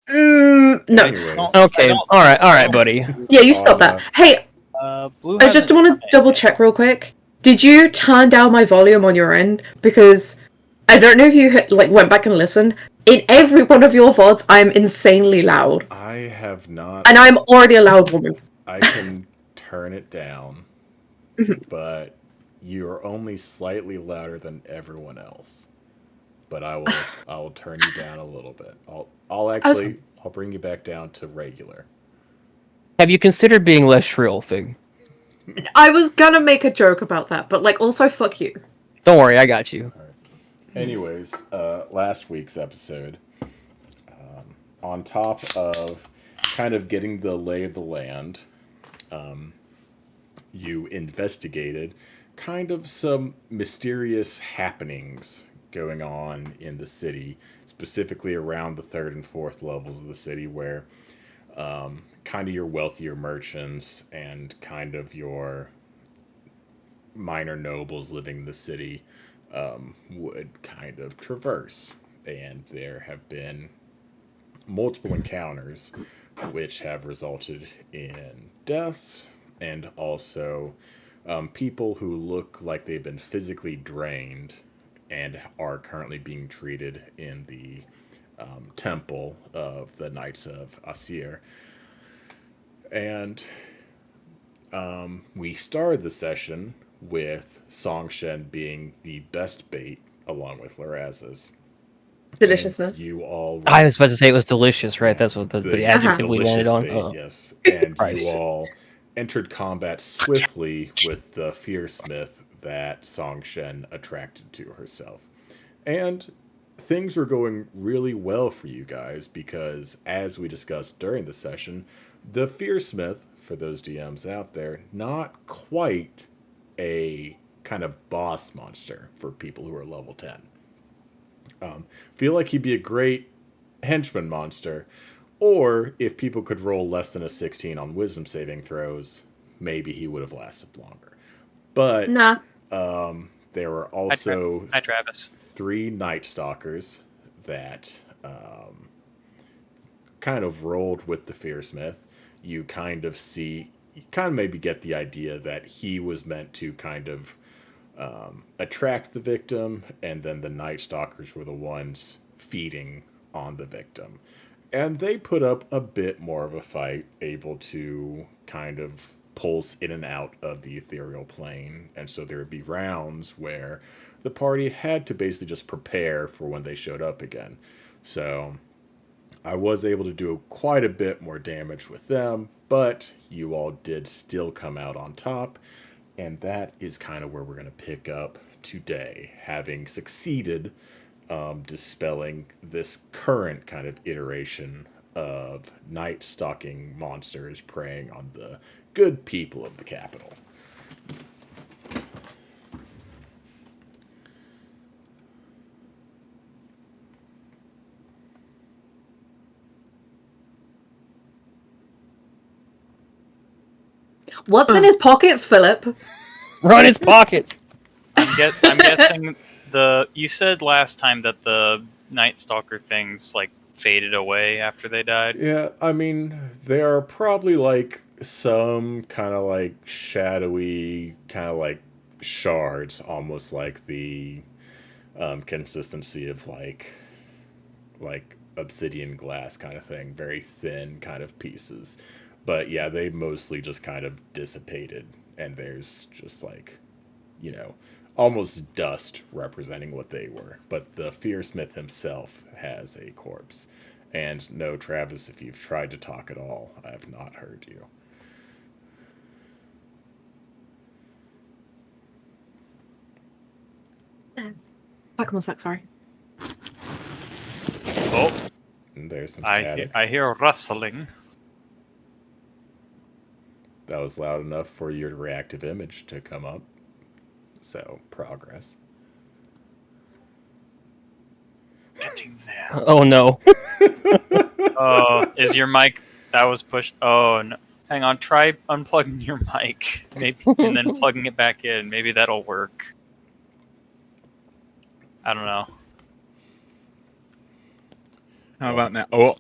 No. Anyways, Okay, all right, buddy. Yeah, you stop that. Hey, Blue I just want to double check real quick. Did you turn down my volume on your end? Because I don't know if you went back and listened. In every one of your VODs, I'm insanely loud, I have not. and I'm already a loud woman. I can turn it down, but you're only slightly louder than everyone else. But I will turn you down a little bit. I'll bring you back down to regular. Have you considered being less shrill, Fig? I was gonna make a joke about that, but also fuck you. Don't worry, I got you. Anyways, last week's episode, on top of kind of getting the lay of the land, you investigated kind of some mysterious happenings going on in the city, specifically around the third and fourth levels of the city, where kind of your wealthier merchants and kind of your minor nobles living in the city would kind of traverse. And there have been multiple encounters which have resulted in deaths and also people who look like they've been physically drained and are currently being treated in the temple of the Knights of Asir. And we started the session with Songshen being the best bait along with Laraz's. Deliciousness. You all I was about to say it was delicious, right? That's what the the adjective we landed delicious on. bait, Oh. yes. And Christ. you all entered combat swiftly with the fearsmith that Songshen attracted to herself. And things were going really well for you guys because, as we discussed during the session, the fearsmith, for those DMs out there, not quite a kind of boss monster for people who are level 10. Feel like he'd be a great henchman monster, or if people could roll less than a 16 on wisdom saving throws, maybe he would have lasted longer. But Nah. there were also Hi, Travis. 3 Night Stalkers that kind of rolled with the Fearsmith. You kind of maybe get the idea that he was meant to kind of attract the victim, and then the Night Stalkers were the ones feeding on the victim. And they put up a bit more of a fight, able to kind of pulse in and out of the ethereal plane. And so there would be rounds where the party had to basically just prepare for when they showed up again. So I was able to do quite a bit more damage with them, but you all did still come out on top. And that is kind of where we're going to pick up today, having succeeded dispelling this current kind of iteration of night stalking monsters preying on the good people of the capital. What's in his pockets, Philip? Run his pockets. I'm guessing you said last time that the Night Stalker things faded away after they died. Yeah, I mean, there are probably some kind of shadowy kind of shards, almost like the consistency of like obsidian glass kind of thing, very thin kind of pieces. But yeah, they mostly just kind of dissipated, and there's just almost dust representing what they were. But the Fearsmith himself has a corpse. And no, Travis, if you've tried to talk at all, I have not heard you. Back on my sec, sorry. Oh, And there's some static. I hear rustling. That was loud enough for your reactive image to come up. So, progress. Getting there. Oh no. Oh, is your mic that was pushed? Oh no. Hang on, try unplugging your mic, maybe, and then plugging it back in. Maybe that'll work. I don't know. How about now? Oh,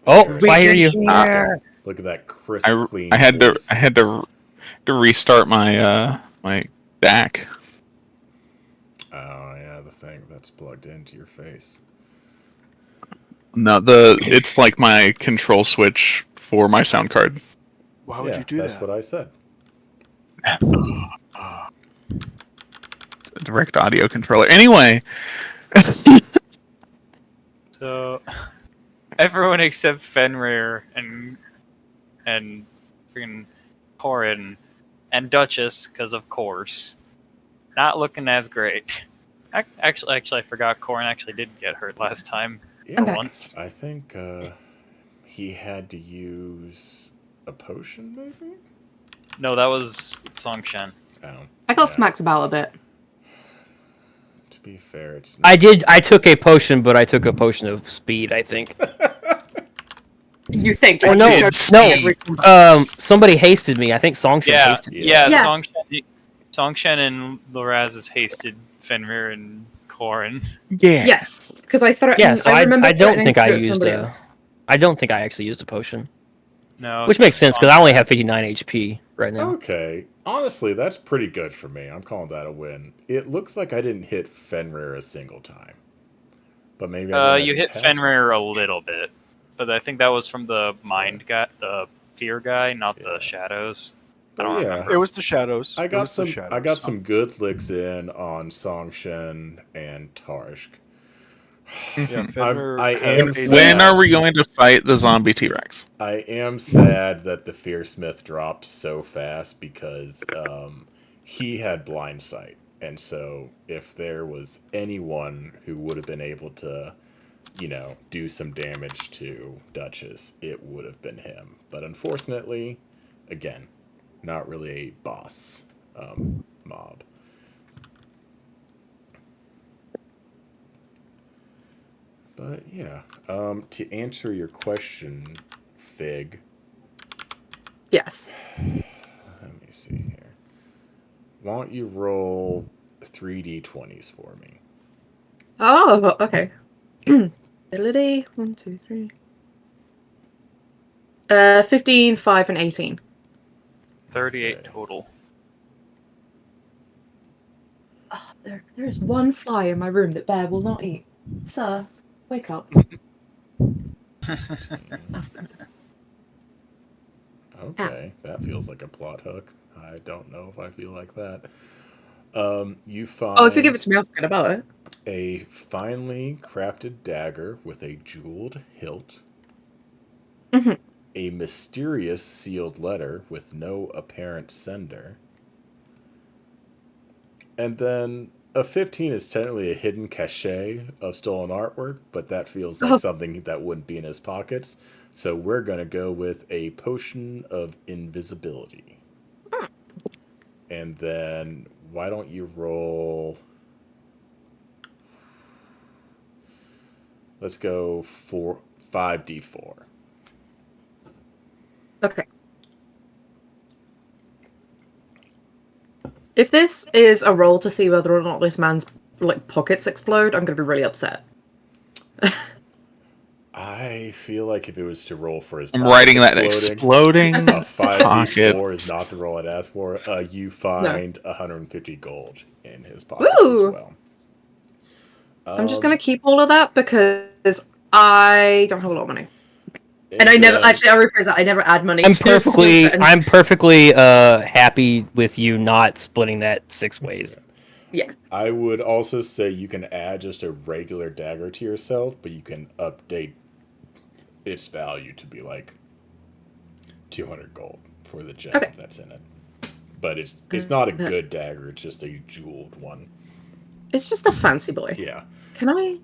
Oh, There I hear you. Look at that crisp, I, clean I had to voice. I had to restart my my DAC. Oh yeah, the thing that's plugged into your face. No, it's like my control switch for my sound card. Why would Yeah, you do that's that? what I said. It's a direct audio controller. Anyway, So everyone except Fenrir and freaking Corin and Duchess, because of course, not looking as great. Actually, I forgot Corin actually did get hurt last time Yeah, I'm for back. once. I think he had to use a potion, maybe. No, that was Songshan. Oh, I got yeah. smacked about a bit. To be fair, it's not. I took a potion, but I took a potion of speed, I think. You think? Or like, no, you know, It's no. every combat. Somebody hasted me. I think Songshan Yeah, hasted me. yeah. Yeah. Songshan and Loraz has hasted Fenrir and Corin. yeah. Yes, because I threatened. Yeah, so I remember I don't threatening think to I do it to used somebody a. else. I don't think I actually used a potion, No, which makes just sense because I only Songshan. have 59 HP right now. Okay, honestly, that's pretty good for me. I'm calling that a win. It looks like I didn't hit Fenrir a single time, but maybe I didn't You have hit his head. Fenrir a little bit, but I think that was from the mind guy, the fear guy, not the Yeah. shadows. I But don't yeah, remember. It was the shadows. I It got was the some. shadows. I got some good licks in on Songshen and Tarshk. Yeah, Fenrir I has am a- sad. When are we going to fight the zombie T-Rex? I am sad that the Fearsmith dropped so fast because he had blind sight, and so if there was anyone who would have been able to, do some damage to Duchess, it would have been him. But unfortunately, again, not really a boss mob. But yeah, to answer your question, Fig. Yes. Let me see here. Why don't you roll 3d20s for me? Oh, okay. Ability 1, 2, 3. 15, 5, and 18. 38 Okay. total. Oh, there is one fly in my room that Bear will not eat. Sir, wake up. That's them. Okay, that feels like a plot hook. I don't know if I feel like that. You find Oh, if you give it to me, I'll forget about it. a finely crafted dagger with a jeweled hilt, Mhm. a mysterious sealed letter with no apparent sender, and then a 15 is technically a hidden cachet of stolen artwork, but that feels like Oh. something that wouldn't be in his pockets. So we're going to go with a potion of invisibility. And then why don't you roll... Let's go 5d4. Okay. If this is a roll to see whether or not this man's pockets explode, I'm gonna be really upset. I feel like if it was to roll for his I'm pockets writing that exploding a 5d4 pockets. is not the roll I'd ask for. You find 150 gold in his pockets Woo! as well. I'm just gonna keep all of that because I don't have a lot of money. And I never then- actually I rephrase that, I never add money I'm to perfectly Skillshare. I'm perfectly happy with you not splitting that 6 ways. Yeah. I would also say you can add just a regular dagger to yourself, but you can update its value to be like 200 gold for the gem Okay. that's in it. But it's not a good dagger, it's just a jeweled one. It's just a fancy boy. Yeah. Can I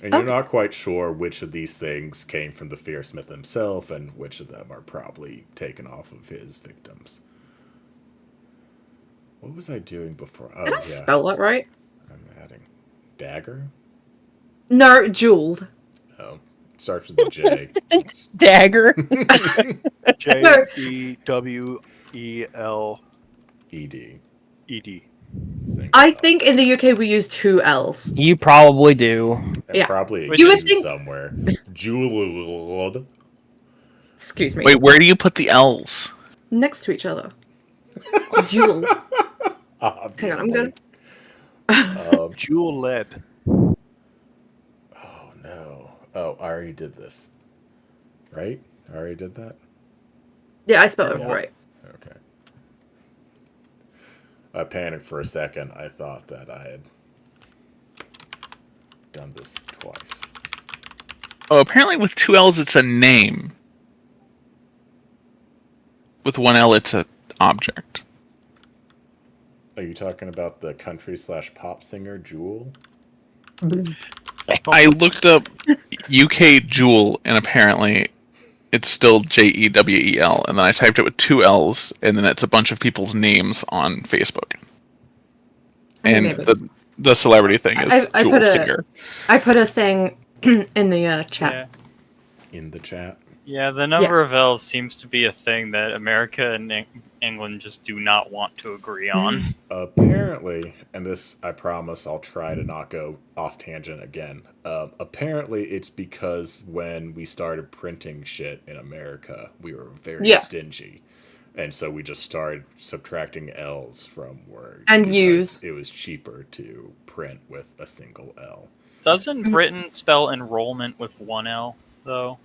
And you're Okay. not quite sure which of these things came from the Fearsmith himself and which of them are probably taken off of his victims. What was I doing before? Oh, Did I yeah. spell that right? I'm adding dagger? No, jeweled. Oh, it starts with a J. Dagger. JEWELED. ED. Single I L. think in the UK we use 2 L's. You probably do. And yeah. probably You would exists think- somewhere. Jewel. Excuse me. Wait, where do you put the L's? Next to each other. Jewel. Obviously. Hang on, I'm gonna. Jewel lead. Oh no. Oh, I already did this. Right? I already did that? Yeah, I spelled it Yeah. right. Okay. I panicked for a second. I thought that I had done this twice. Oh, apparently with 2 L's it's a name. With 1 L it's a object. Are you talking about the country/pop singer Jewel? I looked up UK Jewel, and apparently it's still Jewel, and then I typed it with 2 L's, and then it's a bunch of people's names on Facebook. And Maybe. the celebrity thing is I Jewel put a- Singer. I put a thing in the chat. Yeah. In the chat. Yeah, the number of L's seems to be a thing that America and England just do not want to agree on. Apparently, and this, I promise I'll try to not go off tangent again. Apparently, it's because when we started printing shit in America, we were very Yeah. stingy. And so we just started subtracting L's from words. And because use. it was cheaper to print with a single L. Doesn't Britain spell enrollment with 1 L, though?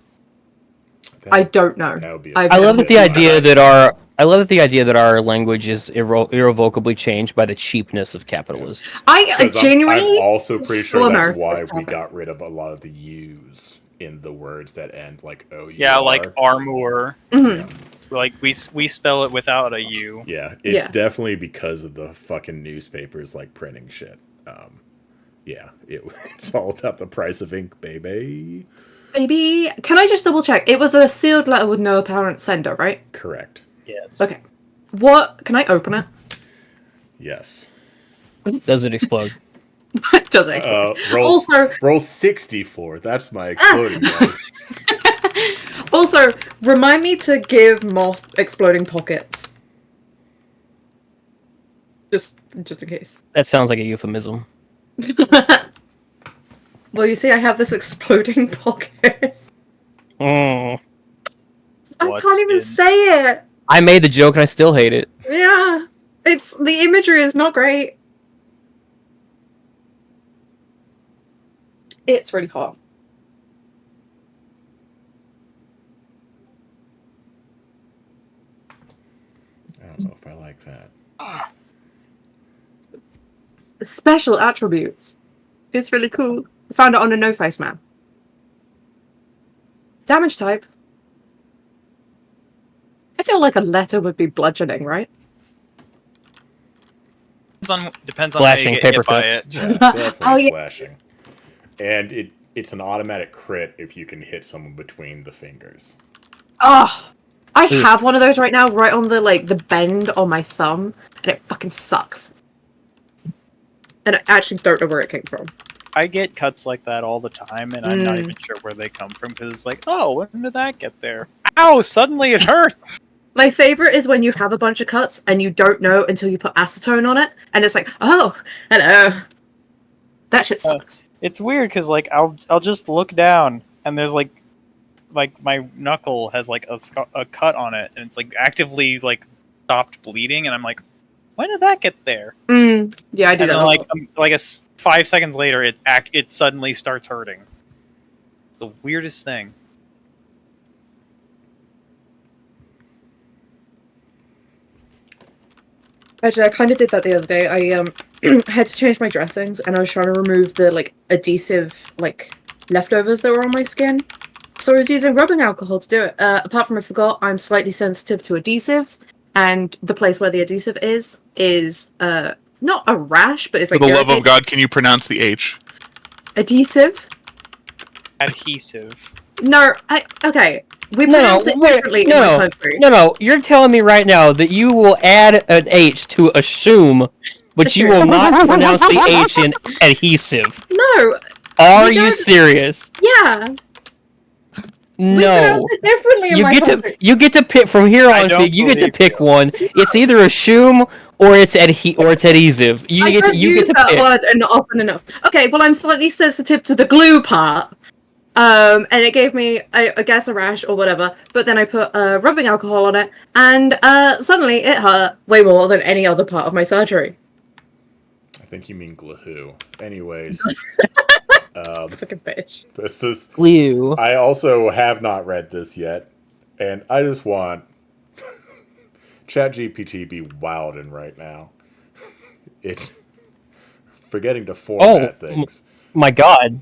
I don't know. That would be I I love that the offensive. idea that our language is irrevocably changed by the cheapness of capitalists. I 'Cause genuinely. I'm also pretty sure still that's America why is we perfect. got rid of a lot of the U's in the words that end like O. Yeah, like armor. Mhm. Like we spell it without a U. Yeah, it's Yeah. definitely because of the fucking newspapers like printing shit. Yeah, it's all about the price of ink, baby. Maybe. Can I just double check? It was a sealed letter with no apparent sender, right? Correct. Yes. Okay. What? Can I open it? Yes. Does it explode? Does it explode? Roll, Also- roll 64. That's my exploding dice. Also, remind me to give Moth exploding pockets. Just in case. That sounds like a euphemism. Well, you see, I have this exploding pocket. Mm. I What's can't even in- say it. I made the joke and I still hate it. Yeah, it's the imagery is not great. It's really hot. I don't know if I like that. Special attributes. It's really cool. I found it on a No Face Man. Damage type. I feel like a letter would be bludgeoning, right? Depends on how Slashing, you get hit by paperclip. it. Yeah, definitely Oh, yeah. slashing. And it's an automatic crit if you can hit someone between the fingers. Oh, I Ugh. have one of those right now, right on the bend on my thumb, and it fucking sucks. And I actually don't know where it came from. I get cuts like that all the time, and I'm not even sure where they come from because it's like, oh, when did that get there? Ow! Suddenly it hurts. My favorite is when you have a bunch of cuts and you don't know until you put acetone on it, and it's like, oh, hello. That shit sucks. It's weird because like I'll just look down and there's like my knuckle has like a cut on it, and it's like actively like stopped bleeding, and I'm like, when did that get there? Yeah, I do And that. then like 5 seconds later, it suddenly starts hurting. The weirdest thing. Actually, I kind of did that the other day. I had to change my dressings, and I was trying to remove the adhesive leftovers that were on my skin. So I was using rubbing alcohol to do it. Apart from I forgot, I'm slightly sensitive to adhesives, and the place where the adhesive is not a rash, but it's For like the love of irritating. God, can you pronounce the H? Adhesive? Adhesive. No, okay. We pronounce it differently in my country. No, you're telling me right now that you will add an H to assume, but you will not pronounce the H in adhesive. No, Are You you don't- serious? yeah. We No. pronounce it differently in my country. You get to pick from here I on. don't You get to believe pick you. one. It's either assume or it's adhesive. I don't You use get to that pick. word often enough. Okay, well, I'm slightly sensitive to the glue part. And it gave me, I guess, a rash or whatever. But then I put rubbing alcohol on it, and suddenly it hurt way more than any other part of my surgery. I think you mean glue. Anyways, Fucking bitch. this is. Glue. I also have not read this yet, and I just want ChatGPT be wildin' right now. It's forgetting to format things. My God.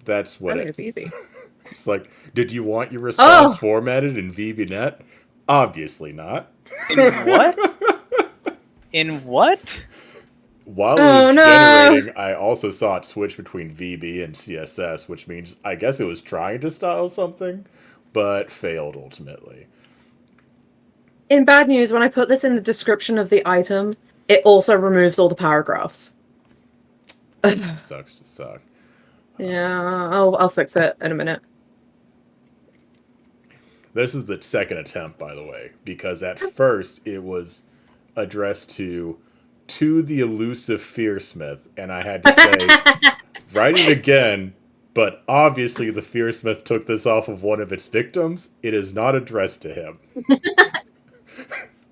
That's I what think it's easy. it's like. Did you want your response Oh! formatted in VBNet? Obviously not. In what? In what? While Oh, it was no. generating, I also saw it switch between VB and CSS, which means I guess it was trying to style something, but failed ultimately. In bad news, when I put this in the description of the item, it also removes all the paragraphs. Sucks to suck. Yeah, I'll fix it in a minute. This is the second attempt, by the way, because at first it was addressed to the elusive Fearsmith, and I had to say, write it again, but obviously the Fearsmith took this off of one of its victims. It is not addressed to him.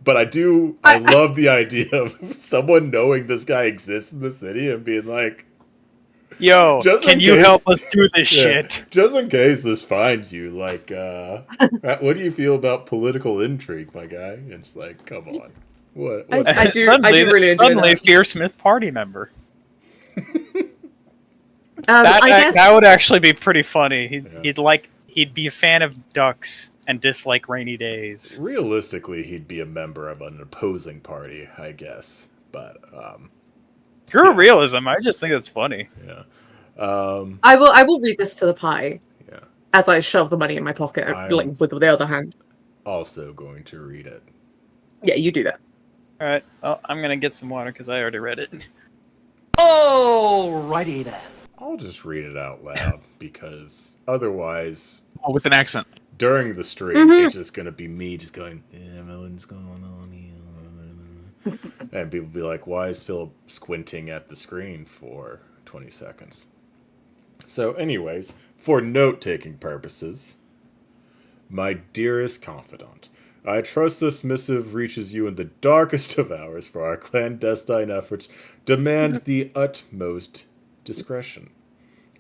But I love the idea of someone knowing this guy exists in the city and being like, Yo, Just can in you case- help us do this yeah, shit? just in case this finds you, like, what do you feel about political intrigue, my guy? It's like, come on. What? I do Suddenly, really enjoy suddenly that. Fearsmith party member. I guess That would actually be pretty funny. Yeah. He'd be a fan of ducks and dislike rainy days. Realistically, he'd be a member of an opposing party, I guess. But, Pure Yeah. realism. I just think that's funny. yeah. I will read this to the pie Yeah. as I shove the money in my pocket, like with the other hand. Also going to read it. Yeah, you do that. All right. Well, I'm gonna get some water because I already read it. Alrighty then. I'll just read it out loud because otherwise, Oh, with an accent. during the stream, it's just gonna be me just going, "Yeah, what's going on here?" And people be like, "Why is Philip squinting at the screen for 20 seconds?" So, anyways, for note-taking purposes, my dearest confidant, I trust this missive reaches you in the darkest of hours, for our clandestine efforts demand the utmost discretion.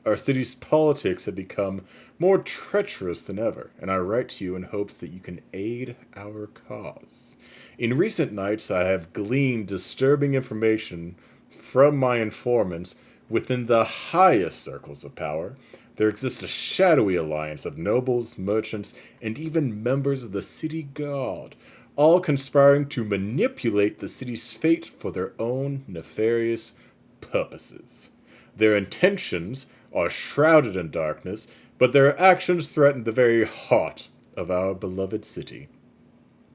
Our city's politics have become more treacherous than ever, and I write to you in hopes that you can aid our cause. In recent nights, I have gleaned disturbing information from my informants within the highest circles of power. There exists a shadowy alliance of nobles, merchants, and even members of the city guard, all conspiring to manipulate the city's fate for their own nefarious purposes. Their intentions are shrouded in darkness, but their actions threaten the very heart of our beloved city.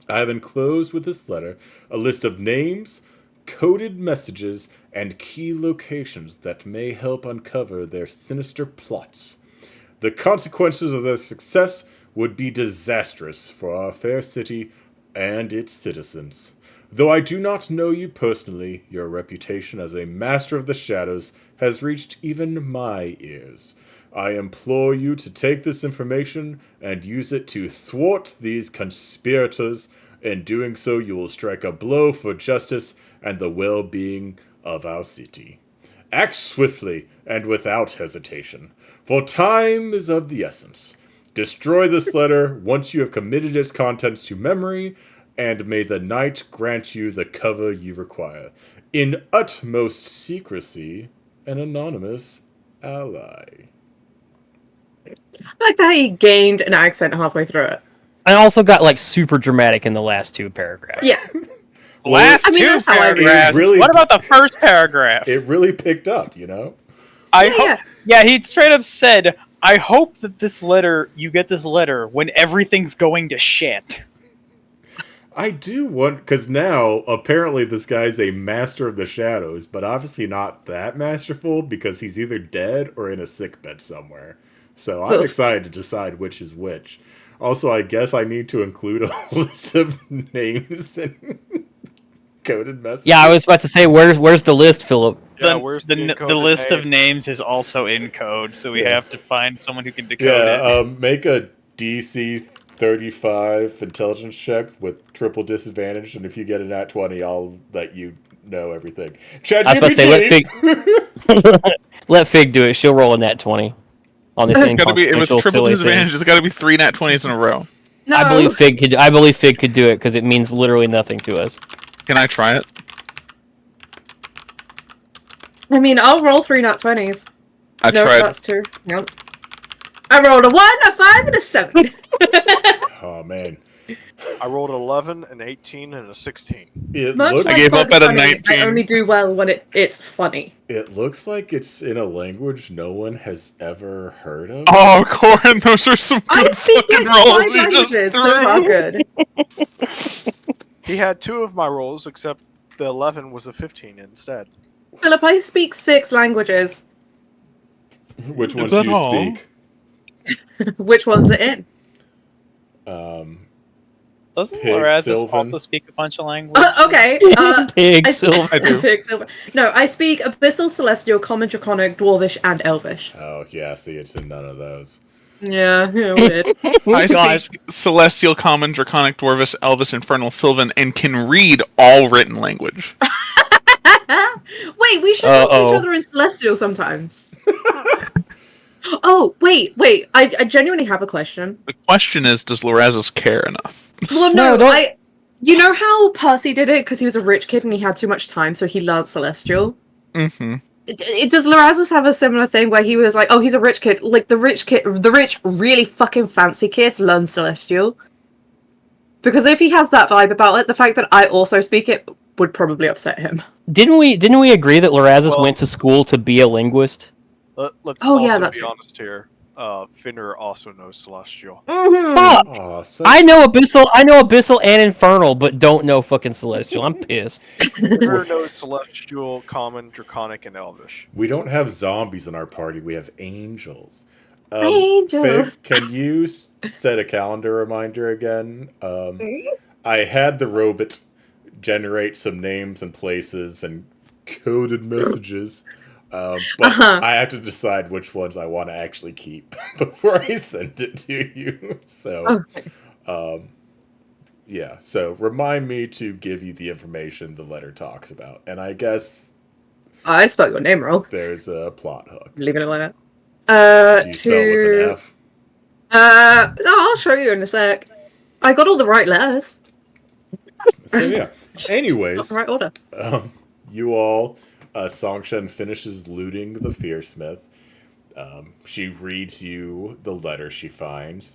I have enclosed with this letter a list of names, coded messages, and key locations that may help uncover their sinister plots. The consequences of their success would be disastrous for our fair city and its citizens. Though I do not know you personally, your reputation as a master of the shadows has reached even my ears. I implore you to take this information and use it to thwart these conspirators. In doing so, you will strike a blow for justice and the well-being of our city. Act swiftly and without hesitation, for time is of the essence. Destroy this letter once you have committed its contents to memory, and may the night grant you the cover you require. In utmost secrecy, an anonymous ally. I like that he gained an accent halfway through it. I also got like super dramatic in the last two paragraphs. Yeah. Last I mean, two that's how I read it. paragraphs. Really- What about the first paragraph? It really picked up, you know? Yeah, he straight up said, "I hope that you get this letter when everything's going to shit." I do want, because now apparently this guy's a master of the shadows, but obviously not that masterful because he's either dead or in a sickbed somewhere. So I'm Oof. excited to decide which is which. Also, I guess I need to include a list of names and coded messages. Yeah, I was about to say, where's the list, Philip? Yeah, The, where's the, the the encoded list of name? names is also in code, so we Yeah. have to find someone who can decode it. Yeah, make a DC 35 intelligence check with triple disadvantage, and if you get a nat 20, I'll let you know everything. Chat I was about to say, let Fig do it. She'll roll a nat 20 on this It's gotta be with inconsequential triple silly disadvantage. thing. It's gotta be 3 nat 20s in a row. No. I believe Fig could do it because it means literally nothing to us. Can I try it? I mean, I'll roll 3 nat 20s. I No, tried. that's 2. Yep. I rolled a 1, a 5, and a 7. Oh man, I rolled 11, an 18, and a 16. it Much looks like I gave up Bugs at a Bunny, 19. I only do well when it's funny. it looks like it's in a language no one has ever heard of. Oh, Corin, those are some I good speak fucking like 5 rolls you just languages. Those are threw. good. He had 2 of my rolls, except the 11 was a 15 instead. Philip, I speak 6 languages. Which ones that do you all? speak? Which ones are in? Doesn't Pig, Lorazis Sylvan. also speak a bunch of languages? Okay. Pig, I Sylvan. I do. Pig, Silver. No, I speak Abyssal, Celestial, Common, Draconic, Dwarvish, and Elvish. Oh yeah, see, it's in none of those. Yeah, weird. I Gosh. speak Celestial, Common, Draconic, Dwarvish, Elvish, Infernal, Sylvan, and can read all written language. Wait, we should talk to Uh-oh. each other in Celestial sometimes. Oh, wait. I genuinely have a question. The question is, does Lorazis care enough? Well, No, no, don't- You know how Percy did it because he was a rich kid and he had too much time, so he learned Celestial? Mm-hmm. Does Lorazis have a similar thing where he was like, oh, he's a rich kid? Like, the rich, really fucking fancy kids learn Celestial? Because if he has that vibe about it, the fact that I also speak it would probably upset him. Didn't we agree that Lorazis Well- went to school to be a linguist? Let's Oh, yeah, also that's be right. honest here. Finner also knows Celestial. Mm-hmm. Fuck! Oh, I know Abyssal and Infernal, but don't know fucking Celestial. I'm pissed. Finner knows Celestial, Common, Draconic, and Elvish. we don't have zombies in our party. We have angels. Angels. Fig, can you set a calendar reminder again? I had the robot generate some names and places and coded messages, but I have to decide which ones I want to actually keep before I send it to you. So, Okay. yeah. So remind me to give you the information the letter talks about, and I guess I spelled your name wrong. there's a plot hook. Leave it like that. Do you spell with an F? No, I'll show you in a sec. I got all the right letters. So yeah. Just Anyways, not the right order. you all, Songshen finishes looting the Fearsmith. She reads you the letter she finds.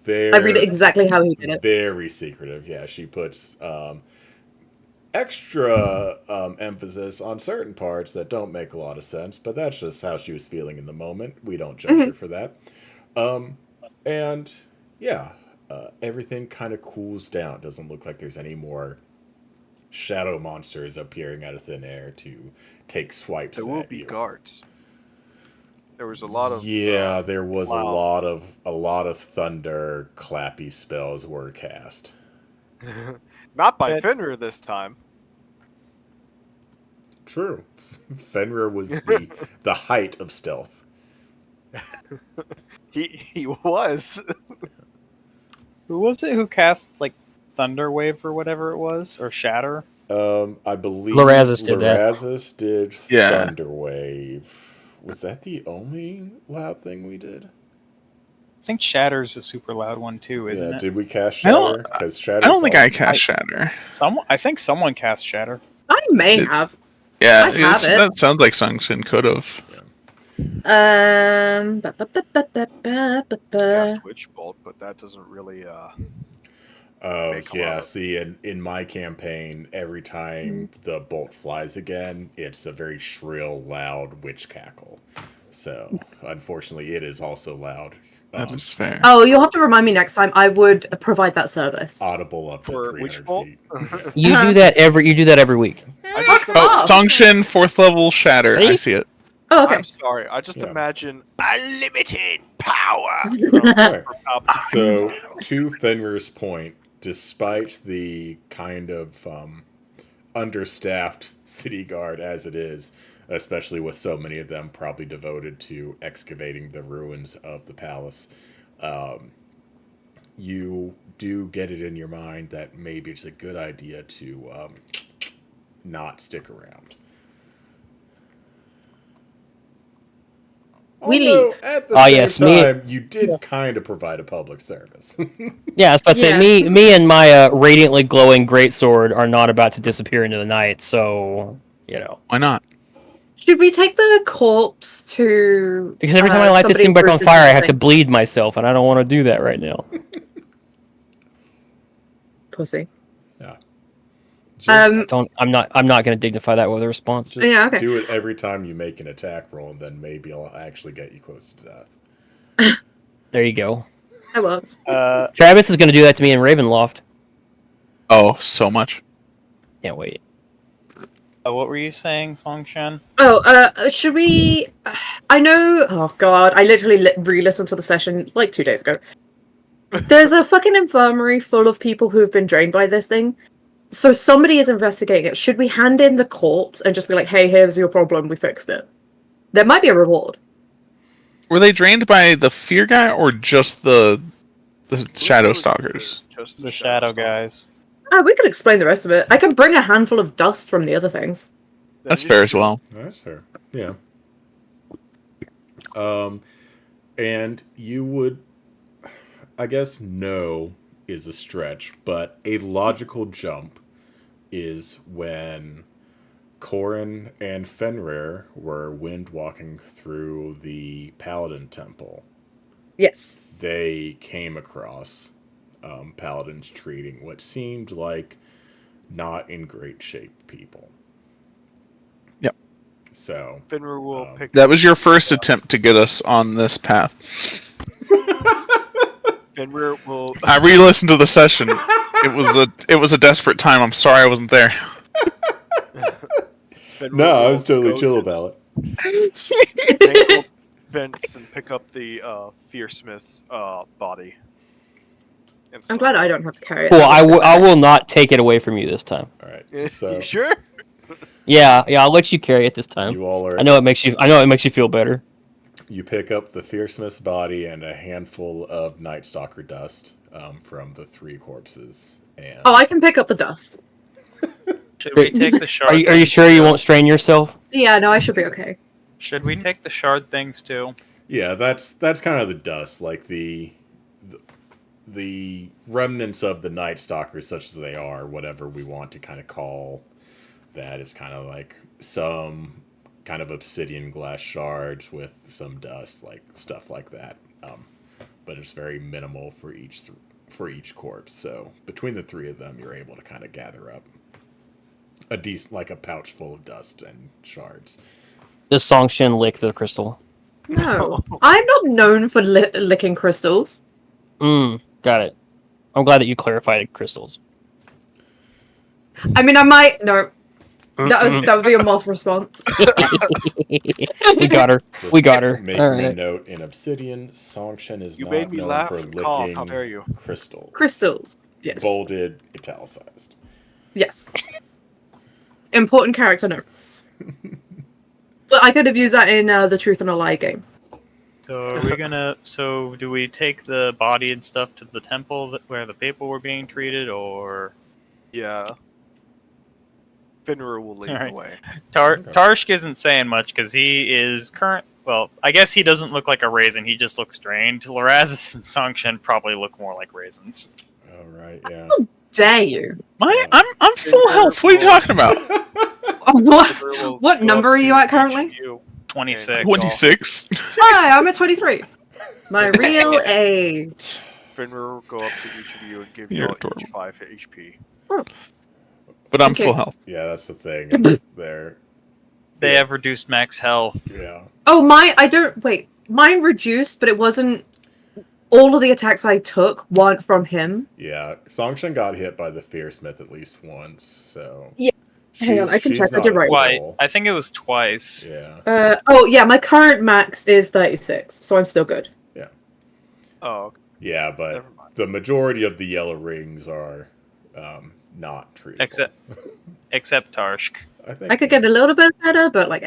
I read it exactly how he did it. Very secretive. Yeah, she puts extra emphasis on certain parts that don't make a lot of sense, but that's just how she was feeling in the moment. We don't judge her for that. And yeah, everything kind of cools down. Doesn't look like there's any more shadow monsters appearing out of thin air to take swipes There will at be you. guards. There was a lot of Yeah, there was wow. a lot of thunder clappy spells were cast. not by Good. Fenrir this time. True. Fenrir was the height of stealth. He was. Who was it who cast like Thunder Wave or whatever it was, or Shatter? I believe Lorazis did that. Lorazis did Yeah. Thunderwave. Was that the only loud thing we did? I think Shatter's a super loud one too, isn't Yeah, it? did we cast I don't- Shatter? Because Shatter. I don't think I cast Shatter. I think someone cast Shatter. I may Did- have. Yeah, I have it. that sounds like Songshin could have. Cast Witch Bolt, but that doesn't really. Oh Make a yeah, lot. see, in my campaign, every time the bolt flies again, it's a very shrill, loud witch cackle. So, unfortunately, it is also loud That is fair. Oh, you'll have to remind me next time. I would provide that service. audible up to For 300 which bolt? feet. You do that every week. I just Fuck Oh, off. Songshin, 4th level Shatter. See? I see it. Oh, okay. I'm sorry. I just Yeah. imagine unlimited power. Right. For Palpatine. So, to Fenrir's point, despite the kind of understaffed city guard as it is, especially with so many of them probably devoted to excavating the ruins of the palace, you do get it in your mind that maybe it's a good idea to not stick around. We Although, leave. at the Oh, same yes, me- time, you did kind of provide a public service. Yeah, I was about to say, Yeah. me and my radiantly glowing greatsword are not about to disappear into the night, so, you know. Why not? Should we take the corpse to? Because every time I light this somebody thing back on approved fire, I this have to thing? bleed myself, and I don't want to do that right now. Pussy. Yeah. Um, I'm not going to dignify that with a response. Just Yeah, okay. do it every time you make an attack roll, and then maybe I'll actually get you close to death. There you go. That works. Travis is going to do that to me in Ravenloft. Oh, so much. Can't wait. What were you saying, Songshan? Oh, should we? I know. Oh God, I literally re-listened to the session like 2 days ago. There's a fucking infirmary full of people who have been drained by this thing. So somebody is investigating it. Should we hand in the corpse and just be like, "Hey, here's your problem. We fixed it." There might be a reward. Were they drained by the fear guy or just the shadow stalkers? Just The shadow stalkers. guys. Oh, we could explain the rest of it. I can bring a handful of dust from the other things. That's fair as well. That's fair. Yeah. And you would, I guess, no is a stretch, but a logical jump is when Corin and Fenrir were wind walking through the Paladin Temple. Yes. They came across Paladins treating what seemed like not in great shape people. Yep. So Fenrir will pick. That was your first attempt to get us on this path. Fenrir will. I re-listened to the session. It was a desperate time. I'm sorry I wasn't there. Fenrir no, I will was totally go chill to about it. the tangled fence and pick up the Fearsmith's body. And I'm glad I don't have to carry it. Cool. I will not take it away from you this time. All right. You So sure? Yeah, I'll let you carry it this time. you all are. I know it makes you feel better. You pick up the Fearsmith's body and a handful of Night Stalker dust from the 3 corpses. And Oh, I can pick up the dust. Should we take the shard? Are you sure you won't strain yourself? Yeah, no, I should be okay. Should we take the shard things too? yeah, that's kind of the dust, like the remnants of the Night Stalkers, such as they are, whatever we want to kind of call that. It's kind of like some kind of obsidian glass shards with some dust, like stuff like that. But it's very minimal for each corpse. So between the 3 of them, you're able to kind of gather up a decent, like a pouch full of dust and shards. Does Songshin lick the crystal? No, I'm not known for licking crystals. Got it. I'm glad that you clarified crystals. I mean, I might. No, that would be a moth response. We got her. We got her. Making All a right. note in Obsidian, Songshin is You not made me known laugh for and cough. licking How dare you? crystals. Crystals. Yes. Bolded, italicized. Yes. Important character notes. But I could have used that in the Truth and a Lie game. So are we gonna? So do we take the body and stuff to the temple where the people were being treated, or Yeah. Fenrir will lead Alright. the way. Tarshk isn't saying much because he is current. Well, I guess he doesn't look like a raisin. He just looks drained. Lorazis and Songshin probably look more like raisins. Oh, right, yeah. Dare you? I'm full health. What are you talking about? What number are you at currently? 26. 26. Hi, I'm at 23. My real age. Fenrir will go up to each of you and give You're you adorable. each 5 HP. But I'm Okay. full health. Yeah, that's the thing. It's there. They have reduced max health. Yeah. Oh, I don't. Wait. Mine reduced, but it wasn't all of the attacks I took weren't from him. Yeah, Songshan got hit by the Fearsmith at least once, so Yeah. Hang on, I can she's check. I not did at write. Why? full. I think it was twice. Yeah. Oh yeah, my current max is 36, so I'm still good. Oh, okay. Yeah, but Never mind. the majority of the yellow rings are not treatable. Except Tarshk. I think I could get a little bit better, but like,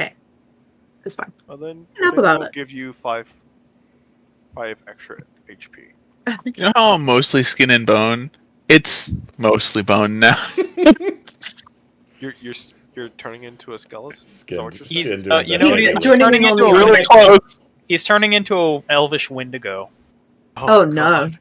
it's fine. Well, then, Enough then about we'll it. give you five extra HP. Thank You know how I'm mostly skin and bone? It's mostly bone now. You're turning into a skeleton. Skin, Is that what you're He's, saying? doing you that know, He's thing he's with- joining turning in on into the a Really close. He's turning into a elvish Wendigo. Oh, no. God.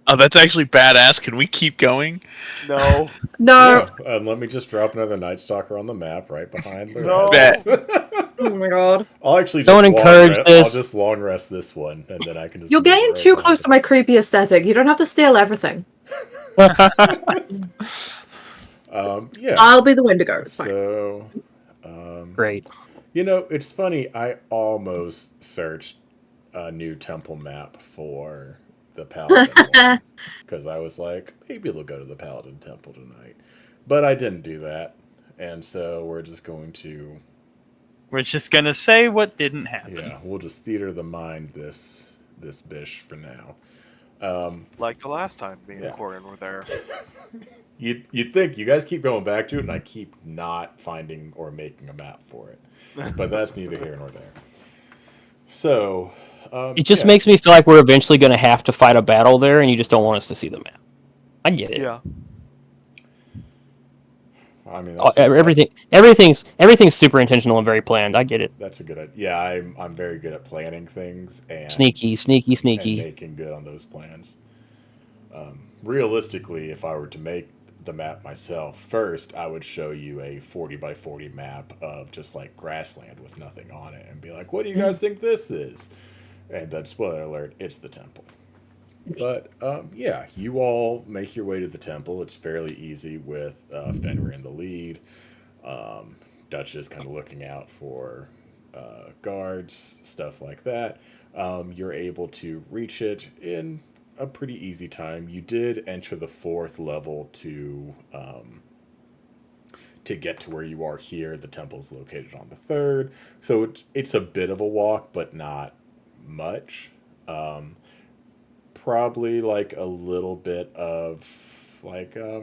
Oh, that's actually badass. Can we keep going? No. No. Yeah, and let me just drop another Night Stalker on the map right behind No. Lorez. Oh my god. I'll actually just Don't encourage I'll this. just long rest this one, and then I can just. You're move getting right too behind close it. to my creepy aesthetic. You don't have to steal everything. Yeah. I'll be the Wendigo. It's fine. So, Great. you know, it's funny. I almost searched a new temple map for the Paladin one because I was like, maybe we'll go to the Paladin Temple tonight, but I didn't do that, and so we're just going to, We're just gonna say what didn't happen. yeah, we'll just theater the mind this bish for now. Like the last time me and Yeah. Corin were there. You'd think you guys keep going back to it, and I keep not finding or making a map for it, but that's neither here nor there. So. It just yeah. makes me feel like we're eventually going to have to fight a battle there, and you just don't want us to see the map. I get it. Yeah. I mean, Everything's super intentional and very planned. I get it. That's a good idea. Yeah, I'm very good at planning things and Sneaky. and making good on those plans. Realistically, if I were to make the map myself, first I would show you a 40 by 40 map of just like grassland with nothing on it, and be like, "What do you guys think this is?" And then, spoiler alert, it's the temple. But yeah, you all make your way to the temple. It's fairly easy with Fenrir in the lead. Dutch is kind of looking out for guards, stuff like that. You're able to reach it in a pretty easy time. You did enter the 4th level to get to where you are here. The temple's located on the 3rd, so it's a bit of a walk, but not much. Probably like a little bit of like a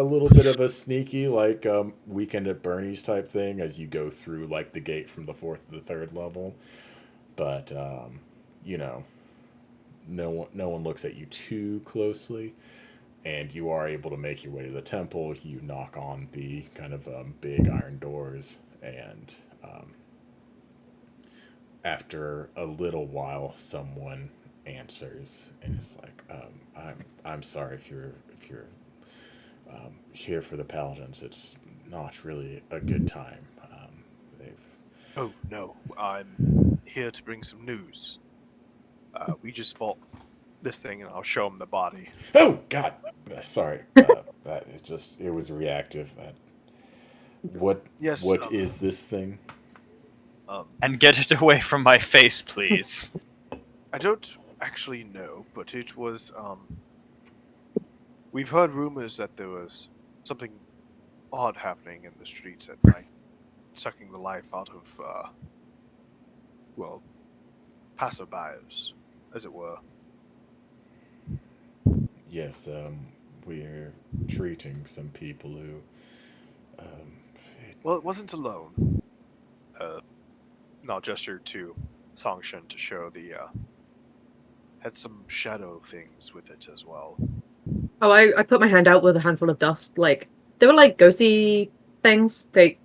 little bit of a sneaky like Weekend at Bernie's type thing as you go through like the gate from the 4th to the 3rd level, but you know, no one looks at you too closely, and you are able to make your way to the temple. You knock on the kind of big iron doors, and after a little while, someone answers and is like, "I'm sorry if you're here for the Paladins. It's not really a good time. They've Oh no, I'm here to bring some news. We just fought this thing, and I'll show him the body. oh God, sorry. That it was reactive. That what Yes. what is this thing? And get it away from my face, please. I don't actually know, but it was. We've heard rumors that there was something odd happening in the streets at night, sucking the life out of, well, passerbyers, as it were. Yes, we're treating some people who. Well, it wasn't alone. And I'll gesture to Songshan to show the, had some shadow things with it as well. Oh, I put my hand out with a handful of dust. Like, they were like ghosty things. They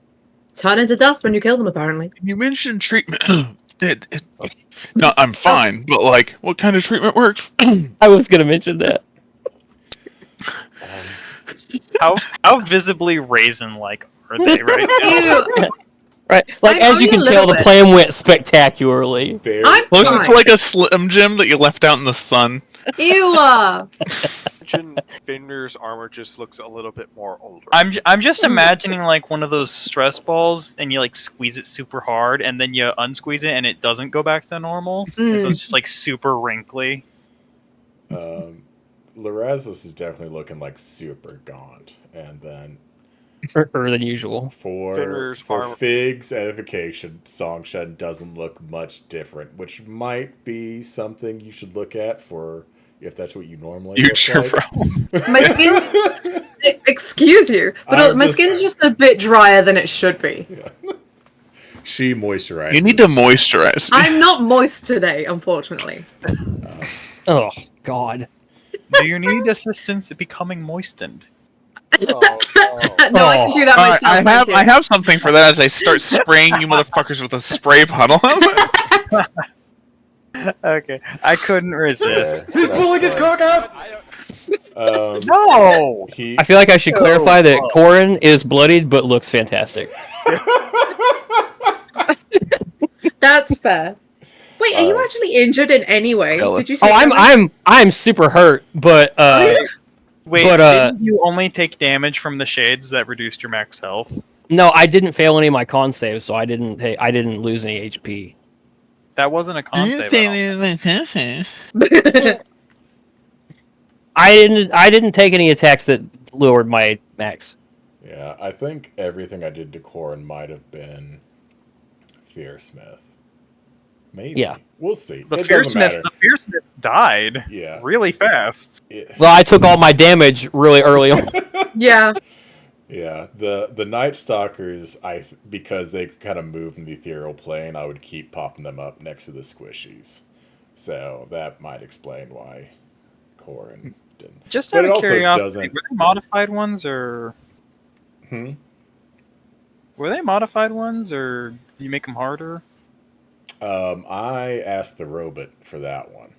turn into dust when you kill them, apparently. You mentioned treatment. No, I'm fine, but like, what kind of treatment works? I was going to mention that. How visibly raisin-like are they right now? Ew. Right, like I'm as only you a can tell, little the bit. plan went spectacularly. Very, I'm Closer fine. to like a Slim Jim that you left out in the sun. Ew. Imagine Fenrir's armor just looks a little bit more older. I'm just imagining like one of those stress balls, and you like squeeze it super hard, and then you unsqueeze it, and it doesn't go back to normal. And so it's just like super wrinkly. Lorazis is definitely looking like super gaunt, and then Or than usual. for Fenrir's for armor- Fig's edification, Songshed doesn't look much different, which might be something you should look at for if that's what you normally Future look like. problem. My skin's. Excuse you, but I'm my just- skin's just a bit drier than it should be. She moisturizes. You need to moisturize. I'm not moist today, unfortunately. Oh God. Do you need assistance at becoming moistened? Oh, no. No, I can do that myself. I thank you. have something for that as I start spraying you motherfuckers with a spray puddle. Okay, I couldn't resist. He's pulling his cock out. No. I feel like I should clarify that Corin is bloodied but looks fantastic. That's fair. Wait, are you actually injured in any way? Jealous. Did you say? Oh, damage? I'm super hurt, but Wait, But, didn't you only take damage from the shades that reduced your max health? no, I didn't fail any of my con saves, so I didn't lose any HP. That wasn't a con save. at all. I didn't take any attacks that lowered my max. Yeah, I think everything I did to Corin might have been Fearsmith. Maybe. Yeah. We'll see. The It doesn't matter. Fearsmith died Yeah. really fast. Well, I took all my damage really early on. Yeah. Yeah, the Night Stalkers, because they could kind of move in the ethereal plane, I would keep popping them up next to the squishies. So that might explain why Corin didn't. Just But out it of also curiosity, doesn't- were they modified ones or Hmm? were they modified ones or did you make them harder? I asked the robot for that one.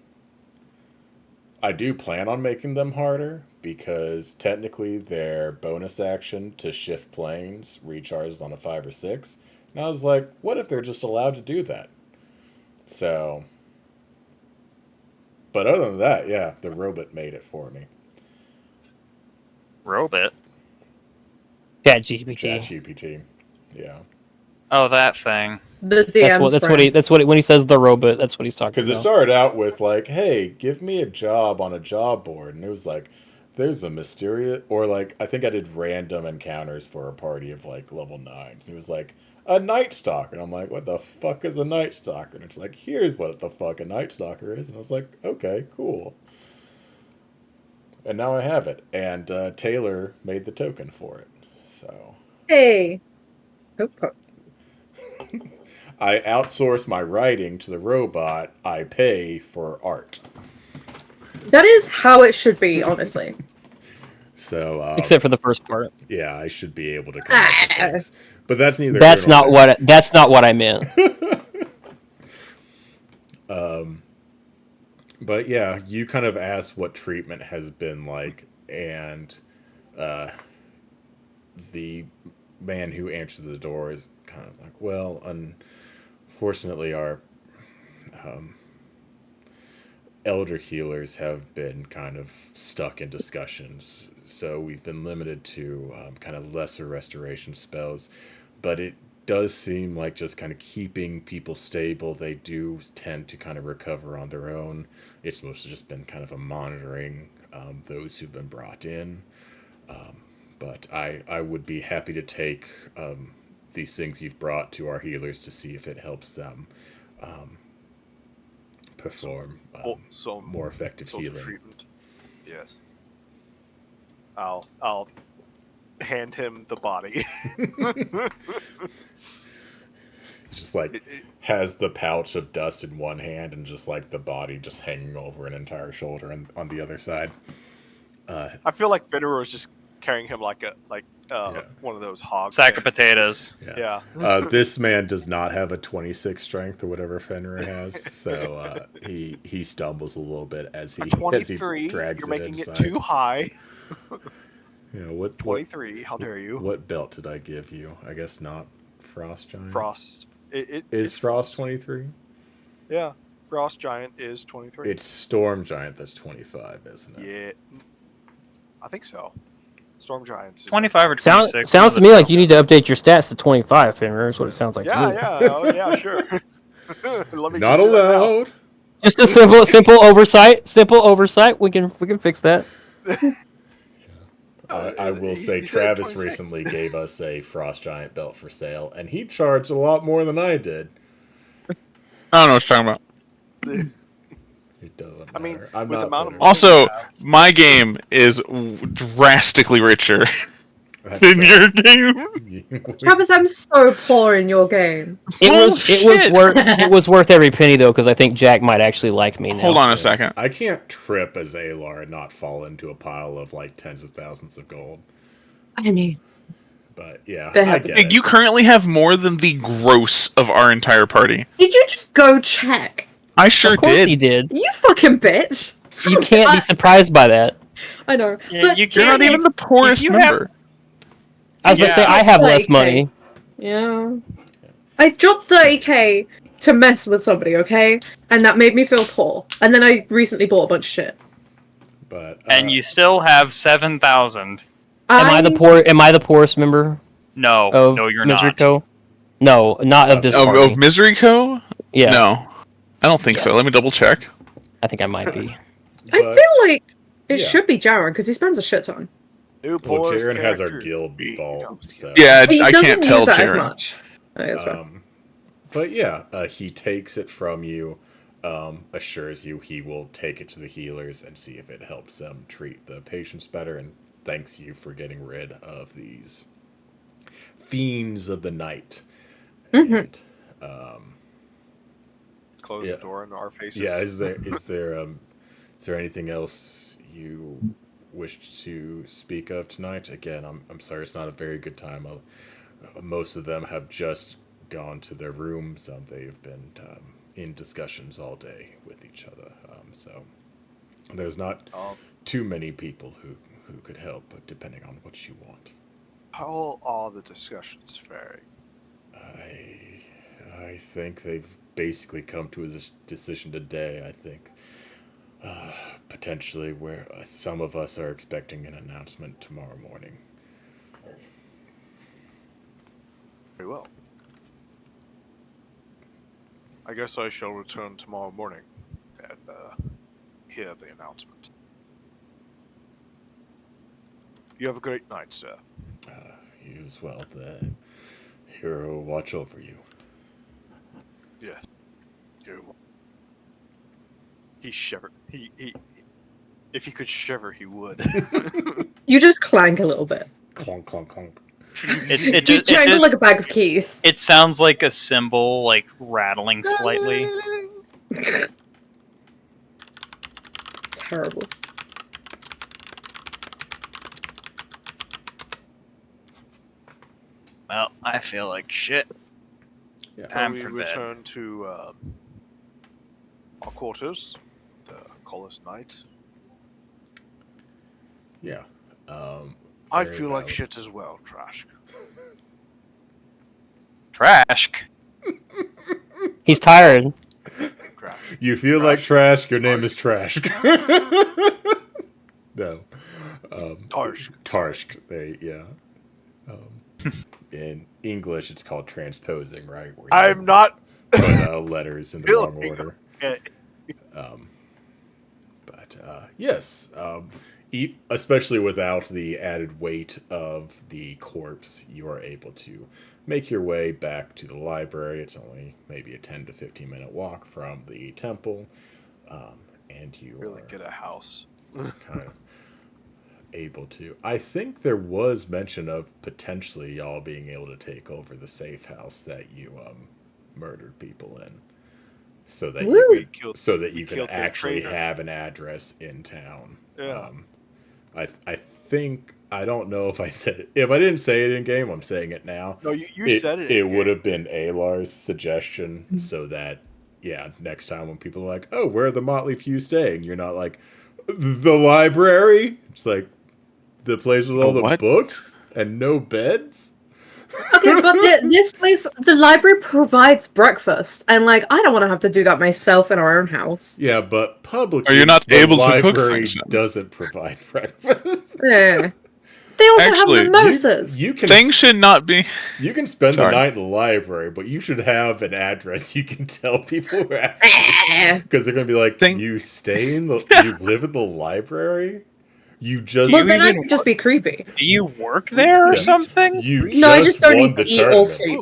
I do plan on making them harder because technically their bonus action to shift planes recharges on a 5 or 6. And I was like, what if they're just allowed to do that? So, but other than that, yeah, the robot made it for me. Robot. ChatGPT. ChatGPT. Yeah. Oh, that thing. The DM That's what when he says the robot, that's what he's talking Because it about. started out with like, hey, give me a job on a job board. And it was like, there's a mysterious, or like, I think I did random encounters for a party of like level 9. And it was like, a Night Stalker. And I'm like, what the fuck is a Night Stalker? And it's like, here's what the fuck a Night Stalker is. And I was like, okay, cool. And now I have it. And Taylor made the token for it. So Hey. I outsource my writing to the robot. I pay for art. That is how it should be, honestly. So Except for the first part. yeah, I should be able to come up with things. But that's neither. That's here nor not what I meant. But yeah, you kind of asked what treatment has been like, and the man who answers the door is kind of like, well, unfortunately, our elder healers have been kind of stuck in discussions, so we've been limited to kind of lesser restoration spells, but it does seem like just kind of keeping people stable, they do tend to kind of recover on their own. It's mostly just been kind of a monitoring those who've been brought in. But I would be happy to take these things you've brought to our healers to see if it helps them perform So more effective social healing. treatment. Yes. I'll hand him the body. Just like has the pouch of dust in one hand and just like the body just hanging over an entire shoulder and on the other side. I feel like Fenrir is just carrying him like Yeah. one of those hogs. Sack of potatoes. Yeah. This man does not have a 26 strength or whatever Fenrir has, so he stumbles a little bit as he 23. drags You're it making inside. it too high. You know, what 23. How dare you? What belt did I give you? I guess not Frost Giant. Frost. Is It's Frost 23? Yeah, Frost Giant is 23. It's Storm Giant that's 25, isn't it? Yeah, I think so. Storm Giants. Is 25 or Sounds 26. sounds to me like you need to update your stats to 25, Fenrir. Is what it sounds like to Yeah, me. yeah, oh, yeah, sure. Let me Not just do that now. allowed. Just a simple oversight. Simple oversight. We can fix that. I will He- say he said Travis 26. recently gave us a Frost Giant belt for sale, and he charged a lot more than I did. I don't know what you're talking about. It doesn't matter. I mean, I'm with the not amount of bitter. money Also, you have, my game is drastically richer That's than fair. your game. Travis, I'm so poor in your game. It was worth every penny though, because I think Jack might actually like me now. Hold on a second. I can't trip as Alar and not fall into a pile of like tens of thousands of gold. I mean, But yeah, They I have- get it. You currently have more than the gross of our entire party. did you just go check? I sure Of course did. he did. You fucking bitch. You can't be surprised by that. I know. Yeah, but you You're not can't even the poorest you have- member. I was about to say Yeah. I have less 30K. money. Yeah. I dropped 30k to mess with somebody, okay? And that made me feel poor. And then I recently bought a bunch of shit. But And you still have 7,000. Am I the poorest member No, of no, you're Misery not. Co? No, not of this party. Of Misery Co? Yeah, No. I don't think so. Let me Yes. double check. I think I might be. I but- feel like it yeah. should be Jaron because he spends a shit ton. new well, Polaris Jaren has our character. guild You vault, know, so Yeah, But he I doesn't can't tell use that as Jaren. much. Oh, yeah, that's fair. But yeah, he takes it from you, assures you he will take it to the healers and see if it helps them treat the patients better, and thanks you for getting rid of these fiends of the night. Mhm. And, Close Yeah. the door in our faces. yeah, is there anything else you wish to speak of tonight? Again, I'm sorry, it's not a very good time. Most of them have just gone to their rooms. They've been in discussions all day with each other. So there's not Um, too many people who could help, depending on what you want. how are the discussions faring? I think they've basically come to a decision today. I think potentially where some of us are expecting an announcement tomorrow morning. Very well. I guess I shall return tomorrow morning and hear the announcement. You have a great night, sir. You as well. The hero will watch over you. Yes. He shivered. He if he could shiver, he would. You just clank a little bit. Clonk, clonk, clonk. It You just, jangle like a bag of keys. it sounds like a cymbal, like rattling slightly. Terrible. Well, I feel like shit. Yeah. Time we for bed. return to our quarters to call this night. Yeah. I Very feel like valid. shit as well, Trash. Trash. He's tired. Trash. You feel like trash. Your name is Trash. No. Tarsh. Tarshk. Yeah. In English, it's called transposing, right? Where you I'm not. put letters in the wrong Feeling- order. Uh, But yes, especially without the added weight of the corpse, you are able to make your way back to the library. It's only maybe a 10 to 15-minute walk from the temple, and you really are get a house. kind of able to. I think there was mention of potentially y'all being able to take over the safe house that you murdered people in, so that Woo! you We could, killed. so that we you can killed their actually traitor. have an address in town. Yeah. I think I don't know if I said it. If I didn't say it in game, I'm saying it now. No, you said it. It would have been Alar's suggestion, so that next time when people are like, "Oh, where are the Motley Few staying?" You're not like, "The library." It's like the place with all the What? books and no beds. Okay, but this place, the library provides breakfast, and like I don't want to have to do that myself in our own house. Yeah, but publicly, Are you not the able to cook library Sanction? doesn't provide breakfast. Yeah. They also Actually, have mimosas. You can Thing should not be. You can spend Sorry. the night in the library, but you should have an address you can tell people who ask because they're gonna be like, Thing- "You live in the library? You just Well, you then I even could just be creepy. Do you work there or Yeah. something? you No, I just don't won need the to eat or tournament." sleep.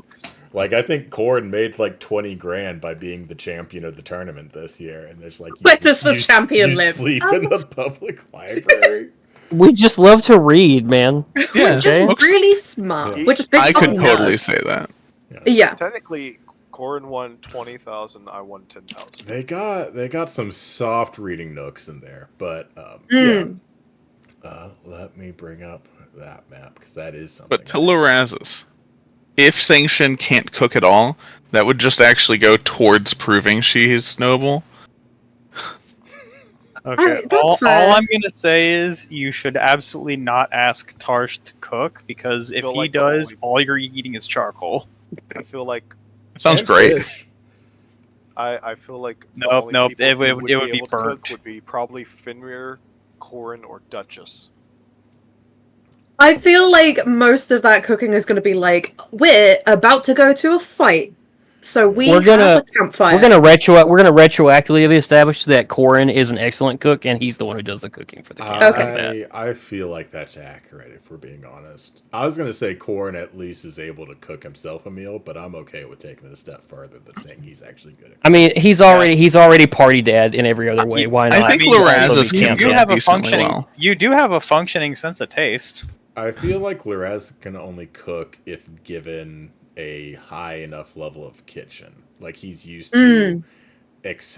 Like I think Corin made like 20 grand by being the champion of the tournament this year, and there's like, Where does the champion live? Sleep in the public library. We just love to read, man. Yeah, Just okay. really smart. Yeah. We're just big I could fucking totally nerds. say that. Yeah. Technically, Corin won 20,000. I won 10,000. They got some soft reading nooks in there, but Mm. let me bring up that map because that is something. But to Lorazes, if Sanction can't cook at all, that would just actually go towards proving she's noble. Okay. Alright, that's All fair. I'm gonna say is you should absolutely not ask Tarsh to cook because if Feel he like the does, only- all you're eating is charcoal. I feel like Sounds And great. fish. I feel like the Nope, only nope, people it who would- would it would be able to cook burnt. would be probably Fenrir, Corin, or Duchess. I feel like most of that cooking is going to be like, we're about to go to a fight, so we We're gonna- have a campfire. We're gonna retroactively establish that Corin is an excellent cook, and he's the one who does the cooking for the campaign. I feel like that's accurate if we're being honest. I was gonna say Corin at least is able to cook himself a meal, but I'm okay with taking it a step further than saying he's actually good at I mean, he's already party dad in every other way. Why not? I think mean, Lorazes you can do cook have a decently functioning. well. You do have a functioning sense of taste. I feel like Lorez can only cook if given a high enough level of kitchen. Like he's used to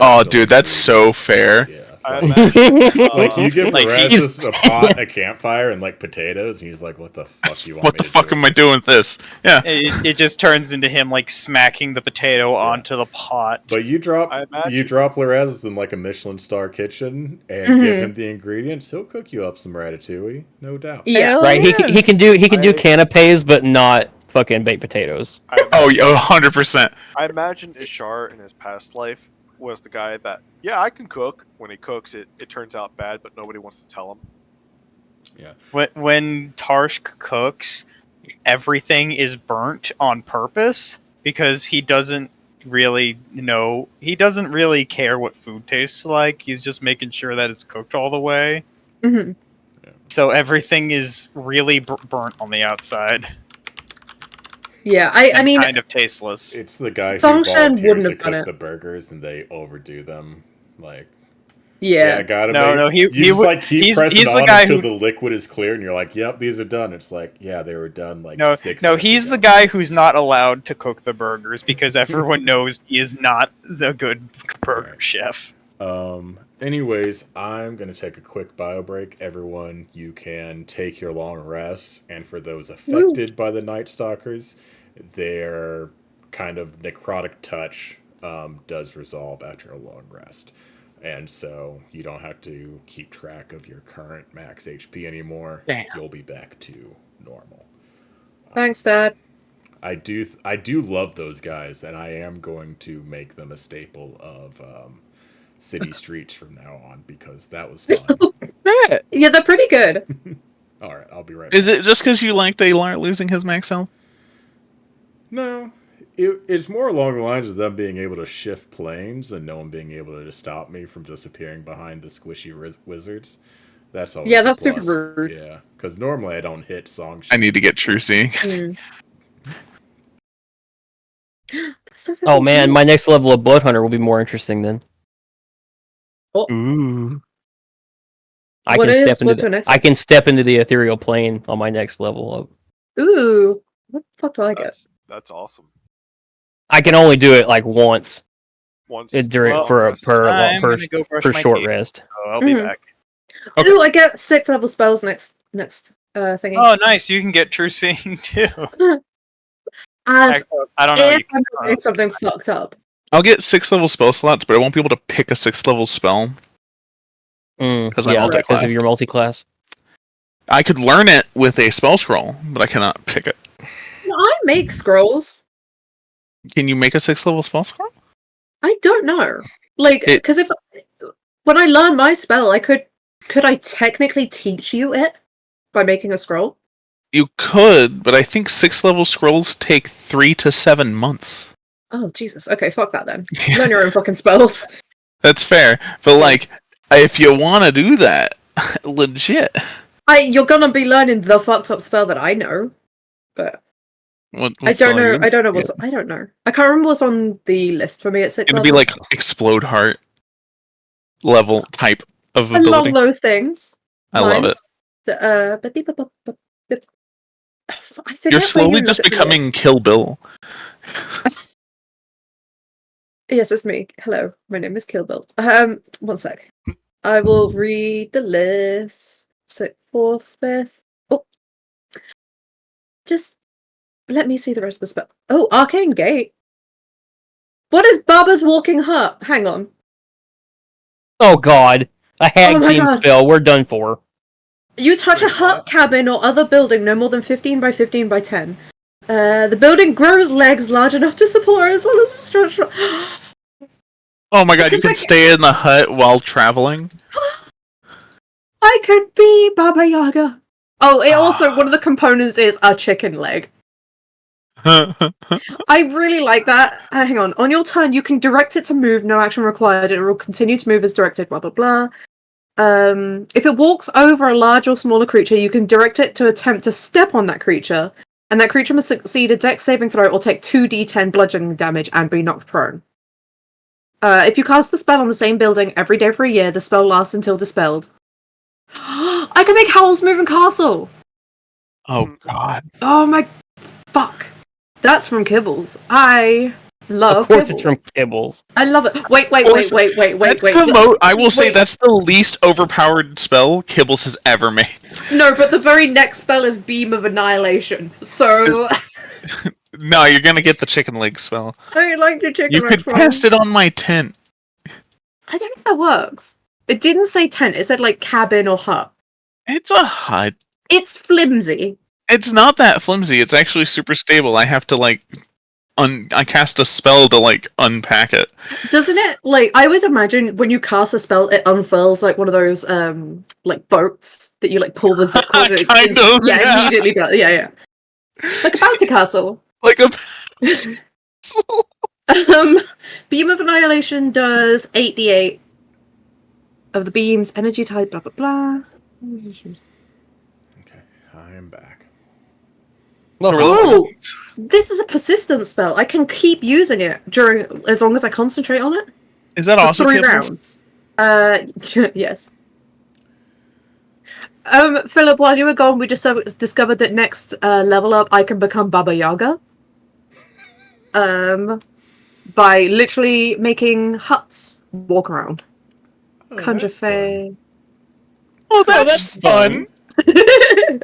Oh, dude, that's so fair. Yeah. I fuck. imagine, Like you give Like, Lorez a pot, a campfire, and like potatoes, and he's like, "What the fuck you want What me the to fuck do?" am I doing with this? Yeah. It just turns into him like smacking the potato onto the pot. But you drop I imagine- Lorez in like a Michelin star kitchen and give him the ingredients, he'll cook you up some ratatouille, no doubt. Yeah. Right? He can do I- canapes, but not fucking baked potatoes. Oh, yeah, 100%. I imagine Ishar in his past life was the guy that, yeah, I can cook. When he cooks, it turns out bad, but nobody wants to tell him. When Tarsh cooks, everything is burnt on purpose because he doesn't really care what food tastes like. He's just making sure that it's cooked all the way. Mhm. So everything is really burnt on the outside. Yeah, I and mean, kind of tasteless. It's the guy who Songshan volunteers wouldn't to have done cook it. the burgers and they overdo them. Like, yeah. gotta No, make, no, you just would- like keep pressing he's the on guy until who- the liquid is clear, and you're like, "Yep, these are done." It's like, yeah, they were done like No, 6 no, minutes he's ago. the guy who's not allowed to cook the burgers because everyone knows he is not the good burger Right. chef. Anyways, I'm gonna take a quick bio break. Everyone, you can take your long rests, and for those affected by the Night Stalkers, their kind of necrotic touch does resolve after a long rest. And so you don't have to keep track of your current max HP anymore. Damn. You'll be back to normal. Thanks, Dad. I do love those guys, and I am going to make them a staple of city streets from now on because that was fun. Yeah, they're pretty good. All right, I'll be right Is back. it just because you like Daylar losing his max health? No, it's more along the lines of them being able to shift planes and no one being able to stop me from disappearing behind the squishy wizards. That's always Yeah, a that's super plus. rude. Yeah, because normally I don't hit song. I need to get True Seeing. Mm. That's so Oh fucking man, cool. my next level of Blood Hunter will be more interesting then. Ooh. I What can is- step into what's your the, next I can step into the ethereal plane on my next level up. Ooh, what the fuck do I get? That's awesome. I can only do it like once Once during Well, for rest. I'm per gonna go brush per my short teeth, rest. so I'll be Mhm. back. Okay. Ooh, I get 6th level spells next thingy. Oh, nice! You can get True Seeing too. As I don't know. if You I'm can, doing something fucked up. I'll get 6th level spell slots, but I won't be able to pick a 6th level spell. Because I'm because multi-class. of your multi-class. I could learn it with a spell scroll, but I cannot pick it. Can I make scrolls? Can you make a 6th level spell scroll? I don't know. Like, It- because when I learn my spell, could I technically teach you it by making a scroll? You could, but I think 6th level scrolls take 3 to 7 months. Oh Jesus. Okay, fuck that then. Learn your own fucking spells. That's fair, but like, if you want to do that, legit. You're gonna be learning the fucked up spell that I know, but What I spell don't are know. you I don't know gonna what's. I don't know. I can't remember what's on the list for me at 6th It'd level. be like explode heart level type of ability. Along those things. I love it. I forget You're where slowly you just look at the becoming list. Kill Bill. Yes, it's me. Hello, my name is Kill Bill. One sec. I will read the list. So 4th, 5th. Oh, just let me see the rest of the spell. Oh, Arcane Gate. What is Baba's Walking Hut? Hang on. Oh god. A hag Oh my theme God. spell. We're done for. You touch a Wait, hut, what? cabin, or other building no more than 15 by 15 by 10. The building grows legs large enough to support as well as a structure. Oh my god, could you can pick- stay in the hut while traveling? I could be Baba Yaga. Oh, it also, one of the components is a chicken leg. I really like that. Hang on. On your turn, you can direct it to move, no action required, and it will continue to move as directed, blah, blah, blah. If it walks over a large or smaller creature, you can direct it to attempt to step on that creature, and that creature must succeed a dex saving throw or take 2d10 bludgeoning damage and be knocked prone. If you cast the spell on the same building every day for a year, the spell lasts until dispelled. I can make Howl's Moving Castle! Oh god. Oh my fuck. That's from Kibbles. I love Of course Kibbles. it's from Kibbles. I love it. Wait. That's I will say Wait. that's the least overpowered spell Kibbles has ever made. No, but the very next spell is Beam of Annihilation. So No, you're gonna get the chicken leg spell. I like the chicken You leg could spell. cast it on my tent. I don't know if that works. It didn't say tent, it said like cabin or hut. It's a hut. It's flimsy. It's not that flimsy. It's actually super stable. I have to like I cast a spell to like unpack it. Doesn't it? Like, I always imagine when you cast a spell, it unfurls like one of those like boats that you like pull the zip cord. And Kind of, yeah, yeah. immediately does. Yeah. Like a bounty castle. Like a Beam of Annihilation does 8d8 of the beam's energy type, blah blah blah. Okay, I am back. Well, Oh, this is a persistent spell. I can keep using it during as long as I concentrate on it. Is that For also 3 Kibbles? rounds. Yes. Philip, while you were gone, we just discovered that next level up, I can become Baba Yaga. By literally making huts walk around. Oh, Conjure that's fun. Fae. Oh, that's fun. fun.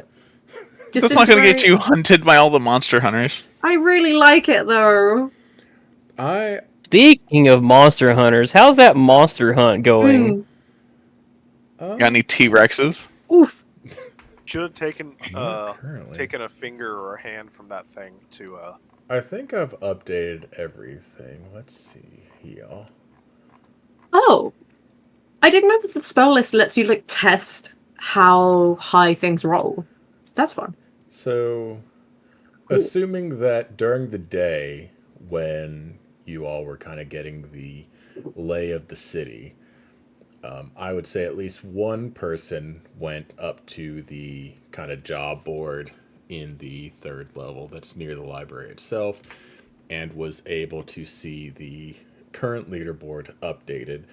That's not gonna get you hunted by all the monster hunters. I really like it though. I Speaking of monster hunters, how's that monster hunt going? Got any T-Rexes? Oof. Should have taken Not currently. taken a finger or a hand from that thing to I think I've updated everything. Let's see here. Oh. I didn't know that the spell list lets you like test how high things roll. That's fun. So, assuming that during the day when you all were kind of getting the lay of the city, I would say at least one person went up to the kind of job board in the 3rd level that's near the library itself and was able to see the current leaderboard updated.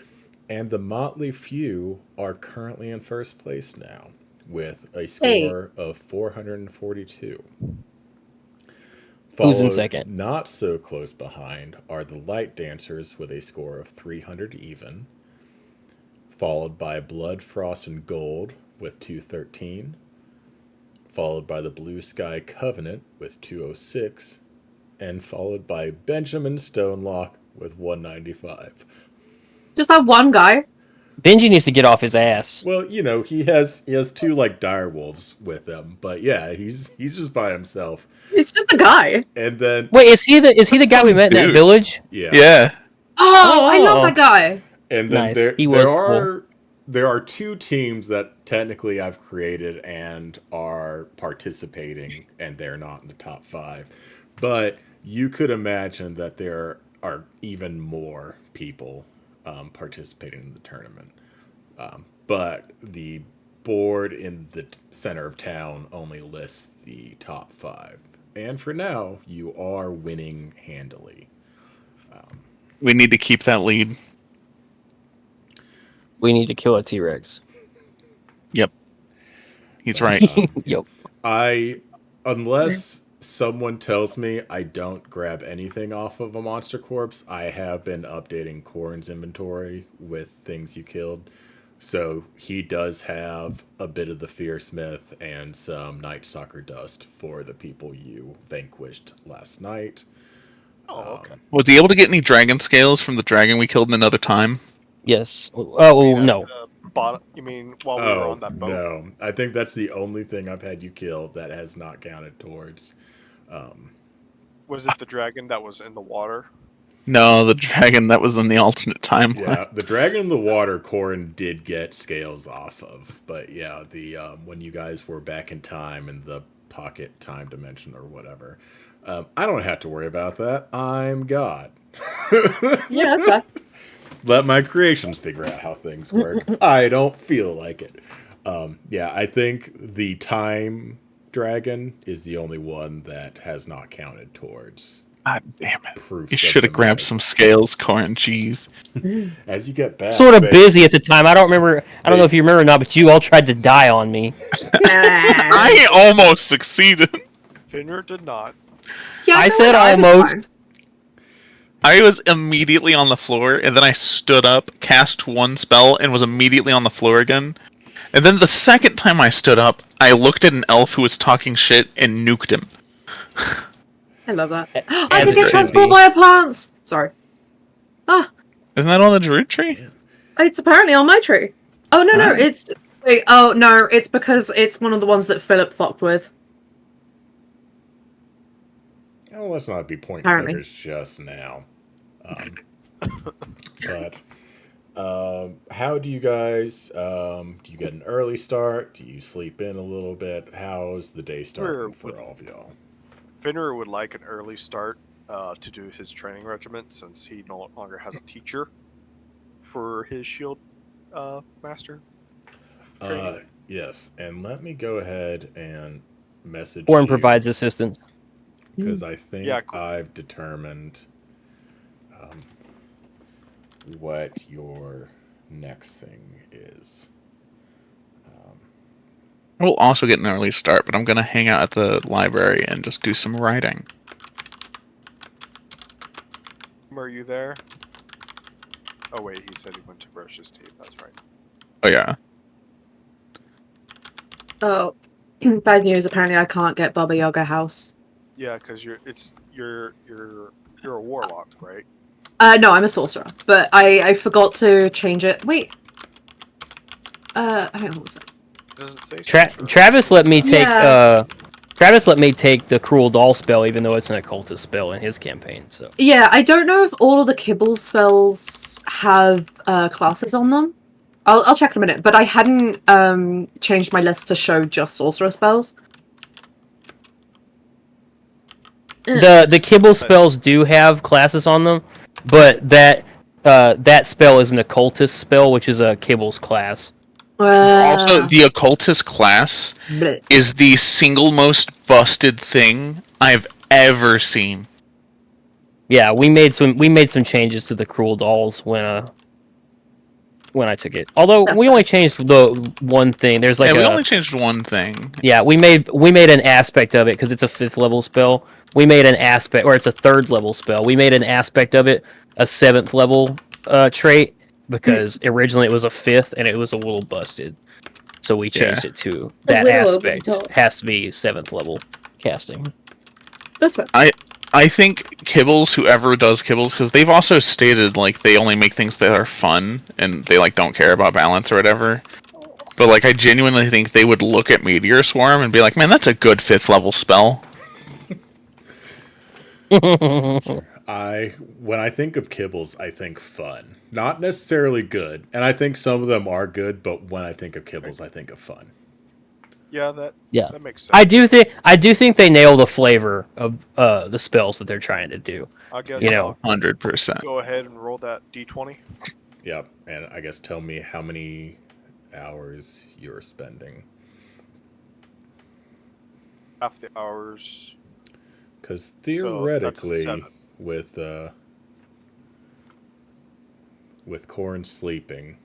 And the Motley Few are currently in 1st place now with a score of 442. Who's in Followed, second? not so close behind, are the Light Dancers with a score of 300 even. Followed by Blood, Frost, and Gold with 213. Followed by the Blue Sky Covenant with 206. And followed by Benjamin Stonelock with 195. Just that one guy. Benji needs to get off his ass. Well, you know, he has 2 like dire wolves with him, but yeah, he's just by himself. It's just a guy. And then Wait, is he the guy we met in that Dude. village? Yeah. Oh, I love Oh. that guy. and then Nice. there He was there are 2 teams that technically I've created and are participating, and they're not in the top 5. But you could imagine that there are even more people participating in the tournament. But the board in the center of town only lists the top 5. And for now, you are winning handily. We need to keep that lead. We need to kill a T-Rex. Yep. He's right. Yep. Unless someone tells me I don't grab anything off of a monster corpse, I have been updating Corin's inventory with things you killed. So he does have a bit of the Fearsmith and some Night Stalker dust for the people you vanquished last night. Oh, okay. Was he able to get any dragon scales from the dragon we killed in another time? Yes. Oh, no. You mean while we were on that boat? No, I think that's the only thing I've had you kill that has not counted towards. Was it the dragon that was in the water? No, the dragon that was in the alternate timeline. Yeah, the dragon in the water, Corin did get scales off of, but yeah, the when you guys were back in time in the pocket time dimension or whatever, I don't have to worry about that. I'm God. Yeah, that's fine. Let my creations figure out how things work. I don't feel like it. Yeah, I think the time dragon is the only one that has not counted towards God damn it. proof. You should have grabbed some scales, Corin. Jeez. As you get back, Sort of busy at the time. I don't remember. I don't know if you remember or not, but you all tried to die on me. I almost succeeded. Finner did not. Yeah, I feel said like was almost. fine. I was immediately on the floor, and then I stood up, cast one spell, and was immediately on the floor again. And then the second time I stood up, I looked at an elf who was talking shit and nuked him. I love that. As I it can get should transported be. via plants. Sorry. Ah, Isn't that on the druid tree? it's apparently on my tree. Oh no, no, Alright. it's wait. Oh no, it's because it's one of the ones that Philip fucked with. Oh, let's not be pointing Apparently. fingers just now. But how do you guys? Do you get an early start? Do you sleep in a little bit? How's the day starting for all of y'all? Finner would like an early start to do his training regiment since he no longer has a teacher for his shield master. Training. Yes, and let me go ahead and message Warren you, provides assistance. because I think Yeah, cool. I've determined what your next thing is. We'll also get an early start, but I'm going to hang out at the library and just do some writing. Are you there? Oh wait, he said he went to brush his teeth. That's right. Oh, yeah. Oh, bad news. Apparently, I can't get Baba Yaga house. Yeah, because you're a warlock, right? No, I'm a sorcerer, but I forgot to change it. Wait. Hang on one second. Doesn't say. sorcerer. Travis let me take Yeah. Travis let me take the cruel doll spell, even though it's an occultist spell in his campaign. So Yeah, I don't know if all of the Kibble spells have classes on them. I'll check in a minute, but I hadn't changed my list to show just sorcerer spells. the Kibble spells do have classes on them, but that spell is an occultist spell, which is a Kibble's class. Also, the occultist class bleh. is the single most busted thing I've ever seen. Yeah, we made some changes to the cruel dolls when I took it. Although That's we only changed the one thing. There's like Yeah, we a only changed one thing. yeah, we made an aspect of it because it's a 5th level spell. We made an aspect, or it's a 3rd level spell. We made an aspect of it a 7th level trait because originally it was a 5th and it was a little busted. So we changed it to that little over the aspect top. has to be 7th level casting. That's fine. I I think Kibbles, whoever does Kibbles, because they've also stated like they only make things that are fun and they like don't care about balance or whatever. But like I genuinely think they would look at Meteor Swarm and be like, man, that's a good 5th level spell. When I think of kibbles, I think fun, not necessarily good. And I think some of them are good, but when I think of kibbles, I think of fun. Yeah, that Yeah. that makes sense. I do think they nail the flavor of the spells that they're trying to do. I guess You know, 100%. go ahead and roll that d20. Yep, and I guess tell me how many hours you're spending. Half the hours. Because So that's a theoretically, 7. with Corrin sleeping,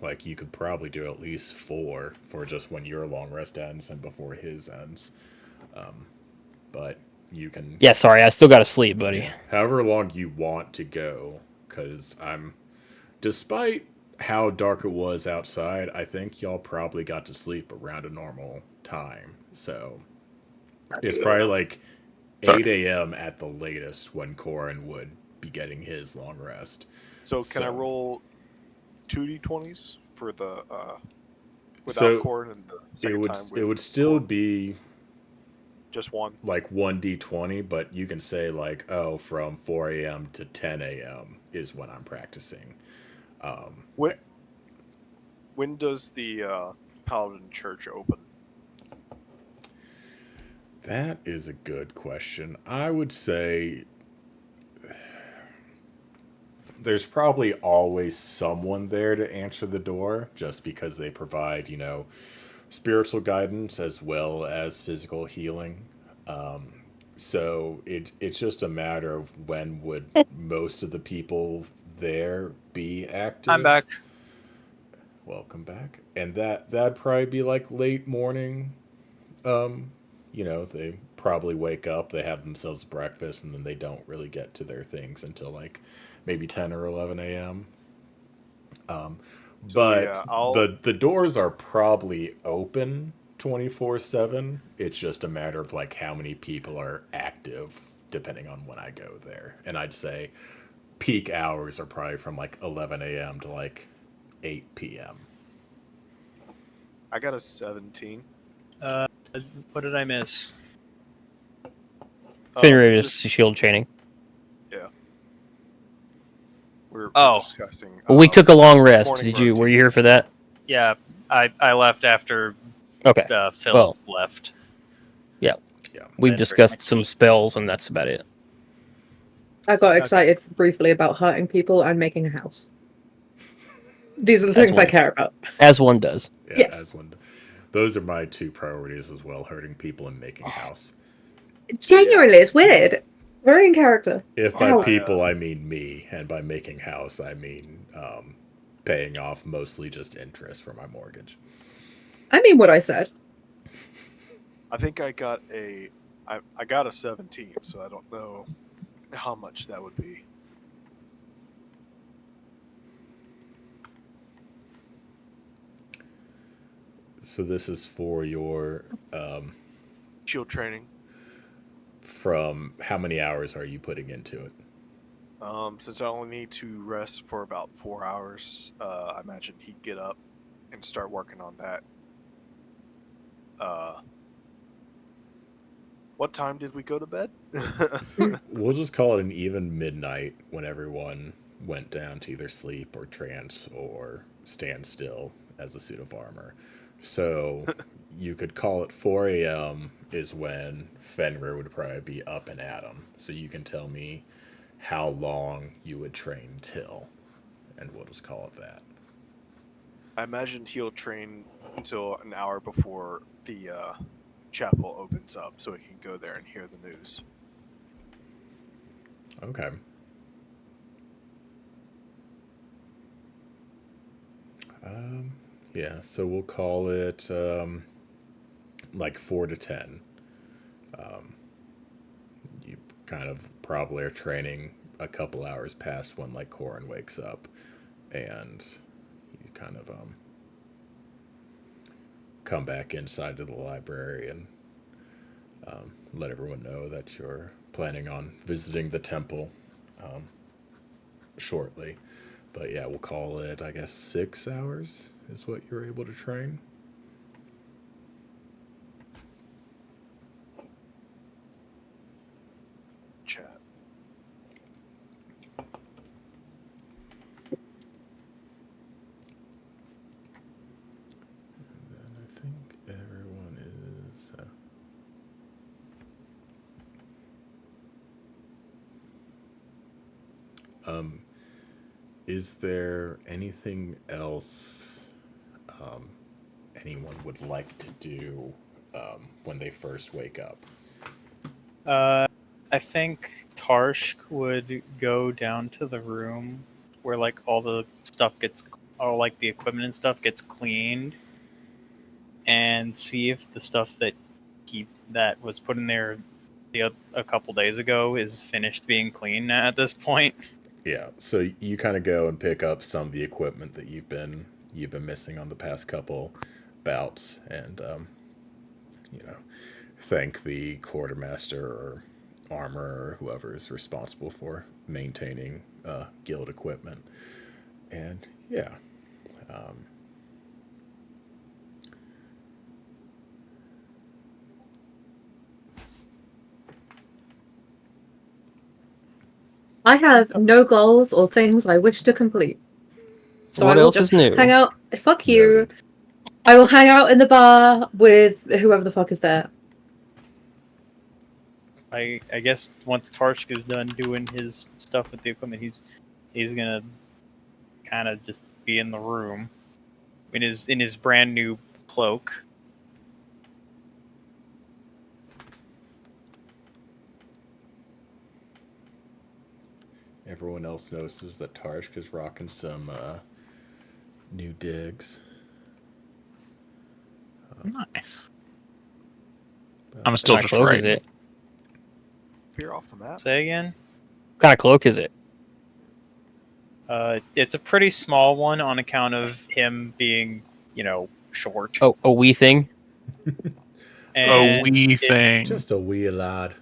like you could probably do at least 4 for just when your long rest ends and before his ends. But you can, yeah. Sorry, I still got to sleep, buddy. however long you want to go, because despite how dark it was outside, I think y'all probably got to sleep around a normal time. So it's probably like Sorry. 8 a.m. at the latest when Corrin would be getting his long rest. So can I So- roll 2d20s for the without So cord and the It second would time with it would still cord? be Just one. like 1d20, but you can say like, oh, from 4 a.m. to 10 a.m. is when I'm practicing. When does the Paladin Church open? That is a good question. I would say there's probably always someone there to answer the door just because they provide, spiritual guidance as well as physical healing. So it's just a matter of when would most of the people there be active. I'm back. Welcome back. And that'd probably be like late morning. They probably wake up, they have themselves breakfast, and then they don't really get to their things until like maybe 10 or 11 a.m. But yeah, I'll the doors are probably open 24/7. It's just a matter of like how many people are active depending on when I go there. And I'd say peak hours are probably from like 11 a.m. to like 8 p.m. I got a 17. What did I miss? Fenrir is Just- shield training. yeah. We're Oh. discussing. Well, we took a long rest. morning Were you here routines. for that? Yeah, I left after Okay. Phil Well, left. Yeah. We've That's discussed pretty some spells, and that's about it. I got excited briefly about hurting people and making a house. These are the That's things I one. care about. As one does. Yeah, Yes. as one. Those are my two priorities as well: hurting people and making house. Genuinely, it's weird. Very in character. If by Ow. people I mean me, and by making house I mean paying off mostly just interest for my mortgage. I mean what I said. I think I got a 17, so I don't know how much that would be. So this is for your Shield training. from how many hours are you putting into it? Since I only need to rest for about 4 hours, I imagine he'd get up and start working on that. What time did we go to bed? We'll just call it an even midnight when everyone went down to either sleep or trance or stand still as a suit of armor. So you could call it 4 a.m. is when Fenrir would probably be up and at 'em. So you can tell me how long you would train till, and we'll just call it that. I imagine he'll train until an hour before the chapel opens up so he can go there and hear the news. Okay. Yeah, so we'll call it like 4 to 10. You kind of probably are training a couple hours past when like Corrin wakes up, and you kind of come back inside to the library and Let everyone know that you're planning on visiting the temple shortly. But yeah, we'll call it, I guess, 6 hours is what you're able to train. Chat. And I think everyone is. Is there anything else anyone would like to do when they first wake up? I think Tarshk would go down to the room where like all the stuff gets, all like the equipment and stuff gets cleaned, and see if the stuff that was put in there a couple days ago is finished being cleaned at this point. Yeah, so you kind of go and pick up some of the equipment that you've been missing on the past couple bouts, and you know, thank the quartermaster or armor or whoever is responsible for maintaining guild equipment. And yeah, I have no goals or things I wish to complete. So What I will else is just new? hang out. Fuck you. Noted. I will hang out in the bar with whoever the fuck is there. I guess once Tarshk is done doing his stuff with the equipment, he's gonna kind of just be in the room in his brand new cloak. everyone else notices that Tarshk is rocking some new digs. Nice. I'm still What just cloak is writing. it? Appear off the map. Say again. What kind of cloak is it? It's a pretty small one on account of him being, short. Oh, a wee thing. A wee it- thing. Just a wee lad.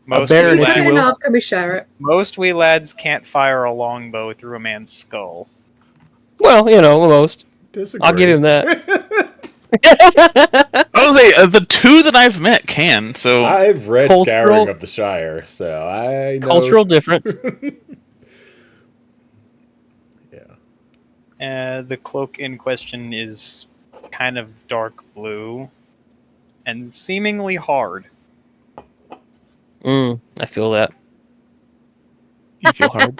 Most baron, wee if you Fair will. enough, can we share it? most wee lads can't fire a longbow through a man's skull. Well, most. Disagree. I'll give him that. I was say the two that I've met can. So I've read Cultural- Scouring of the Shire, so I know. Cultural difference. Yeah. The cloak in question is kind of dark blue and seemingly hard. I feel that. You feel hard.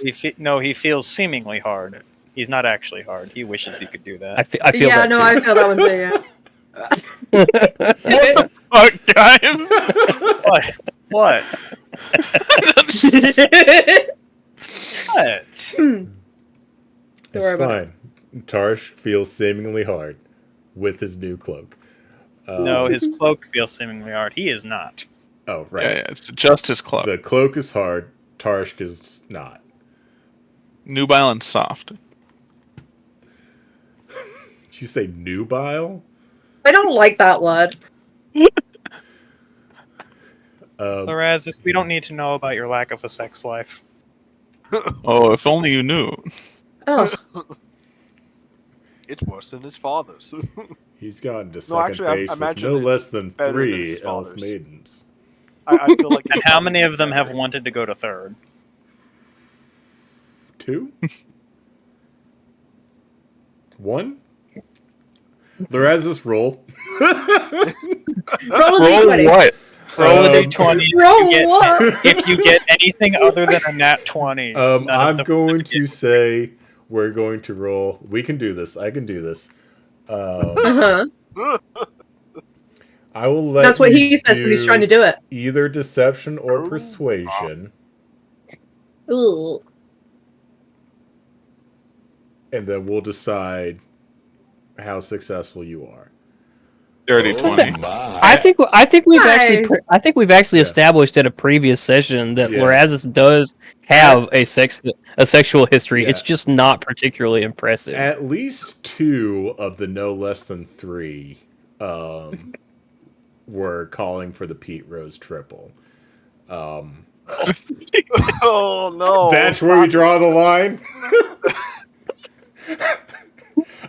He feels seemingly hard. He's not actually hard. He wishes he could do I that. feel Yeah, that no, too. I feel that one too, yeah. fuck, guys. What? What? Don't worry It's about fine. Tarsh feels seemingly hard with his new cloak. No, his cloak feels seemingly hard. He is not. Oh, right. Yeah, it's just his club. The cloak is hard. Tarsh is not. Nubile and soft. Did you say nubile? I don't like that word. Lorazis, we don't need to know about your lack of a sex life. Oh, if only you knew. Oh, It's worse than his father's. He's gotten to No, second actually, I base with imagine no it's less than better than 3 his elf father's. maidens. I feel like. And how many of them have wanted to go to third? 2? 1? Lorazis, roll. roll a Roll d20. what? Roll a d20. Roll what? If you get anything other than a nat 20. none of I'm them going get- to say we're going to roll. We can do this. I can do this. Uh-huh. I will let That's what you he says when he's trying to do it. either deception or Oh, persuasion, Ooh. and then we'll decide how successful you are. Dirty Oh 20. my. I think we've actually Nice. I think we've actually Yeah. established in a previous session that Yeah. Lorazes does have a sexual history. Yeah. It's just not particularly impressive. At least 2 of the no less than 3 were calling for the Pete Rose triple. Oh no! That's where we draw the line.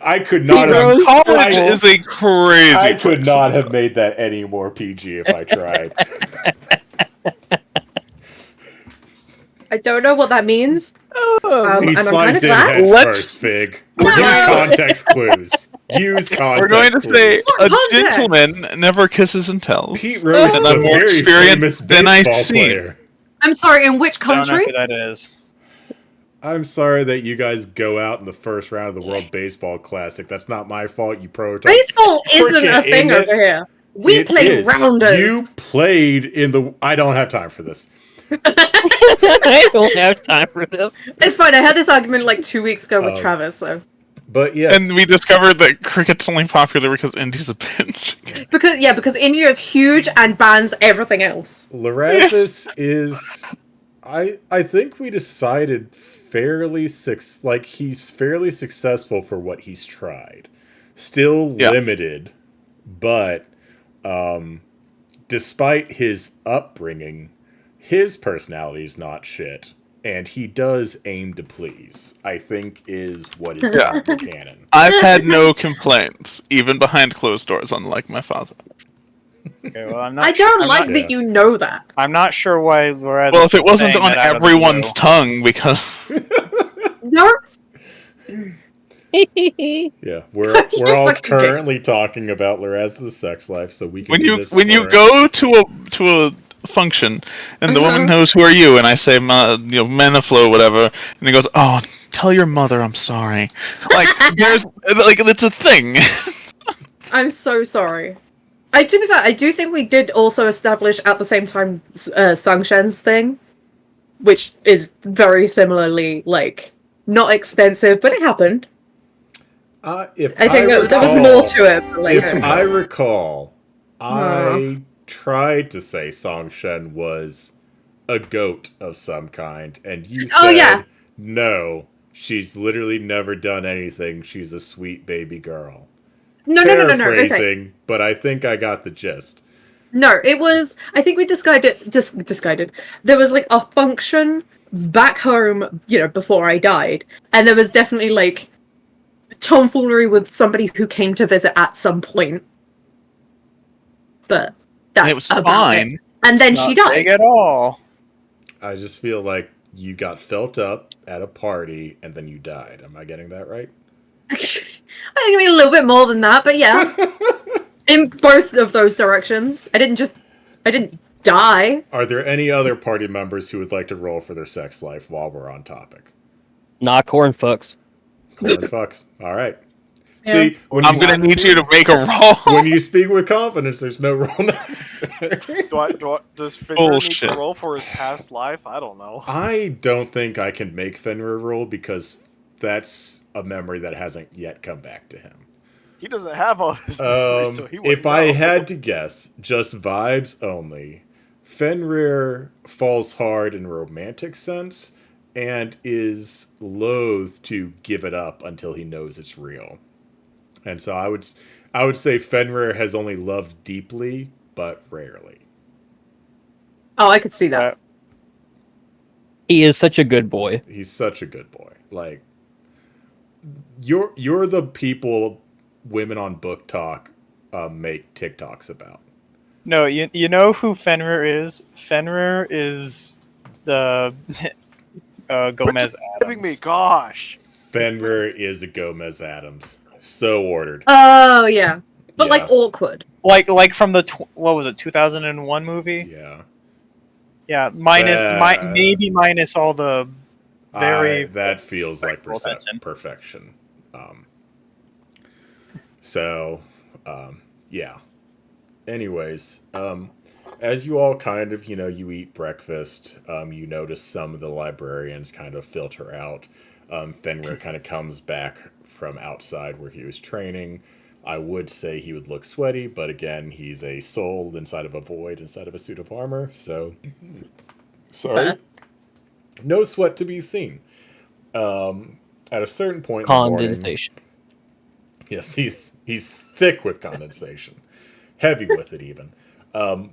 I could not Pete have. Rose? College I- is a crazy. I could place. not have made that any more PG if I tried. I don't know what that means. He And I'm kind slides of in glad. head Let's- first, Fig. Use context clues. Use context We're going to say clues. a Context. gentleman never kisses and tells. Pete Rose is And a I'm more very famous experienced than I baseball seem. player. I'm sorry, in which I don't know country? who that is. I'm sorry that you guys go out in the first round of the World Baseball Classic. That's not my fault. You prototype. Baseball isn't a Cricket, thing isn't it? over here. We It play is. rounders. You played in the. I don't have time for this. I don't have time for this. It's fine. I had this argument like 2 weeks ago with Oh. Travis, so But yes, And we discovered that cricket's only popular because Indy's a pinch. because India is huge and bans everything else. Lorazes is. I think we decided he's fairly successful for what he's tried. Still Yeah. limited, but despite his upbringing, his personality is not shit, and he does aim to please. I think is what is Yeah. the canon. I've had no complaints, even behind closed doors, unlike my father. Okay, well, I'm not I sure- don't I'm like not- that you know that. I'm not sure why Lorazes Well, if it is wasn't saying on that out of the everyone's blue. tongue, because No, Yeah, we're all fucking gay. currently talking about Lorazes' sex life, so we can when do you this when you for- go to a function and the woman knows who are you, and I say Menaflo, whatever, and he goes, "Oh, tell your mother I'm sorry." Like there's like it's a thing. I'm so sorry. To be fair, I do think we did also establish at the same time Sung Shen's thing, which is very similarly like not extensive, but it happened. If I think there was recall- more to it. But like, If I recall, Uh-huh. I tried to say Song Shen was a goat of some kind, and you said, Oh, yeah. no, she's literally never done anything. She's a sweet baby girl. no. Okay. Paraphrasing, but I think I got the gist. No, it was. I think we disguided. There was like a function back home, before I died, and there was definitely like tomfoolery with somebody who came to visit at some point. But that's And it was about fine. it. And then she Not big died. at all. I just feel like you got felt up at a party, and then you died. Am I getting that right? I think I mean a little bit more than that, but yeah, in both of those directions. I didn't die. Are there any other party members who would like to roll for their sex life while we're on topic? Nah, corn fucks. Corn fucks. All right. Yeah. See, when I'm you, gonna need you to make a roll. when you speak with confidence, there's no roll necessary. Does Fenrir need Bullshit. to roll for his past life? I don't know. I don't think I can make Fenrir roll because that's a memory that hasn't yet come back to him. He doesn't have all his memories, so he wouldn't If I know. had to guess, just vibes only, Fenrir falls hard in a romantic sense and is loath to give it up until he knows it's real. And so I would say Fenrir has only loved deeply, but rarely. Oh, I could see that. He is such a good boy. He's such a good boy. Like you're the people women on Book Talk make TikToks about. No, you know who Fenrir is? Fenrir is the Gomez Giving me, Adams. gosh. Fenrir is a Gomez Adams. So ordered. Oh yeah, but Yeah. like awkward. Like from the what was it, 2001 movie? Yeah. Yeah, minus maybe minus all the very that feels like sexual tension. perfection. Yeah. Anyways, as you all kind of, you eat breakfast, you notice some of the librarians kind of filter out. Fenrir kind of comes back from outside where he was training. I would say he would look sweaty, but again, he's a soul inside of a void instead of a suit of armor, so sorry. Fair. No sweat to be seen. At a certain point in the morning, Condensation. yes, he's thick with condensation, heavy with it even.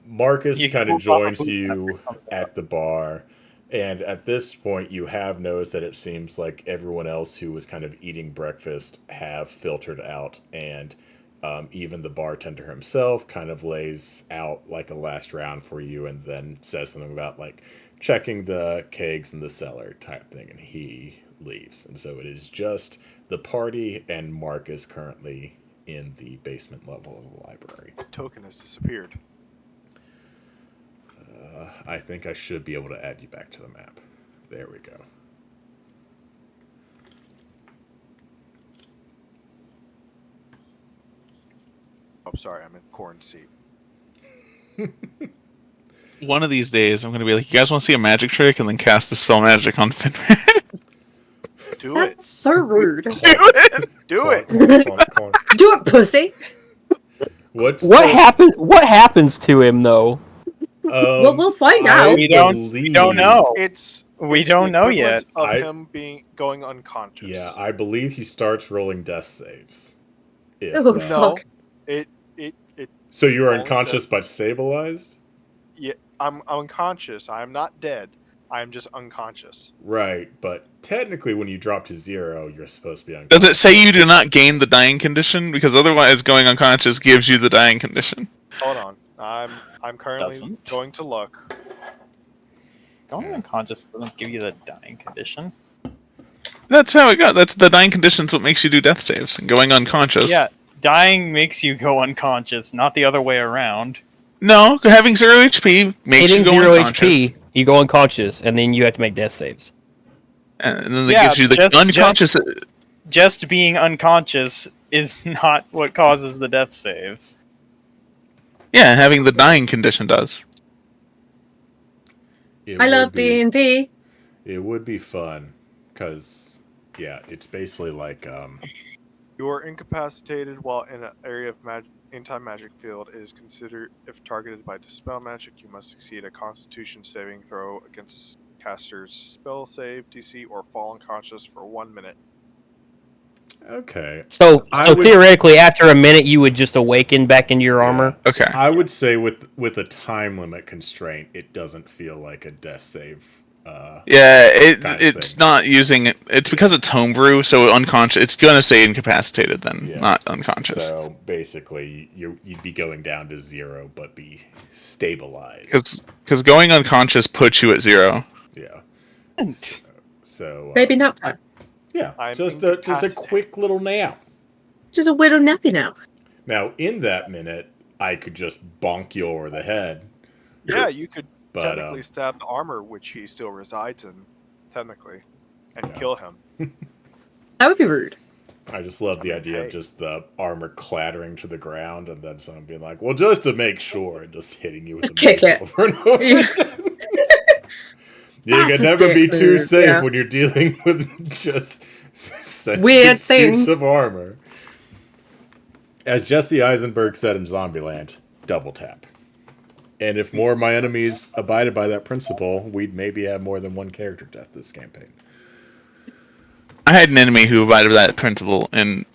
Marcus You kind of will joins probably you comes out. at the bar, and at this point, you have noticed that it seems like everyone else who was kind of eating breakfast have filtered out, and even the bartender himself kind of lays out like a last round for you, and then says something about like checking the kegs in the cellar type thing, and he leaves. And so it is just the party and Marcus currently in the basement level of the library. The token has disappeared. I think I should be able to add you back to the map. There we go. Oh, sorry, I'm in corn seed. One of these days, I'm going to be like, you guys want to see a magic trick? And then cast a spell magic on Fenrir. Do it. That's so rude. Do it. Do it. Do it, pussy. What's What the- happened? What happens to him though? Well, we'll find I out. We don't know. It's We it's don't the know equivalent yet. Of him going unconscious. Yeah, I believe he starts rolling death saves. If, Oh, No, fuck. it So you are Only unconscious says- but stabilized? yeah. I'm unconscious. I'm not dead. I'm just unconscious. Right, but technically when you drop to 0, you're supposed to be unconscious. Does it say you do not gain the dying condition? Because otherwise, going unconscious gives you the dying condition. Hold on. I'm currently Doesn't. going to look. Going unconscious doesn't give you the dying condition. That's how it got. That's the dying condition's what makes you do death saves. And going unconscious. Yeah, dying makes you go unconscious, not the other way around. No, having 0 HP makes Hitting you go 0 unconscious. HP, you go unconscious, and then you have to make death saves. And then it Yeah, gives you the just- unconscious. Just being unconscious is not what causes the death saves. Yeah, having the dying condition does. It I would love be- D&D. It would be fun, because, yeah, it's basically like, You are incapacitated while in an area of anti-magic field. It is considered if targeted by dispel magic. You must succeed a Constitution saving throw against caster's spell save DC or fall unconscious for 1 minute. okay. So I would- theoretically, after a minute, you would just awaken back into your armor. Okay. I would say with a time limit constraint, it doesn't feel like a death save. Yeah, kind of it's thing. not using it. It's because it's homebrew, so unconscious. It's gonna say incapacitated then, Yeah. not unconscious. So basically, you'd be going down to 0, but be stabilized. Because going unconscious puts you at 0. Yeah. So Maybe nap time. yeah, I'm just a incapacitated. quick little nap. Just a little nappy now. Now, in that minute, I could just bonk you over the head. Yeah, you could But technically stab the armor which he still resides in, technically, and Yeah. kill him. That would be rude. I just love the mean, idea hey. of just the armor clattering to the ground, and then someone being like, "Well, just to make sure," and just hitting you with Just the kick mace it. over and over. Yeah. You That's can a never be dick too move, safe yeah. when you're dealing with just such Weird suits things. of armor. As Jesse Eisenberg said in Zombieland, double tap. And if more of my enemies abided by that principle, we'd maybe have more than one character death this campaign. I had an enemy who abided by that principle, and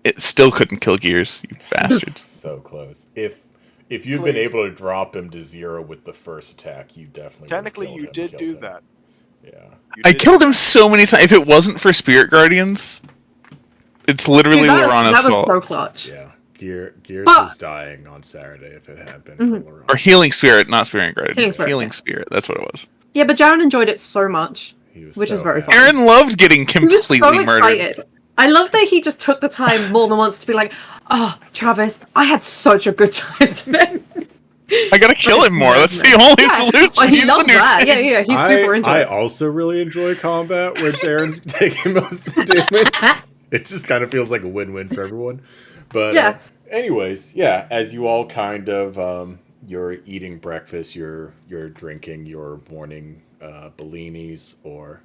it still couldn't kill Gears, you bastards. So close. If you'd been Really? able to drop him to 0 with the first attack, you definitely would've Technically, killed you him, did killed do him. that. Yeah. You I did killed do him that. so many times. If it wasn't for Spirit Guardians, it's literally Dude, Lorana's that was fault. so clutch. Yeah. Gears But- was dying on Saturday if it had been Mhm. for Lorana. Or Healing Spirit, not Spirit Guardians. Healing Spirit, Healing yeah. Spirit, that's what it was. Yeah, but Jaron enjoyed it so much. He was which is so very happy. funny. Aaron loved getting He was so completely murdered. excited. I love that he just took the time more than once to be like, "Oh, Travis, I had such a good time today." I gotta kill him more. That's the only solution. Well, he He's loves the new that. tank. Yeah, he's super into I it. also really enjoy combat, which Aaron's taking most of the damage. It just kind of feels like a win-win for everyone. But Yeah. anyways, yeah, as you all kind of you're eating breakfast, you're drinking your morning bellinis or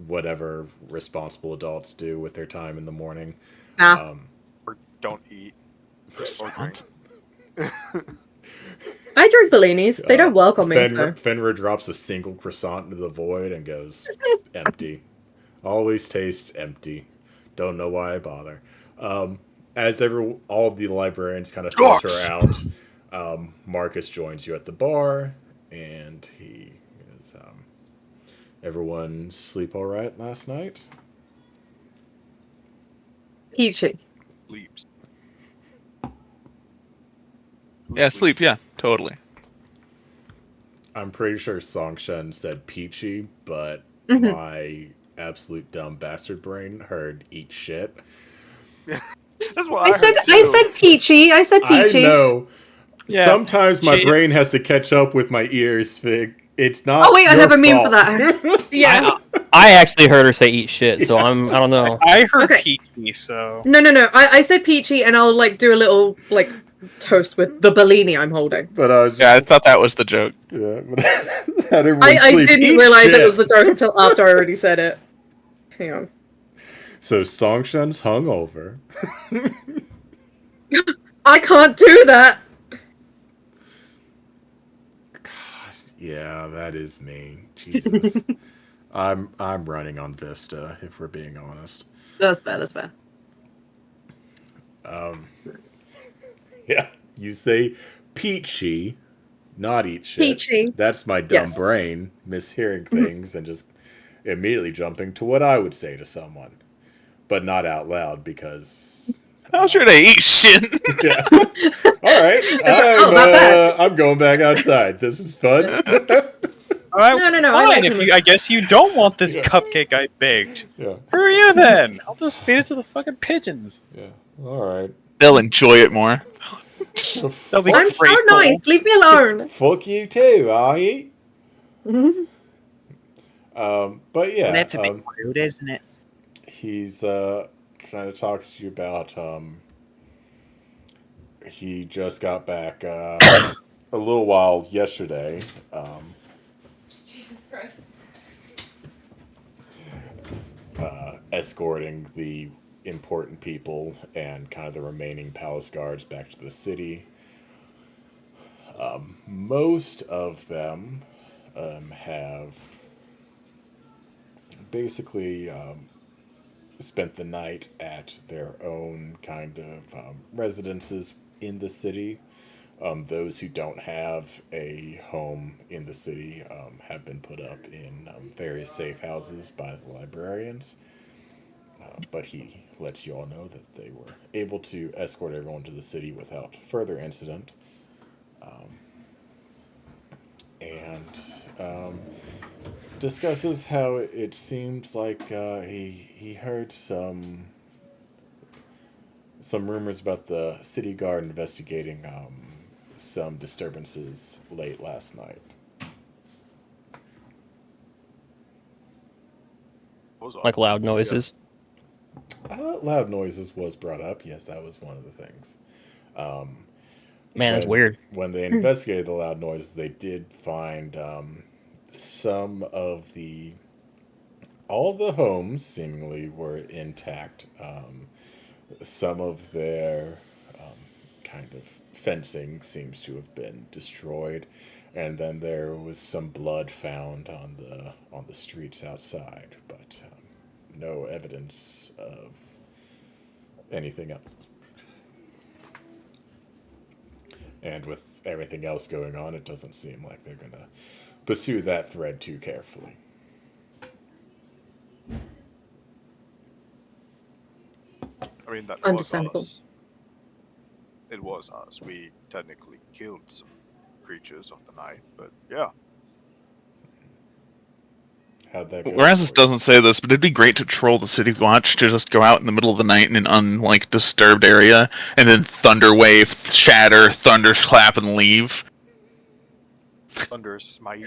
whatever responsible adults do with their time in the morning. Nah. Or don't eat. Or drink. I drink Bellinis. They don't work on me. So. Fenrir drops a single croissant into the void and goes, empty. Always tastes empty. Don't know why I bother. As all of the librarians kind of filter out, Marcus joins you at the bar, and he is, everyone sleep all right last night? Peachy. Sleeps. Yeah, sleep. Yeah, totally. I'm pretty sure Songshen said peachy, but Mhm. my absolute dumb bastard brain heard eat shit. That's what I said. heard too. I said peachy. I said I peachy. know. Yeah, Sometimes my she- brain has to catch up with my ears, Fig. It's not. Oh wait, I your have a meme for fault. that. Yeah. I actually heard her say eat shit, so I don't know. I heard Okay. peachy, so No. I said peachy, and I'll like do a little like toast with the Bellini I'm holding. But I was just, Yeah, I thought that was the joke. yeah, but had everyone I sleep. didn't Eat realize shit. it was the joke until after I already said it. Hang on. So Songshen's hungover. I can't do that. Yeah, that is me. Jesus. I'm running on Vista, if we're being honest. That's fair. That's fair. Yeah. You say peachy, not eat shit. Peachy. That's my dumb Yes. brain mishearing things and just immediately jumping to what I would say to someone. But not out loud because How sure they eat shit? yeah. All right. oh, not bad. I'm going back outside. This is fun. all right. No, I Fine. like If you, I guess you don't want this Yeah. cupcake I baked. Yeah. Who are you then? I'll just feed it to the fucking pigeons. Yeah. All right. They'll enjoy it more. They'll be I'm so grateful. nice. Leave me alone. Fuck you too, are you? Mhm. But yeah, That's a bit rude, isn't it? he's kind of talks to you about he just got back a little while yesterday. Jesus Christ. Escorting the important people and kind of the remaining palace guards back to the city. Most of them have basically spent the night at their own kind of residences in the city. Those who don't have a home in the city have been put up in various safe houses by the librarians. But he lets you all know that they were able to escort everyone to the city without further incident. And discusses how it seemed like he heard some rumors about the city guard investigating some disturbances late last night. What was Like loud noises. Loud noises was brought up. Yes, that was one of the things. Man, that's when- weird. When they investigated the loud noises, they did find some of all the homes seemingly were intact. Some of their kind of fencing seems to have been destroyed, and then there was some blood found on the streets outside, but no evidence of anything else. And with everything else going on, it doesn't seem like they're going to pursue that thread too carefully. I mean, that Understandable. was us. It was us. We technically killed some creatures of the night, but yeah. How'd that go? Erasmus for you? doesn't say this, but it'd be great to troll the city watch to just go out in the middle of the night in an disturbed area, and then thunder wave, shatter, thunderclap, and leave. Thunder smite.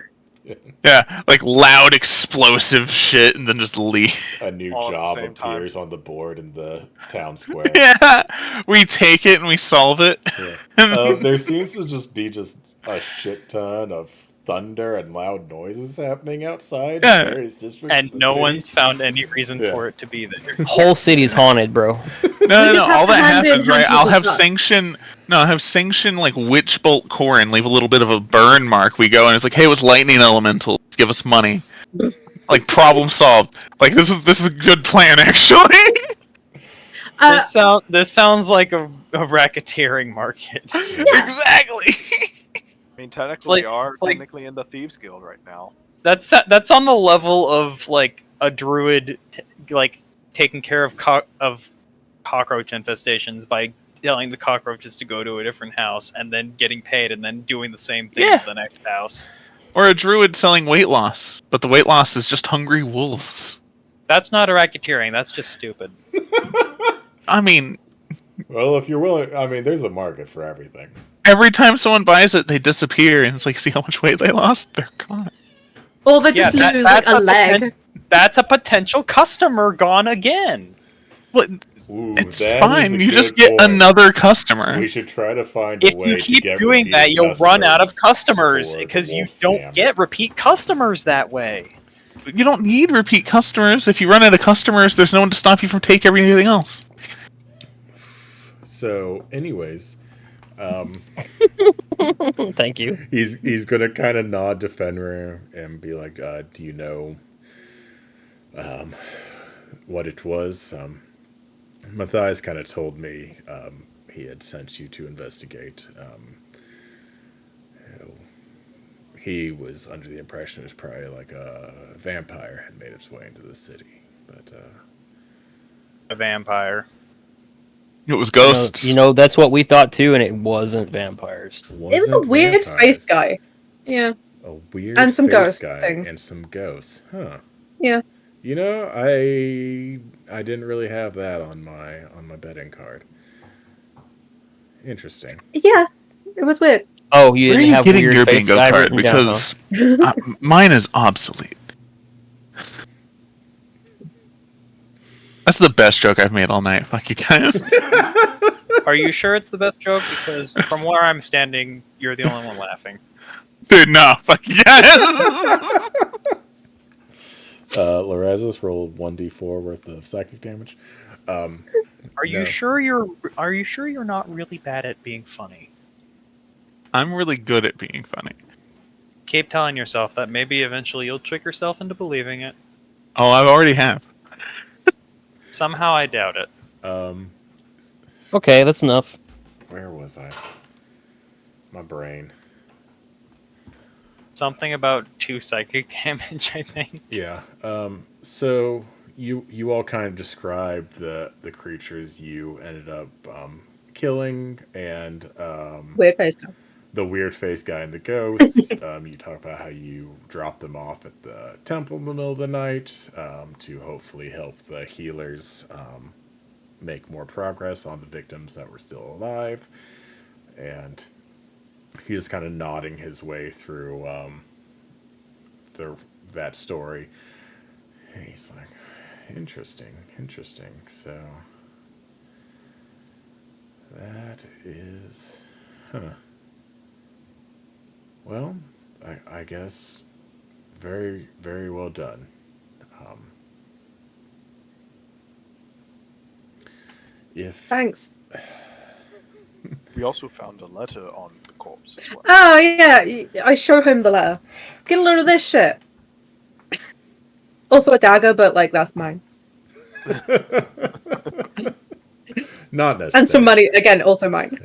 Yeah, like loud explosive shit, and then just leave. A new All at the job same time. appears on the board in the town square. Yeah, we take it and we solve it. Yeah. There seems to just be a shit ton of thunder and loud noises happening outside Yeah. various districts. And of the no city. one's found any reason Yeah. for it to be there. Whole city's haunted, bro. No. just All that hand in happens, right? handfuls I'll of have dust. sanction. No, I have sanction like witch bolt core and leave a little bit of a burn mark. We go and it's like, hey, it was lightning elemental. Give us money. Like problem solved. Like this is a good plan actually. This sounds like a racketeering market. Exactly. I mean, technically, like- we are it's like- technically in the Thieves Guild right now. That's on the level of like a druid like taking care of cockroach infestations by telling the cockroaches to go to a different house and then getting paid and then doing the same thing Yeah. to the next house. Or a druid selling weight loss, but the weight loss is just hungry wolves. That's not a racketeering. That's just stupid. I mean, Well, if you're willing, I mean, there's a market for everything. every time someone buys it, they disappear, and it's like, see how much weight they lost? They're gone. Or they just Yeah, lose like that's a leg. That's a potential customer gone again. What? Ooh, It's that is fine. a You just good get point. another customer. We should try to find If a way you to keep get doing that, repeat you'll run out of customers customers for the because you wolf don't scam. get repeat customers that way. You don't need repeat customers. If you run out of customers, there's no one to stop you from taking everything else. So, anyways, Thank you. he's gonna kind of nod to Fenrir and be like, "Do you know what it was?" Matthias kind of told me he had sent you to investigate. You know, he was under the impression it was probably like a vampire had made its way into the city, but A vampire. It was ghosts. That's what we thought too, and it wasn't vampires. It was a wasn't weird vampires. faced guy. Yeah. A weird And some face ghost guy things. and some ghosts, huh? Yeah. You know, I didn't really have that on my betting card. Interesting. Yeah. It was weird. Oh, you Where are didn't you have getting weird your face bingo guy card? written down, huh? Because mine is obsolete. That's the best joke I've made all night. Fuck you guys. Are you sure it's the best joke? Because from where I'm standing, you're the only one laughing. Dude, no. Fuck you guys. Lorazos rolled 1d4 worth of psychic damage. Are you No. sure you're not really bad at being funny? I'm really good at being funny. Keep telling yourself that maybe eventually you'll trick yourself into believing it. Oh, I already have. Somehow I doubt it. Okay, that's enough. Where was I? My brain. Something about 2 psychic damage, I think. Yeah. So you all kind of described the creatures you ended up killing and Weird faced guy. the weird face guy and the ghost. You talk about how you dropped them off at the temple in the middle of the night to hopefully help the healers make more progress on the victims that were still alive. And he is kind of nodding his way through that story. And he's like, interesting. So that is, well, I guess very, very well done. If Thanks. We also found a letter on the corpse as well. Oh, yeah. I show him the letter. Get a load of this shit. Also a dagger, but, like, that's mine. not necessarily, And some money. Again, also mine.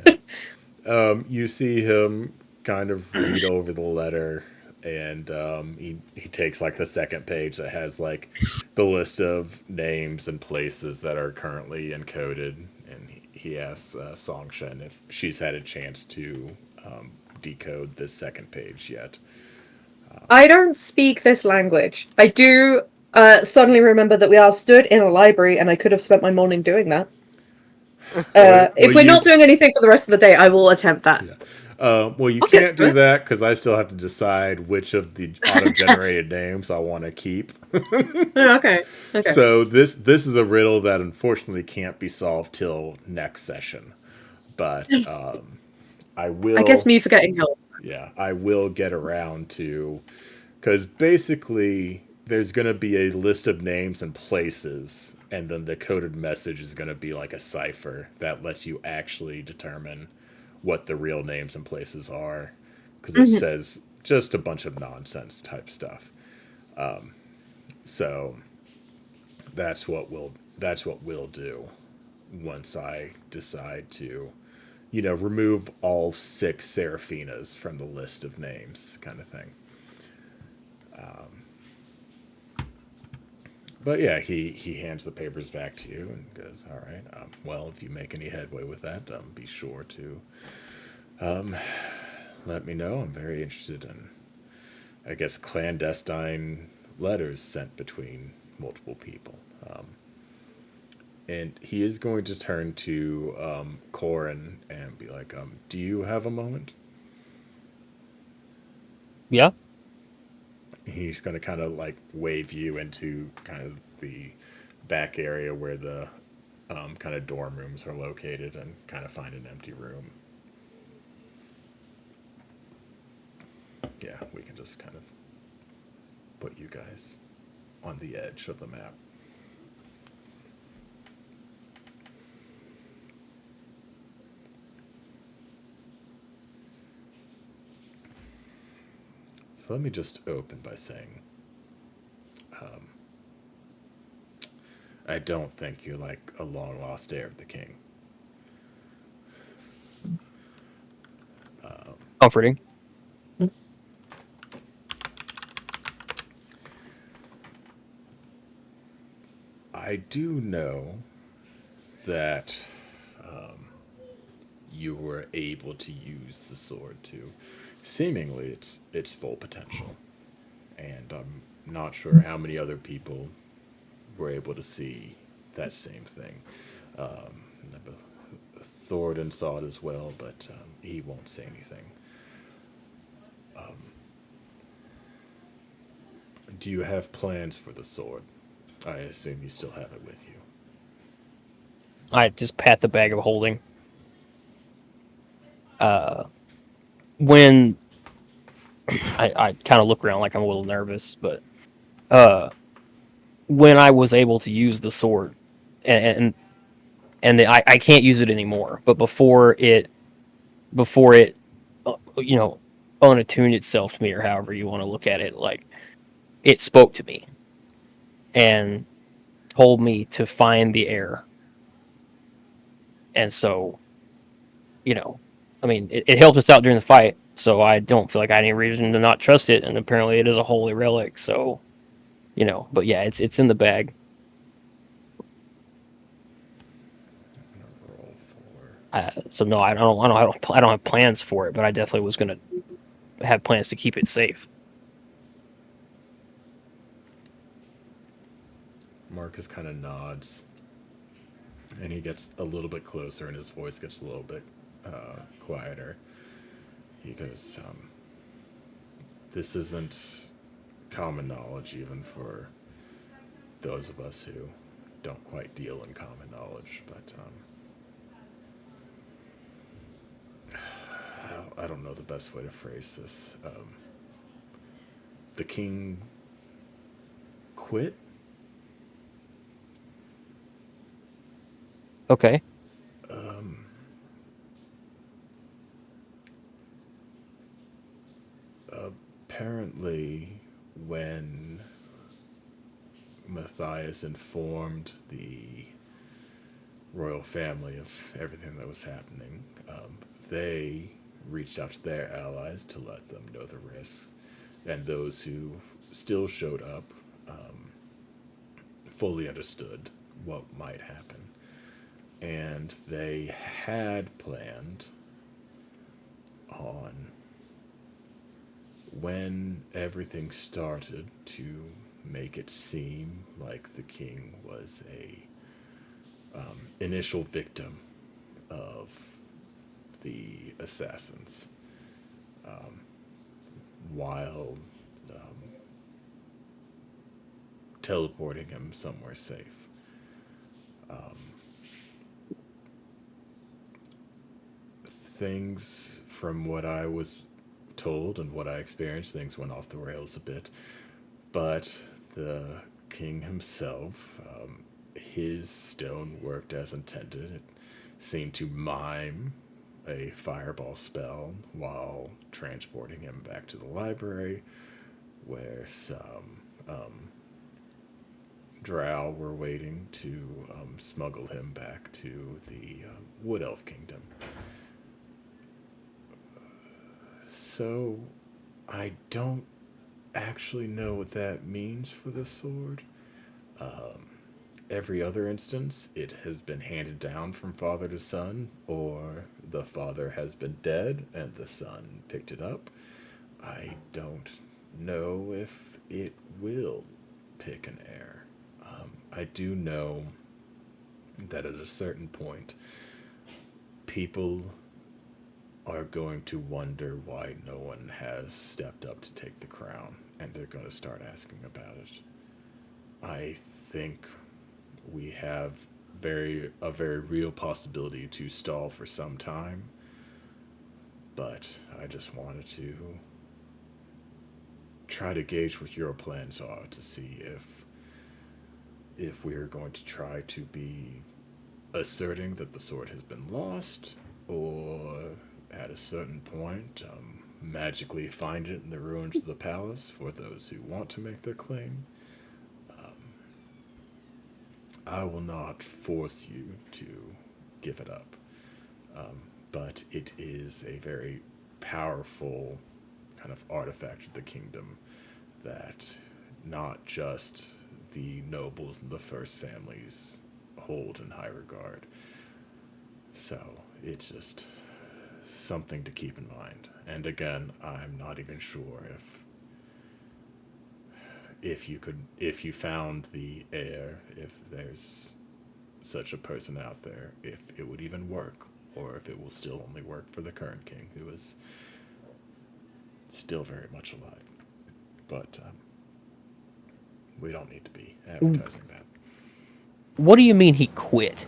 you see him kind of read over the letter, and he takes like the second page that has like the list of names and places that are currently encoded, and he asks Songshen if she's had a chance to decode this second page yet. I don't speak this language. I do suddenly remember that we are stood in a library, and I could have spent my morning doing that. If we're not doing anything for the rest of the day, I will attempt that. Yeah. Well, you Okay. can't do that because I still have to decide which of the auto-generated names I want to keep. Okay. So this is a riddle that unfortunately can't be solved till next session. But I will. I guess me forgetting helps. Yeah, I will get around to, because basically there's going to be a list of names and places, and then the coded message is going to be like a cipher that lets you actually determine what the real names and places are, because it Mhm. says just a bunch of nonsense type stuff. So that's what we'll do once I decide to, remove all 6 Seraphinas from the list of names, kind of thing. But yeah, he hands the papers back to you and goes, "All right. Well, if you make any headway with that, be sure to let me know. I'm very interested in, I guess, clandestine letters sent between multiple people." And he is going to turn to Corin and be like, "Do you have a moment?" Yeah. He's going to kind of like wave you into kind of the back area where the kind of dorm rooms are located, and kind of find an empty room. Yeah, we can just kind of put you guys on the edge of the map. So let me just open by saying, I don't think you're like a long lost heir of the king. Comforting. I do know that you were able to use the sword to seemingly its full potential, and I'm not sure how many other people were able to see that same thing. Thoradin saw it as well, but he won't say anything. Do you have plans for the sword? I assume you still have it with you. I just pat the bag of holding. When I kind of look around like I'm a little nervous, but uh, when I was able to use the sword, and I can't use it anymore, but before it you know unattuned itself to me, or however you want to look at it, like it spoke to me and told me to find the heir. And so, I mean, it helped us out during the fight, so I don't feel like I had any reason to not trust it. And apparently, it is a holy relic, so But yeah, it's in the bag. Roll for. So no, I don't have plans for it, but I definitely was gonna have plans to keep it safe. Marcus kind of nods, and he gets a little bit closer, and his voice gets a little bit quieter. He goes, "This isn't common knowledge, even for those of us who don't quite deal in common knowledge. But I don't know the best way to phrase this. The king quit. Okay. Apparently, when Matthias informed the royal family of everything that was happening, they reached out to their allies to let them know the risks, and those who still showed up fully understood what might happen, and they had planned on, when everything started, to make it seem like the king was a initial victim of the assassins, while teleporting him somewhere safe. Things, from what I was told and what I experienced, things went off the rails a bit, but the king himself, his stone worked as intended. It seemed to mime a fireball spell while transporting him back to the library, where some drow were waiting to smuggle him back to the Wood Elf Kingdom. So, I don't actually know what that means for the sword. Every other instance, it has been handed down from father to son, or the father has been dead and the son picked it up. I don't know if it will pick an heir. I do know that at a certain point, people are going to wonder why no one has stepped up to take the crown, and they're going to start asking about it. I think we have a very real possibility to stall for some time, but I just wanted to try to gauge what your plans are to see if we are going to try to be asserting that the sword has been lost, or at a certain point magically find it in the ruins of the palace for those who want to make their claim. I will not force you to give it up, but it is a very powerful kind of artifact of the kingdom that not just the nobles and the first families hold in high regard. So it's just something to keep in mind. And again, I'm not even sure if you found the heir, if there's such a person out there, if it would even work, or if it will still only work for the current king, who is still very much alive. But we don't need to be advertising that. What do you mean he quit?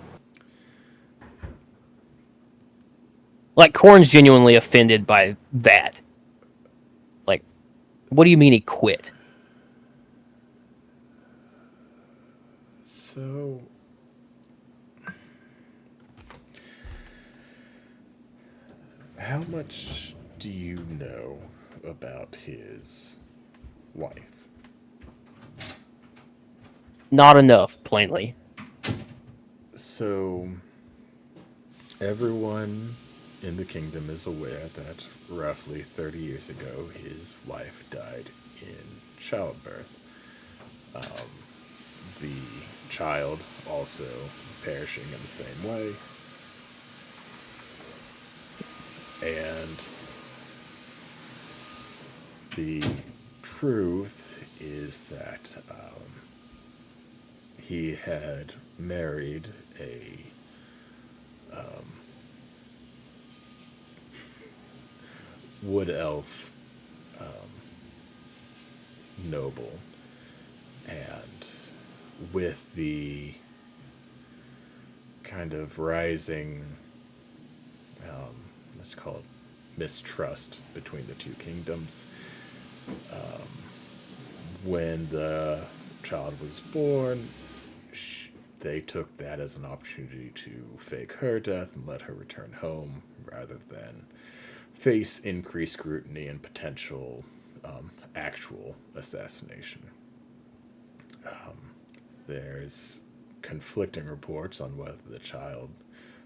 Like, Corn's genuinely offended by that. Like, what do you mean he quit? So, how much do you know about his wife? Not enough, plainly. So, everyone in the kingdom is aware that roughly 30 years ago his wife died in childbirth. The child also perishing in the same way. And the truth is that he had married a wood elf noble, and with the kind of rising, let's call it mistrust between the two kingdoms, when the child was born, they took that as an opportunity to fake her death and let her return home rather than face increased scrutiny and potential actual assassination. There's conflicting reports on whether the child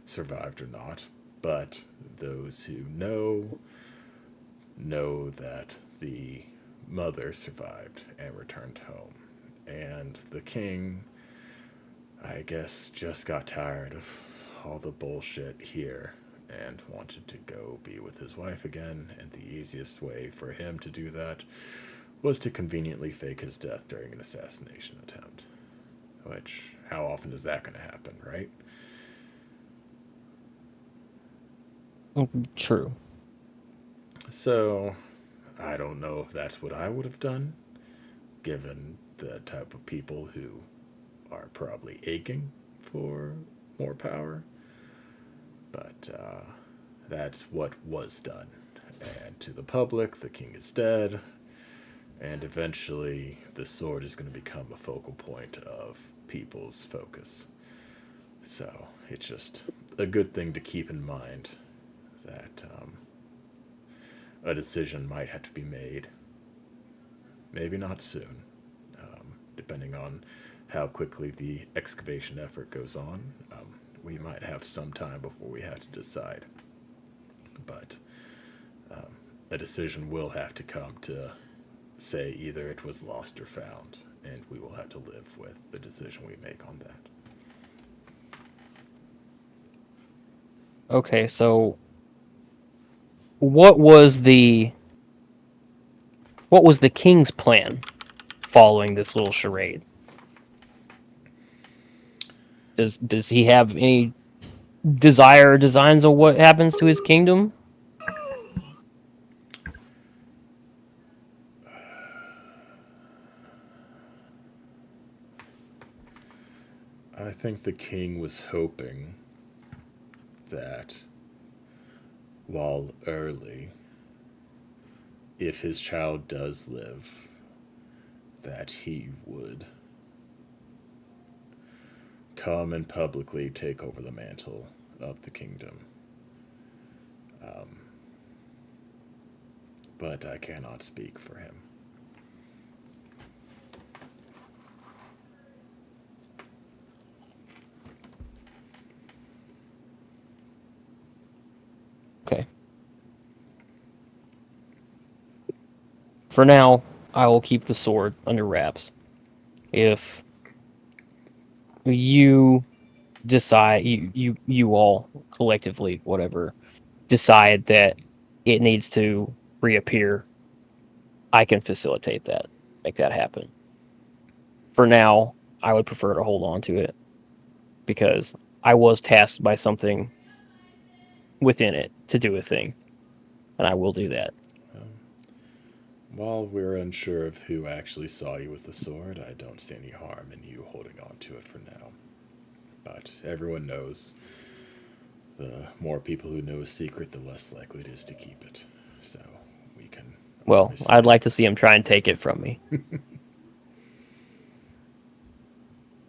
survived or not, but those who know that the mother survived and returned home. And the king, I guess, just got tired of all the bullshit here and wanted to go be with his wife again, and the easiest way for him to do that was to conveniently fake his death during an assassination attempt. Which, how often is that going to happen, right? True. So, I don't know if that's what I would have done, given the type of people who are probably aching for more power. But that's what was done. And to the public, the king is dead. And eventually, the sword is going to become a focal point of people's focus. So it's just a good thing to keep in mind that a decision might have to be made. Maybe not soon, depending on how quickly the excavation effort goes on. We might have some time before we have to decide. But a decision will have to come to say either it was lost or found, and we will have to live with the decision we make on that. Okay, so what was the king's plan following this little charade? Does he have any desire or designs of what happens to his kingdom? I think the king was hoping that, while early, if his child does live, that he would come and publicly take over the mantle of the kingdom. But I cannot speak for him. Okay. For now, I will keep the sword under wraps. If you decide, you all collectively, whatever, decide that it needs to reappear, I can facilitate that, make that happen. For now, I would prefer to hold on to it because I was tasked by something within it to do a thing, and I will do that. While we're unsure of who actually saw you with the sword, I don't see any harm in you holding on to it for now. But everyone knows the more people who know a secret, the less likely it is to keep it. So we can. Well, I'd like to see him try and take it from me.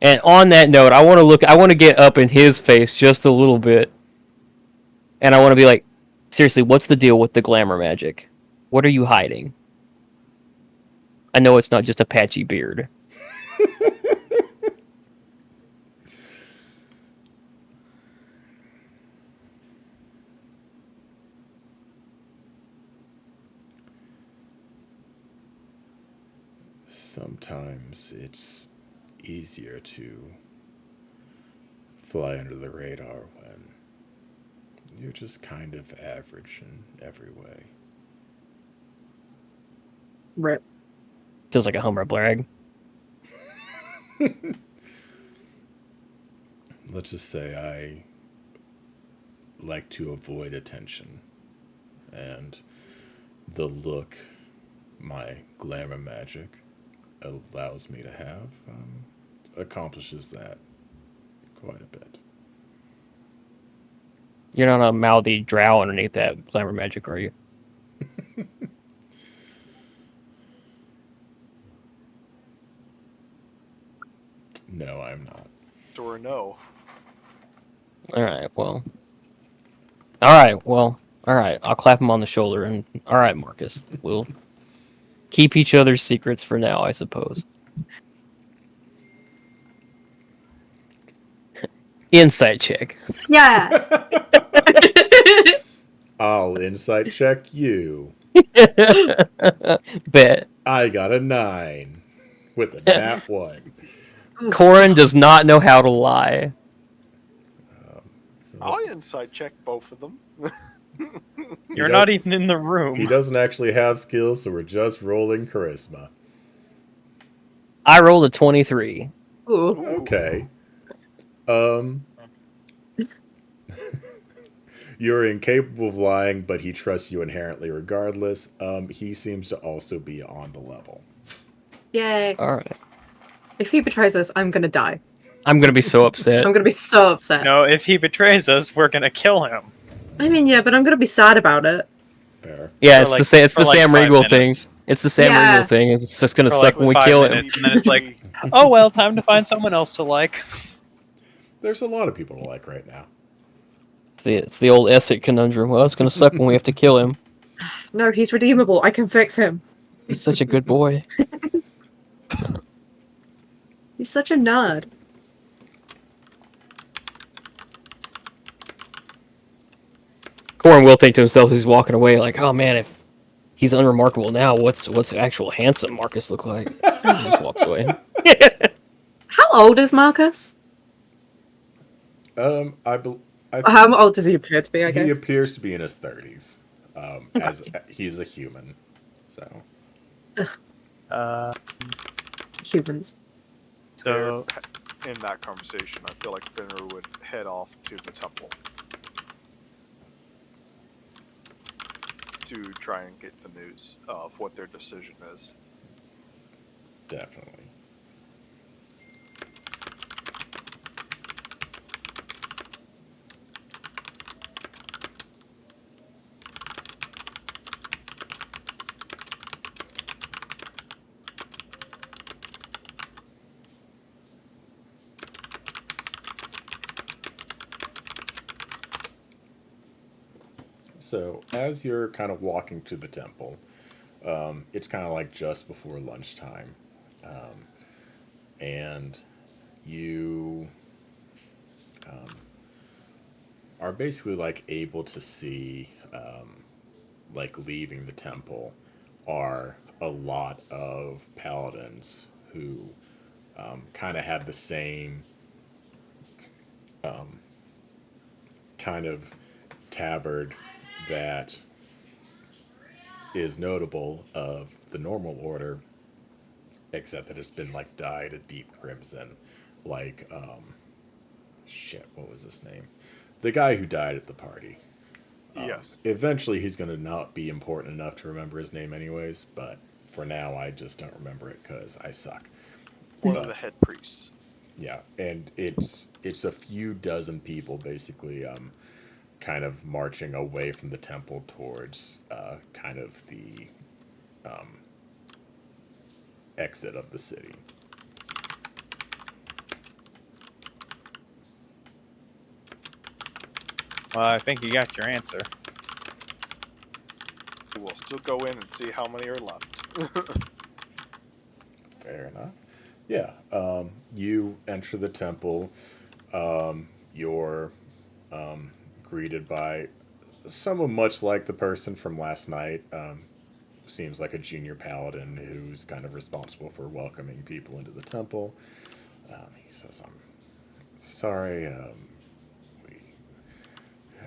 And on that note, I want to get up in his face just a little bit. And I want to be like, seriously, what's the deal with the glamour magic? What are you hiding? I know it's not just a patchy beard. Sometimes it's easier to fly under the radar when you're just kind of average in every way. Rip. Feels like a humble brag. Let's just say I like to avoid attention, and the look my glamour magic allows me to have accomplishes that quite a bit. You're not a mouthy drow underneath that glamour magic, are you? No, I'm not. Or no. Alright, well. Alright. I'll clap him on the shoulder and alright, Marcus. We'll keep each other's secrets for now, I suppose. Insight check. Yeah. I'll insight check you. Bet. I got a 9 with a nat 1. Corin does not know how to lie. I'll inside check both of them. You're not even in the room. He doesn't actually have skills, so we're just rolling charisma. I rolled a 23. Ooh. Okay. You're incapable of lying, but he trusts you inherently regardless. He seems to also be on the level. Yay. Alright. If he betrays us, I'm gonna die. I'm gonna be so upset. I'm gonna be so upset. No, if he betrays us, we're gonna kill him. I mean, yeah, but I'm gonna be sad about it. Fair. Yeah, For it's like- the for like Sam 5 Riegel thing. minutes. It's the Sam Yeah. Riegel thing. It's just gonna For suck like when we 5 kill it. minutes, and then it's like, oh well, time to find someone else to like. There's a lot of people to like right now. It's the old Essek conundrum. Well, it's gonna suck when we have to kill him. No, he's redeemable. I can fix him. He's such a good boy. He's such a nerd. Corin will think to himself as he's walking away, like, "Oh man, if he's unremarkable now, what's actual handsome Marcus look like?" And he just walks away. How old is Marcus? I think How old does he appear to be, I he guess? appears to be in his 30s. As he's a human, so Uh, Humans. so In that conversation, I feel like Fenrir would head off to the temple to try and get the news of what their decision is. definitely. So, as you're kind of walking to the temple, it's kind of like just before lunchtime. And you are basically like able to see, like leaving the temple, are a lot of paladins who kind of have the same kind of tabard that is notable of the normal order, except that it's been like dyed a deep crimson, like shit, what was his name? The guy who died at the party. Yes, Eventually, he's going to not be important enough to remember his name, anyways. But for now, I just don't remember it because I suck. one of the head priests. Yeah, and it's a few dozen people basically, kind of marching away from the temple towards kind of the exit of the city. well, I think you got your answer. We'll still go in and see how many are left. Fair enough. Yeah. You enter the temple. You're greeted by someone much like the person from last night. Seems like a junior paladin who's kind of responsible for welcoming people into the temple. He says, "I'm sorry. We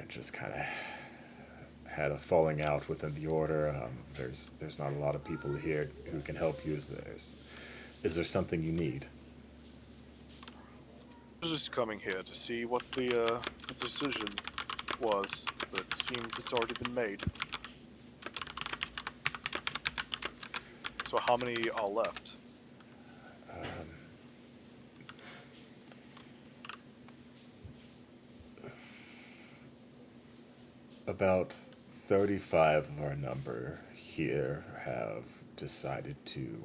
just kind of had a falling out within the order. There's not a lot of people here who can help you. Is there something you need?" I was just coming here to see what the decision was, but it seems it's already been made. So how many are left? About 35 of our number here have decided to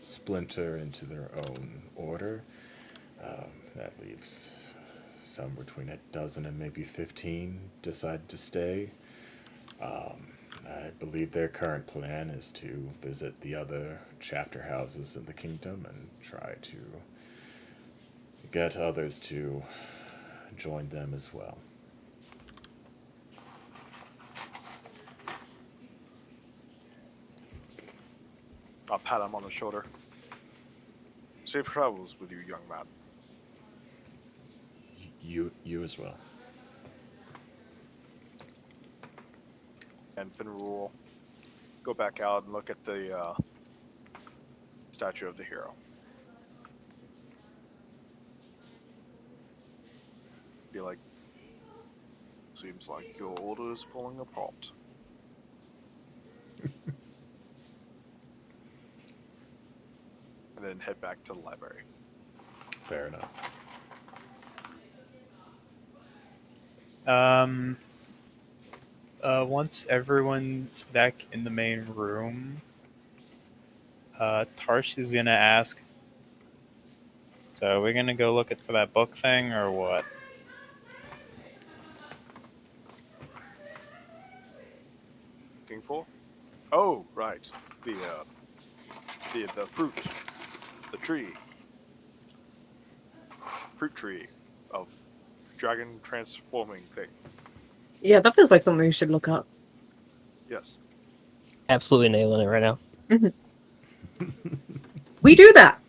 splinter into their own order. That leaves some between a dozen and maybe 15 decide to stay. I believe their current plan is to visit the other chapter houses in the kingdom and try to get others to join them as well. I'll pat him on the shoulder. Safe travels with you, young man. You as well. And Fenrir will go back out and look at the statue of the hero. Be like, seems like your order is falling apart. And then head back to the library. Fair enough. Once everyone's back in the main room, Tarsh is gonna ask. So we're gonna go look for that book thing, or what? Looking for? Oh, right. The fruit, the fruit tree of dragon transforming thing. Yeah, that feels like something you should look up. Yes. Absolutely nailing it right now. We do that.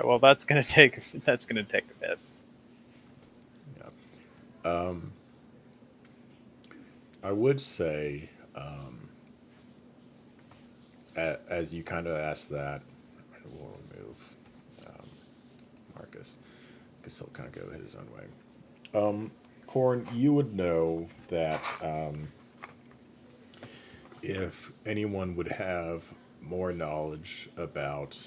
Well, that's gonna take a bit. I would say, as you kind of asked that, we'll remove Marcus, because he'll kind of go his own way. Corn, you would know that if anyone would have more knowledge about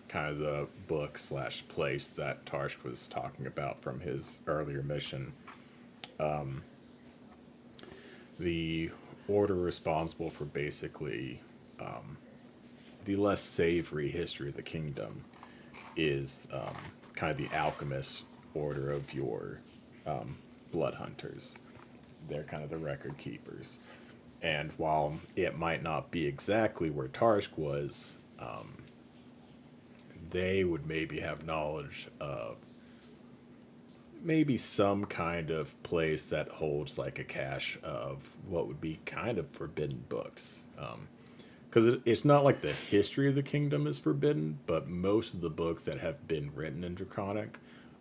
kind of the book / place that Tarsh was talking about from his earlier mission, the order responsible for basically the less savory history of the kingdom is kind of the alchemist order of your blood hunters. They're kind of the record keepers. And while it might not be exactly where Tarsk was, they would maybe have knowledge of maybe some kind of place that holds like a cache of what would be kind of forbidden books. Because it's not like the history of the kingdom is forbidden, but most of the books that have been written in Draconic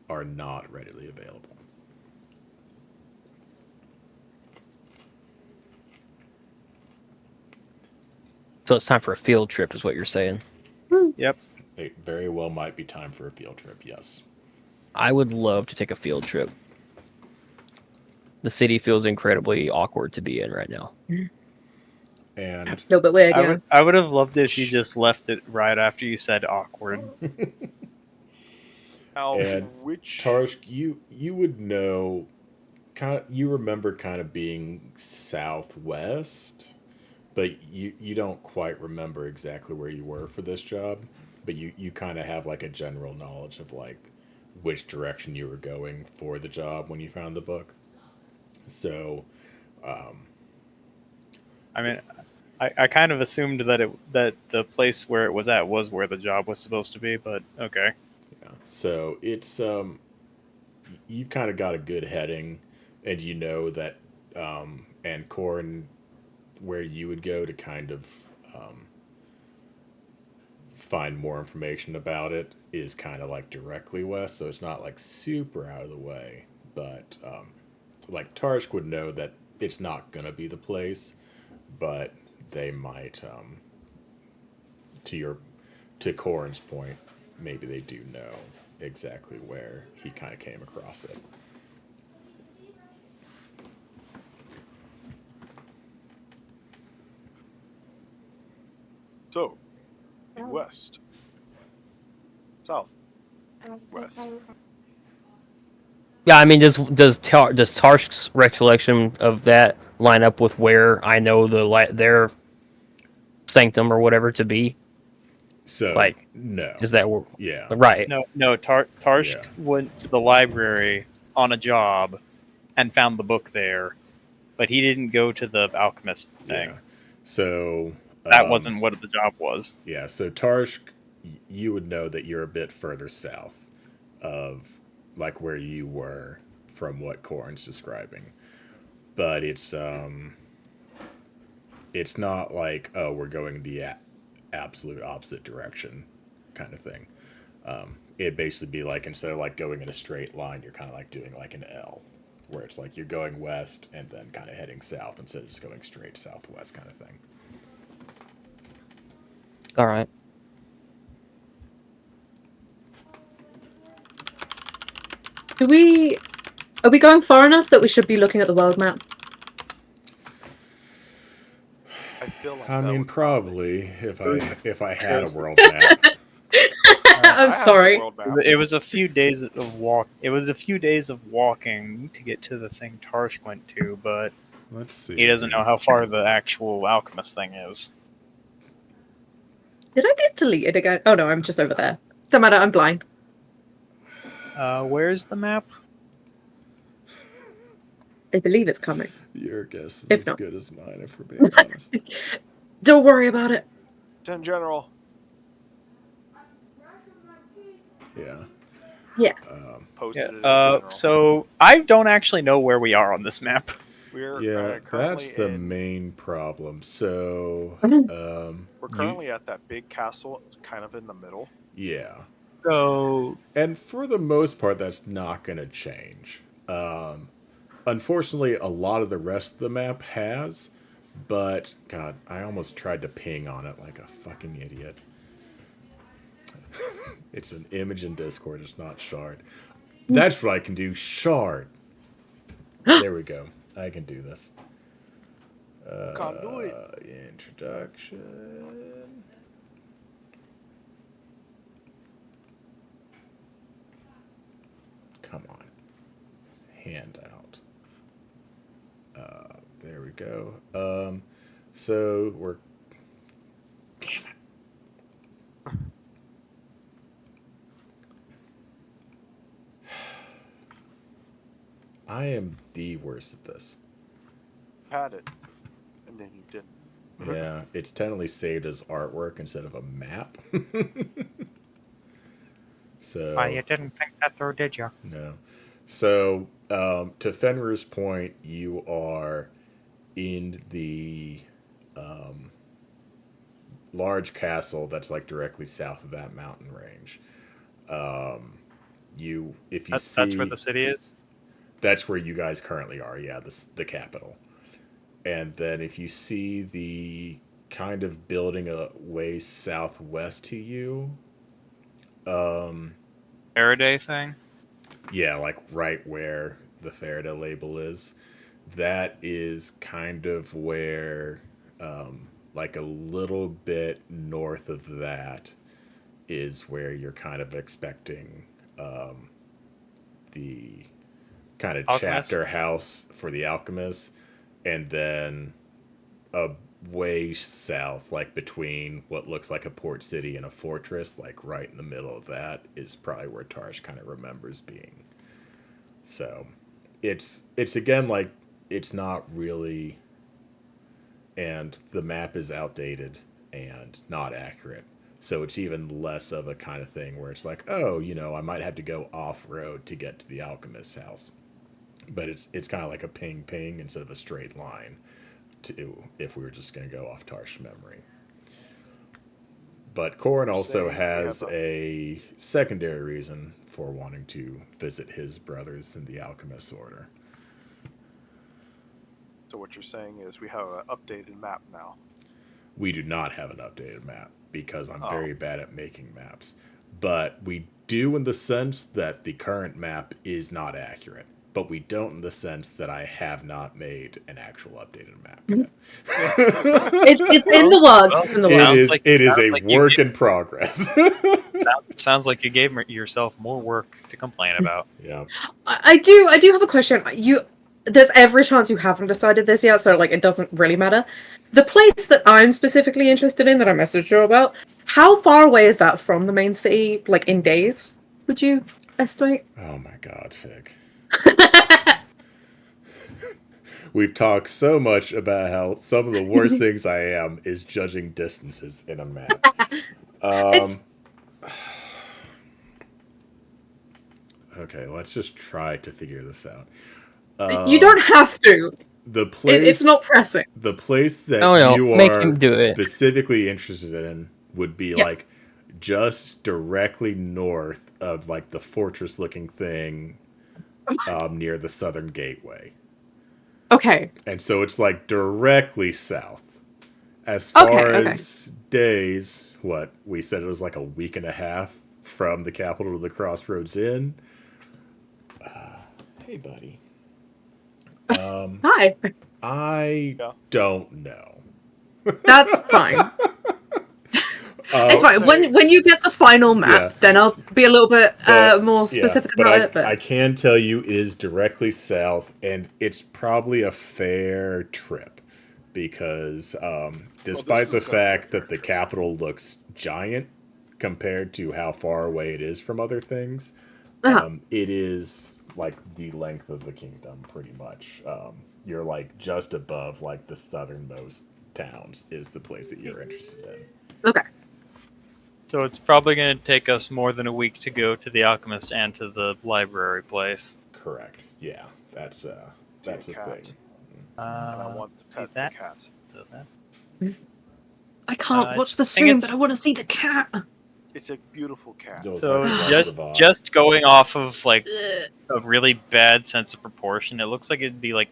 are not readily available. So it's time for a field trip, is what you're saying. Yep. It very well might be time for a field trip, yes. I would love to take a field trip. The city feels incredibly awkward to be in right now. And No, but weird, yeah. I would have loved it if you just left it right after you said awkward. Now, And which Tarsk, you would know, you remember kind of being southwest, but you don't quite remember exactly where you were for this job, but you kind of have like a general knowledge of like which direction you were going for the job when you found the book. So I mean, I kind of assumed that the place where it was at was where the job was supposed to be, but okay. yeah, so it's you've kind of got a good heading, and you know that and Corn, where you would go to kind of find more information about it is kind of like directly west, so it's not like super out of the way. But like Tarsh would know that it's not gonna be the place, but they might. To your to Corn's point, maybe they do know exactly where he kind of came across it. so in west, south, west. Yeah, I mean, does Tarsh's recollection of that line up with where I know their sanctum or whatever to be? So Like, no, is that yeah, right? No, Tarsh Yeah. went to the library on a job and found the book there, but he didn't go to the alchemist thing. yeah. So That wasn't what the job was. yeah, so Tarsh, you would know that you're a bit further south of like where you were from what Corn's describing, but it's not like, oh, we're going the absolute opposite direction kind of thing. It'd basically be like, instead of like going in a straight line, you're kind of like doing like an L, where it's like you're going west and then kind of heading south instead of just going straight southwest kind of thing. All right. Are we going far enough that we should be looking at the world map? I feel like I that mean, would probably if I had a world map. I'm I have the sorry. world map. It was a few days of walk. It was a few days of walking to get to the thing Tarsh went to, but Let's see. he doesn't know how far the actual alchemist thing is. Did I get deleted again? Oh no, I'm just over there. Don't matter, I'm blind. Where's the map? I believe it's coming. Your guess is If as not. good as mine, if we're being honest. Don't worry about it. 10 General. Yeah. Yeah. Posted it in Yeah. general. So I don't actually know where we are on this map. We're Yeah, currently that's the in, main problem. So, we're currently at that big castle, kind of in the middle. yeah. So And for the most part, that's not going to change. Unfortunately, a lot of the rest of the map has, but God, I almost tried to ping on it like a fucking idiot. It's an image in Discord, it's not shard. That's what I can do, shard. There we go. I can do this. Can't do it. Introduction. Come on. Handout. There we go. So we're. Damn it. I am the worst at this. Had it, and then you didn't. Yeah, it's technically saved as artwork instead of a map. So. you didn't think that through, did you? No. So, to Fenrir's point, you are in the large castle that's like directly south of that mountain range. If you see, That's where the city is. that's where you guys currently are. Yeah, the capital. And then if you see the kind of building a way southwest to you, Farideh thing. yeah, like right where the Farideh label is. That is kind of where, like a little bit north of that, is where you're kind of expecting the kind of Alchemist? chapter house for the alchemists, and then a way south, like between what looks like a port city and a fortress, like right in the middle of that, is probably where Tarsh kind of remembers being. So, it's again like it's not really, and the map is outdated and not accurate. So it's even less of a kind of thing where it's like, oh, I might have to go off road to get to the alchemist's house. But it's kind of like a ping ping instead of a straight line, to if we were just going to go off Tarsh memory. But Corin also has a secondary reason for wanting to visit his brothers in the Alchemist Order. So what you're saying is we have an updated map now. We do not have an updated map because I'm very bad at making maps. But we do in the sense that the current map is not accurate. But we don't in the sense that I have not made an actual updated map yet. It's in the works. It's in the works. It is a work in progress. Sounds like you gave yourself more work to complain about. Yeah. I do have a question. There's every chance you haven't decided this yet, so like it doesn't really matter. The place that I'm specifically interested in, that I messaged you about, how far away is that from the main city, like in days, would you estimate? Oh my god, Fig. We've talked so much about how some of the worst things I am is judging distances in a map. Okay, let's just try to figure this out. You don't have to. The place, it's not pressing. The place that you make are him do it. specifically interested in would be like just directly north of like the fortress-looking thing near the southern gateway. Okay. And so it's like directly south. As far as days, what we said it was like a week and a half from the capital to the Crossroads Inn. Hey, buddy. Hi. I don't know. That's fine. It's fine. When you get the final map, then I'll be a little bit more specific about it. But I can tell you it is directly south, and it's probably a fair trip because despite the fact that the capital looks giant compared to how far away it is from other things. Uh-huh. It is like the length of the kingdom, pretty much. You're like just above like the southernmost towns is the place that you're interested in. Okay. So it's probably going to take us more than a week to go to the alchemist and to the library place. Correct. Yeah, that's See the a cat, thing. and I want to see pet the that? cat. So that's I can't I watch the think stream, it's- but I want to see the cat. It's a beautiful cat. No, it's so like the Legend of Oz. just going off of like Ugh. a really bad sense of proportion. It looks like it'd be like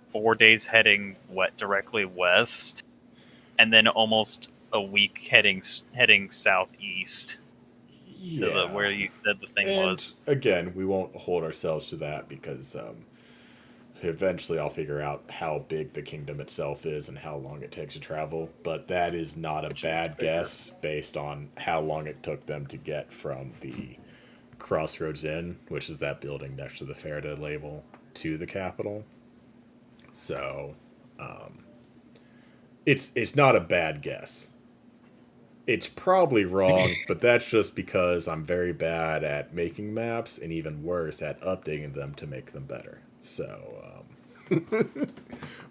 4 days heading directly west, and then almost a week heading southeast to the where you said the thing and was. again, we won't hold ourselves to that because eventually I'll figure out how big the kingdom itself is and how long it takes to travel. But that is not a Which is bad bigger. guess based on how long it took them to get from the Crossroads Inn, which is that building next to the Farideh label, to the capital. So, it's not a bad guess. It's probably wrong, but that's just because I'm very bad at making maps and even worse at updating them to make them better. So,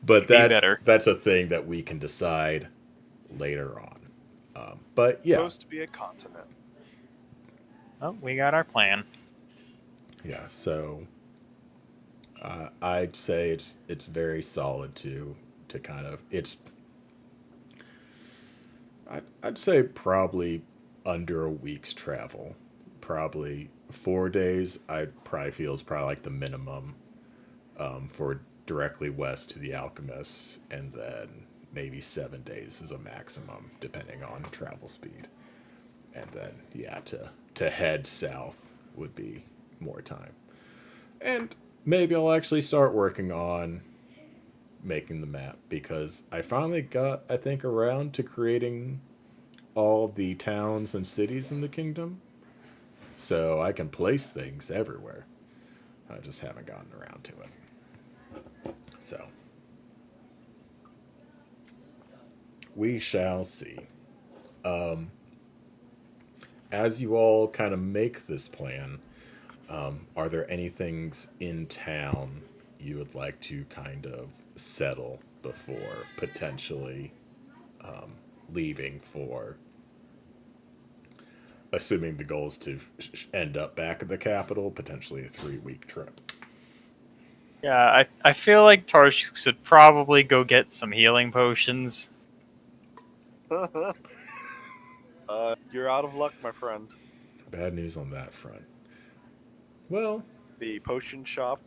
but Be better. that's a thing that we can decide later on. But yeah, Supposed to be a continent. Oh, we got our plan. yeah. So I'd say it's very solid to kind of it's. I'd say probably under a week's travel. Probably 4 days. I probably feel is probably like the minimum for directly west to the Alchemists, and then maybe 7 days is a maximum depending on travel speed. And then yeah, to head south would be more time. And maybe I'll actually start working on making the map because I finally got I think around to creating all the towns and cities in the kingdom. So I can place things everywhere. I just haven't gotten around to it. So we shall see. As you all kind of make this plan, are there any things in town you would like to kind of settle before potentially leaving for, assuming the goal is to end up back at the capital, potentially a 3-week trip? Yeah, I feel like Tarsh should probably go get some healing potions. You're out of luck, my friend. Bad news on that front. Well, The potion shop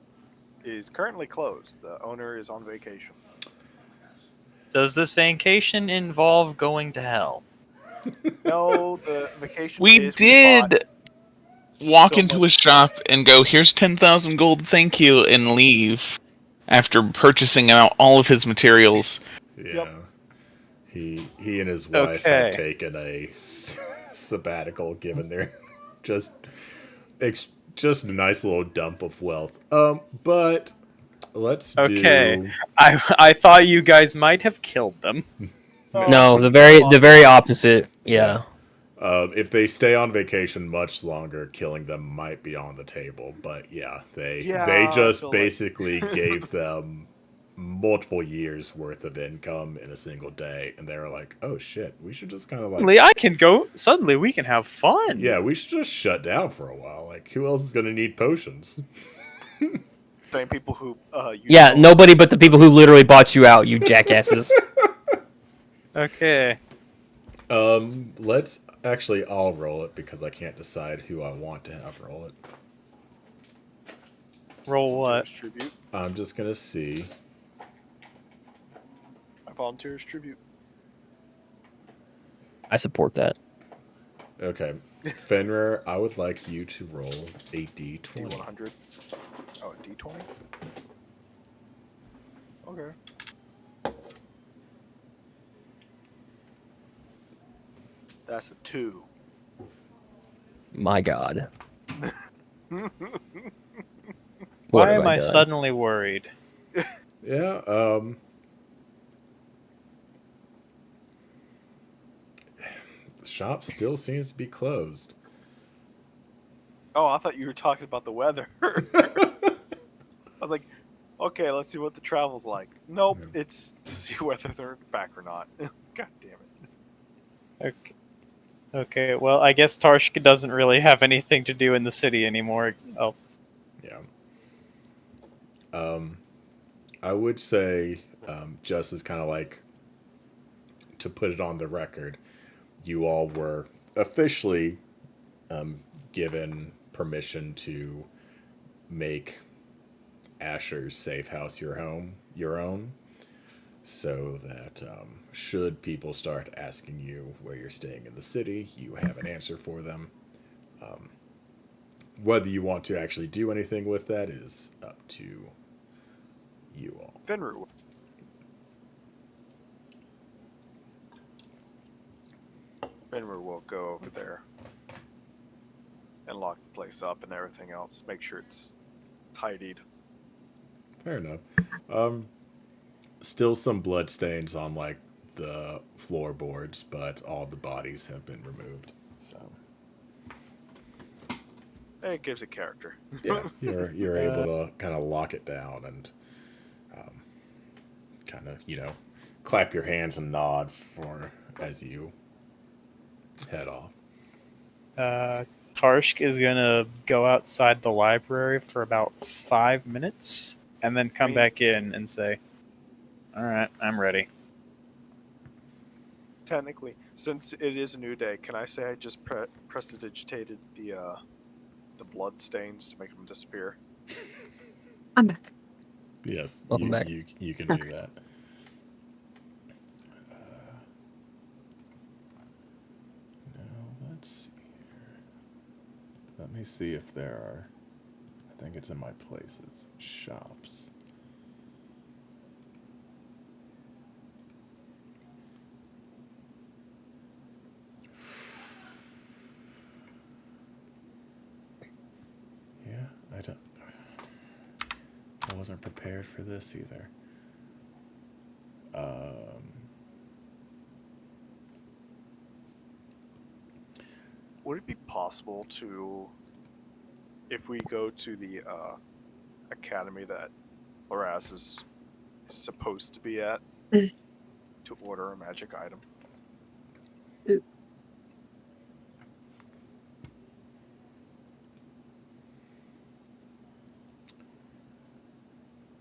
is currently closed. The owner is on vacation. Does this vacation involve going to hell? No, the vacation We is did bought walk so into much- a shop and go, "Here's 10,000 gold, thank you," and leave after purchasing out all of his materials. yeah. Yep. He and his wife have Okay. taken a sabbatical, given their just just a nice little dump of wealth. But let's Okay. do. I thought you guys might have killed them. No, the very opposite. Yeah. If they stay on vacation much longer, killing them might be on the table. But yeah, they Yeah, they I just feel like- basically gave them multiple years worth of income in a single day, and they were like, "Oh shit, we should just kind of like, Suddenly I can go. Suddenly we can have fun. yeah, we should just shut down for a while. Like, who else is gonna need potions?" Same people who use Yeah, both. nobody but the people who literally bought you out, you jackasses. Okay. Let's actually, I'll roll it because I can't decide who I want to have roll it. Roll what? Tribute. I'm just gonna see. I volunteer as tribute. I support that. Okay, Fenrir, I would like you to roll a d20. D100. Oh, a D20? Okay. That's a 2. My God. What Why have am I done? suddenly worried? Yeah. shop still seems to be closed. Oh, I thought you were talking about the weather. I was like, okay, let's see what the travel's like. Nope, Yeah. it's to see whether they're back or not. God damn it. Okay. Okay, well, I guess Tarshka doesn't really have anything to do in the city anymore. Oh, Yeah. I would say, just as kind of like to put it on the record, you all were officially given permission to make Asher's safe house your own, so that should people start asking you where you're staying in the city, you have an answer for them. Whether you want to actually do anything with that is up to you all. Fenrir. Fenrir will go over there and lock the place up and everything else. Make sure it's tidied. Fair enough. Um, Still some blood stains on like the floorboards, but all the bodies have been removed. So It gives it character. yeah, you're able to kind of lock it down and kind of clap your hands and nod for as you head off. Tarshk is gonna go outside the library for about 5 minutes and then come back in and say, "All right, I'm ready." Technically, since it is a new day, can I say I just prestidigitated the blood stains to make them disappear? I'm back. Yes, Welcome back. you can do that. Now let's see here. Let me see if there are. I think it's in my places shops. Yeah, I wasn't prepared for this either. Would it be possible to, if we go to the academy that Loraz is supposed to be at, Mm. to order a magic item? Ooh.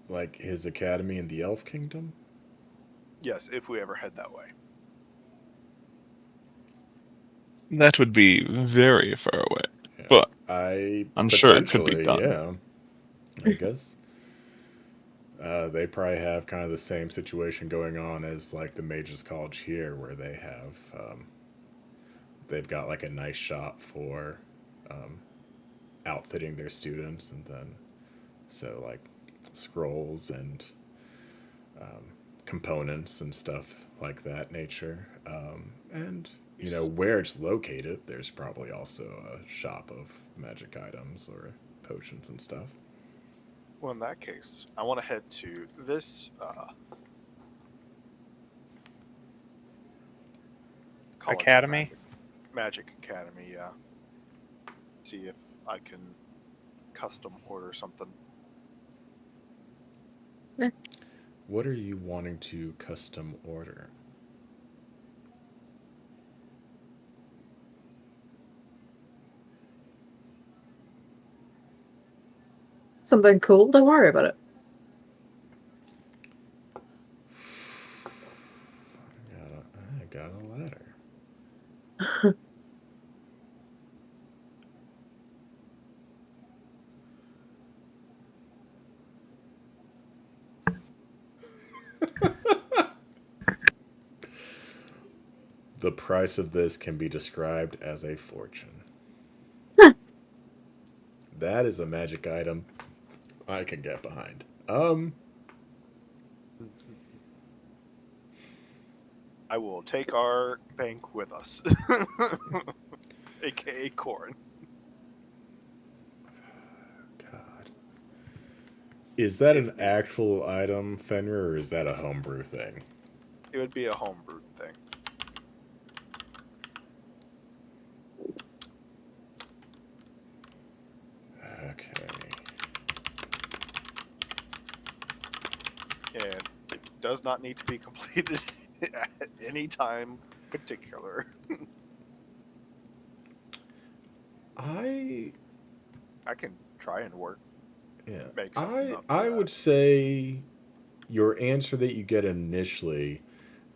Like his academy in the Elf Kingdom? Yes, if we ever head that way. That would be very far away, Yeah. but I I'm sure it could be potentially, done. yeah. I guess they probably have kind of the same situation going on as like the Mages College here, where they have they've got like a nice shop for outfitting their students, and then so like scrolls and components and stuff like that nature. And where it's located, there's probably also a shop of magic items or potions and stuff. Well, in that case, I want to head to this college of Academy? Magic Academy, yeah. See if I can custom order something. What are you wanting to custom order? Something cool. Don't worry about it. I got a letter. The price of this can be described as a fortune. Huh. That is a magic item I can get behind. I will take our bank with us, aka Corin. God. Is that an actual item, Fenrir, or is that a homebrew thing? It would be a homebrew thing. and it does not need to be completed at any time particular. I I can try and yeah. make something up. I For would that. say your answer that you get initially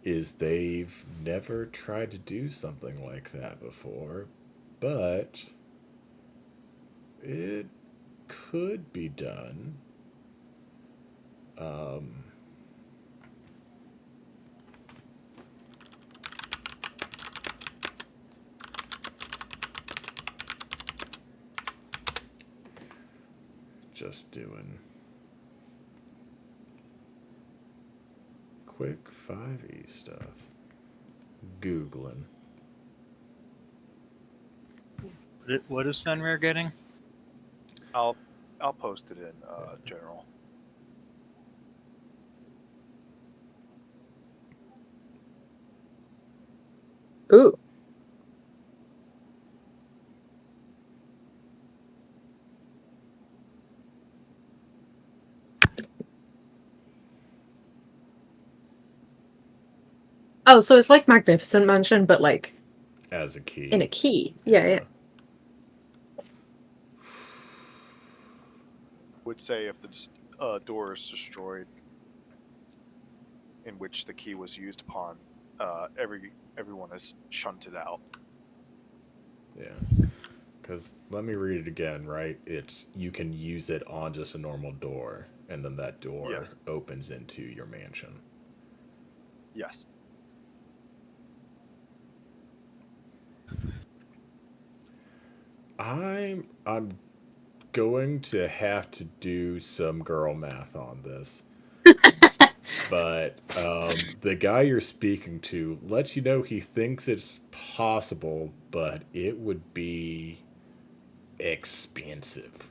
is they've never tried to do something like that before, but it could be done. Um, just doing quick 5e stuff. Googling. What is Fenrir getting? I'll post it in general. Ooh. Oh, so it's like Magnificent Mansion, but like As a key. in a key. Yeah. Would say if the door is destroyed, in which the key was used upon, everyone is shunted out. Yeah. Because let me read it again, right? It's you can use it on just a normal door, and then that door Yes. opens into your mansion. Yes. I'm going to have to do some girl math on this. But the guy you're speaking to lets you know he thinks it's possible, but it would be expensive.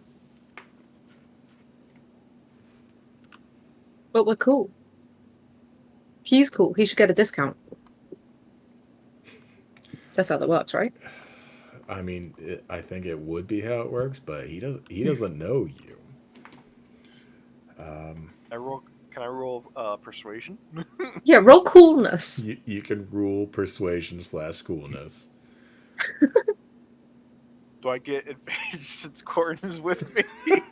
But we're cool. He's cool. He should get a discount. That's how that works, right? I mean, I think it would be how it works, but he doesn't know you. Can I roll persuasion? Yeah, roll coolness. You can rule persuasion / coolness. Do I get advantage since Gordon is with me?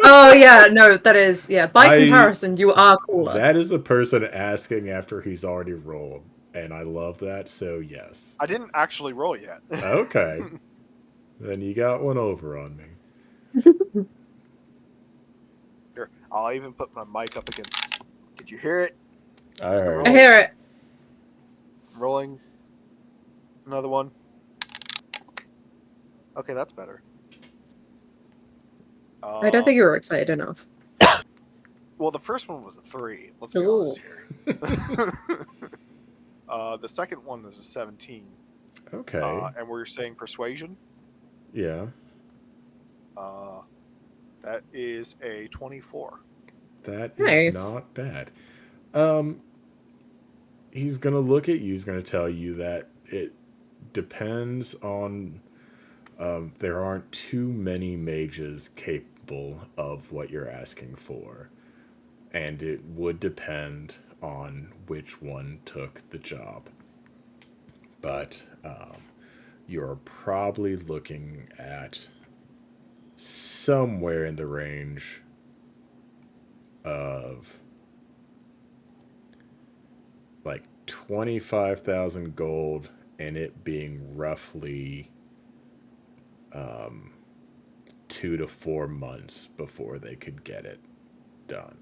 Oh yeah, no, that is By comparison, you are cooler. That is a person asking after he's already rolled, and I love that. So yes. I didn't actually roll yet. Okay. Then you got one over on me. Here, I'll even put my mic up against. Did you hear it? I heard. I hear it. Rolling. Another one. Okay, that's better. I don't think you were excited enough. Well, the first one was a 3. Let's be honest here. The second one is a 17. Okay. And we're saying persuasion. Yeah. That is a 24. That Nice. is not bad. He's gonna look at you. He's gonna tell you that it depends on. There aren't too many mages capable of what you're asking for, and it would depend on which one took the job. But you're probably looking at somewhere in the range of like 25,000 gold, and it being roughly 2 to 4 months before they could get it done.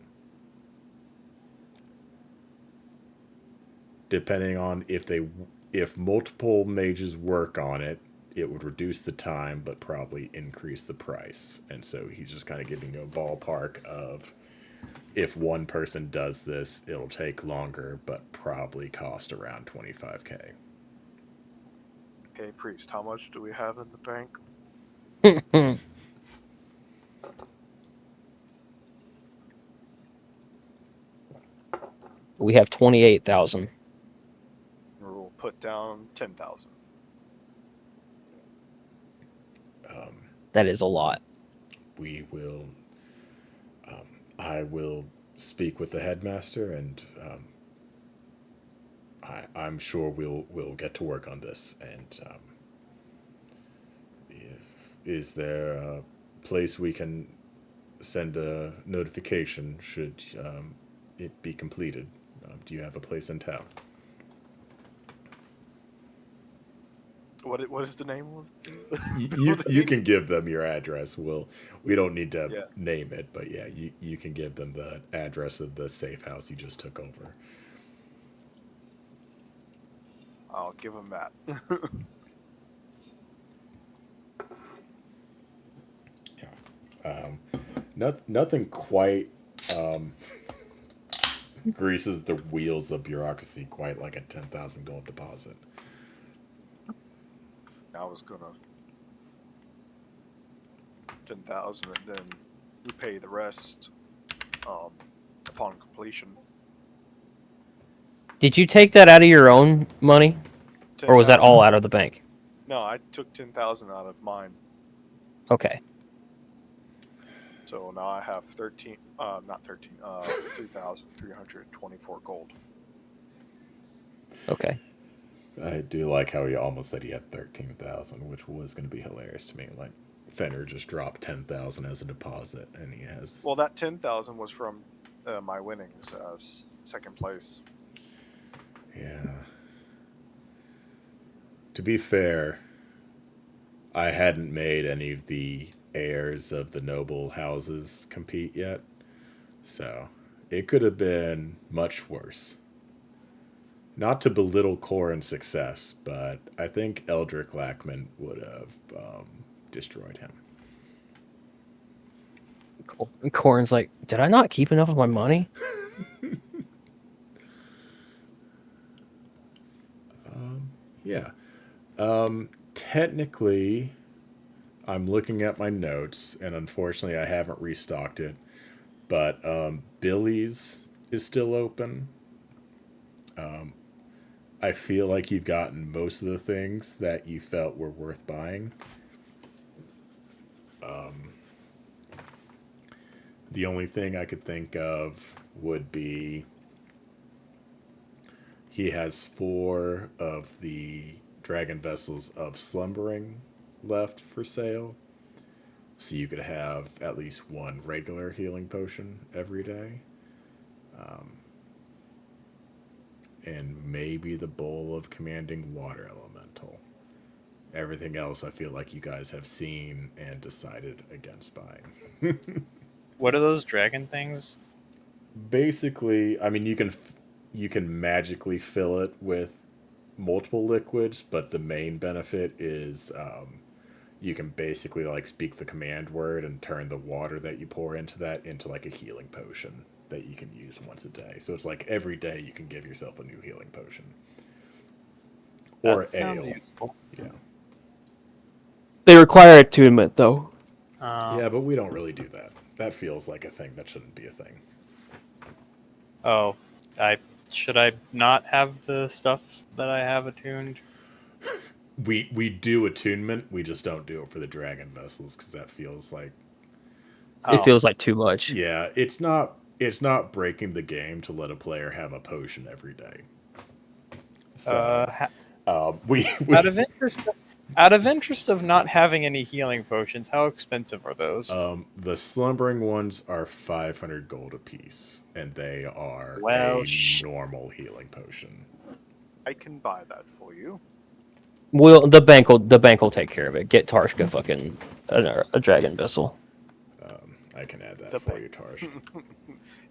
Depending on if multiple mages work on it, it would reduce the time but probably increase the price. And so he's just kind of giving you a ballpark of if one person does this, it'll take longer but probably cost around 25k. Okay, priest, how much do we have in the bank? We have 28,000. We'll put down 10,000. That is a lot. We will. I will speak with the headmaster, and I'm sure we'll get to work on this. And is there a place we can send a notification should it be completed? Do you have a place in town? What is the name of? You can give them your address. We don't need to Yeah. name it, but yeah, you can give them the address of the safe house you just took over. I'll give him that. Nothing quite greases the wheels of bureaucracy quite like a 10,000 gold deposit. I was gonna 10,000 and then we pay the rest upon completion. Did you take that out of your own money, or was that 10,000 all out of the bank? No, I took 10,000 out of mine, Okay. so now I have 3,324 gold. Okay. I do like how he almost said he had 13,000, which was going to be hilarious to me. Like, Fenner just dropped 10,000 as a deposit, and he has. Well, that 10,000 was from my winnings as second place. Yeah. To be fair, I hadn't made any of the heirs of the noble houses compete yet, so it could have been much worse. Not to belittle Corin's success, but I think Eldrick Lackman would have destroyed him. Cool. And Corin's like, did I not keep enough of my money? Yeah. Technically, I'm looking at my notes, and unfortunately, I haven't restocked it. But Billy's is still open. I feel like you've gotten most of the things that you felt were worth buying. The only thing I could think of would be he has 4 of the dragon vessels of slumbering left for sale. So you could have at least 1 regular healing potion every day. And maybe the bowl of commanding water elemental. Everything else I feel like you guys have seen and decided against buying. What are those dragon things? Basically, I mean, you can magically fill it with multiple liquids, but the main benefit is you can basically like speak the command word and turn the water that you pour into that into like a healing potion that you can use once a day. So it's like every day you can give yourself a new healing potion. Or That sounds ale. useful. Yeah. They require attunement, though. Yeah, but we don't really do that. That feels like a thing that shouldn't be a thing. Oh, should I not have the stuff that I have attuned? We do attunement, we just don't do it for the dragon vessels because that feels like It feels like too much. yeah, it's not breaking the game to let a player have a potion every day. So we out of interest of not having any healing potions, how expensive are those? the slumbering ones are 500 gold apiece, and they are normal healing potion. I can buy that for you. The bank will take care of it. Get Tarshka fucking a dragon vessel. I can add that for you, Tarsh.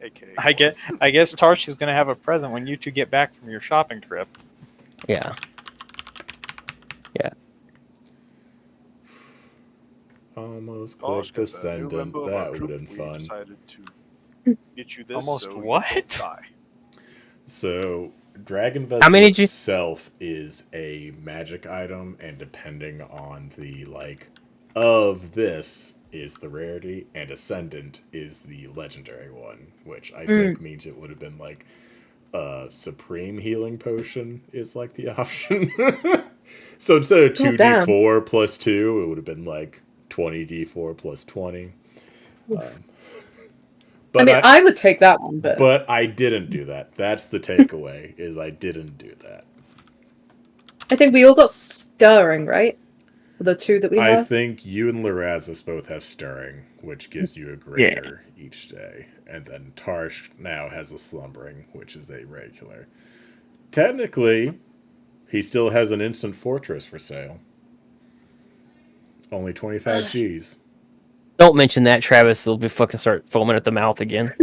AKA. I guess Tarsh is gonna have a present when you two get back from your shopping trip. Yeah. Yeah. Almost Tarsh, clicked as a new Ascendant. member of our That would troop, have been we fun. decided to get you this. Almost so you what? don't die. So, Dragon How Vessel many did you- itself is a magic item, and depending on the, of this is the rarity, and Ascendant is the legendary one, which I think means it would have been, Supreme Healing Potion is, the option. So instead of 2d4 plus 2, it would have been, 20d4 plus 20. But I mean, I would take that one, but I didn't do that. That's the takeaway, is I didn't do that. I think we all got stirring, right? The two that we I have. think you and Larazis both have stirring, which gives you a greater each day. And then Tarsh now has a slumbering, which is a regular. Technically, he still has an instant fortress for sale. Only 25 Gs. Don't mention that, Travis. Will be fucking start foaming at the mouth again.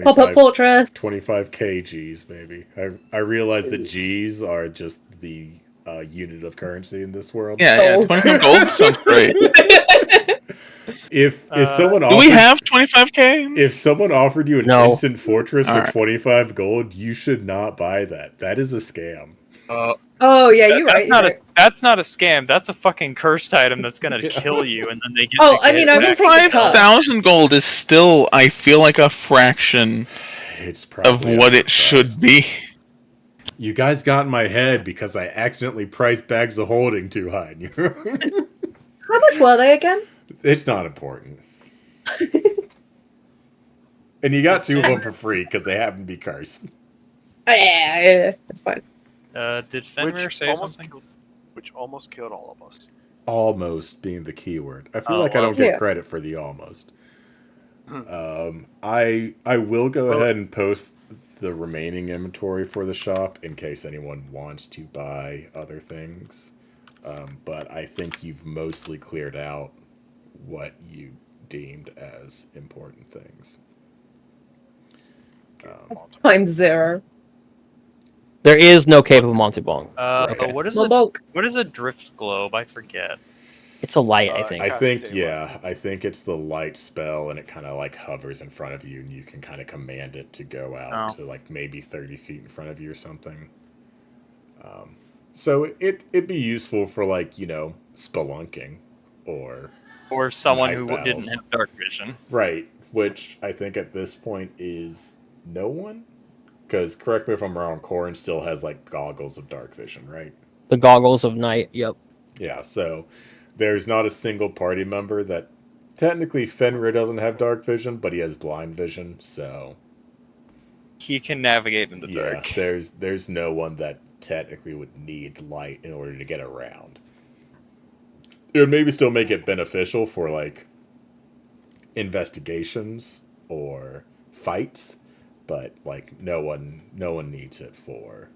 Pop up fortress. 25 kgs, maybe. I realize that Gs are just the unit of currency in this world. Yeah, Gold. 25 gold sounds great. If someone Do offered, we have 25k? if someone offered you an No. instant fortress for Alright. 25 gold, you should not buy that. That is a scam. Oh yeah, you're right. That's not a scam. That's a fucking cursed item that's gonna kill you, and then they get. Oh, to I get mean, I would back. take the cut. 5,000 gold is still, I feel like, a fraction It's of probably what it overpriced. should be. You guys got in my head because I accidentally priced bags of holding too high. How much were they again? It's not important. And you got two of them for free because they happen to be cursed. Oh, yeah, that's fine. Did Fenrir say something? Which almost killed all of us. Almost being the key word. I feel Oh, like I don't get yeah. credit for the almost. I will go ahead and post the remaining inventory for the shop in case anyone wants to buy other things. But I think you've mostly cleared out what you deemed as important things. Times 0. There is no Cave of Montebon. Okay. What is Well, a bulk. what is a drift globe? I forget. It's a light, I think. I Cast think, daylight. yeah, I think it's the light spell, and it kind of like hovers in front of you, and you can kind of command it to go out Oh. to like maybe 30 feet in front of you or something. So it'd be useful for like, you know, spelunking or Or someone Night who battles. didn't have dark vision. right, which I think at this point is no one. Because correct me if I'm wrong, Corin still has like goggles of dark vision, right? The goggles of night. Yep. Yeah, so there's not a single party member that technically Fenrir doesn't have dark vision, but he has blind vision, so He can navigate in the yeah, dark. there's no one that technically would need light in order to get around. It would maybe still make it beneficial for like investigations or fights, but like no one needs it for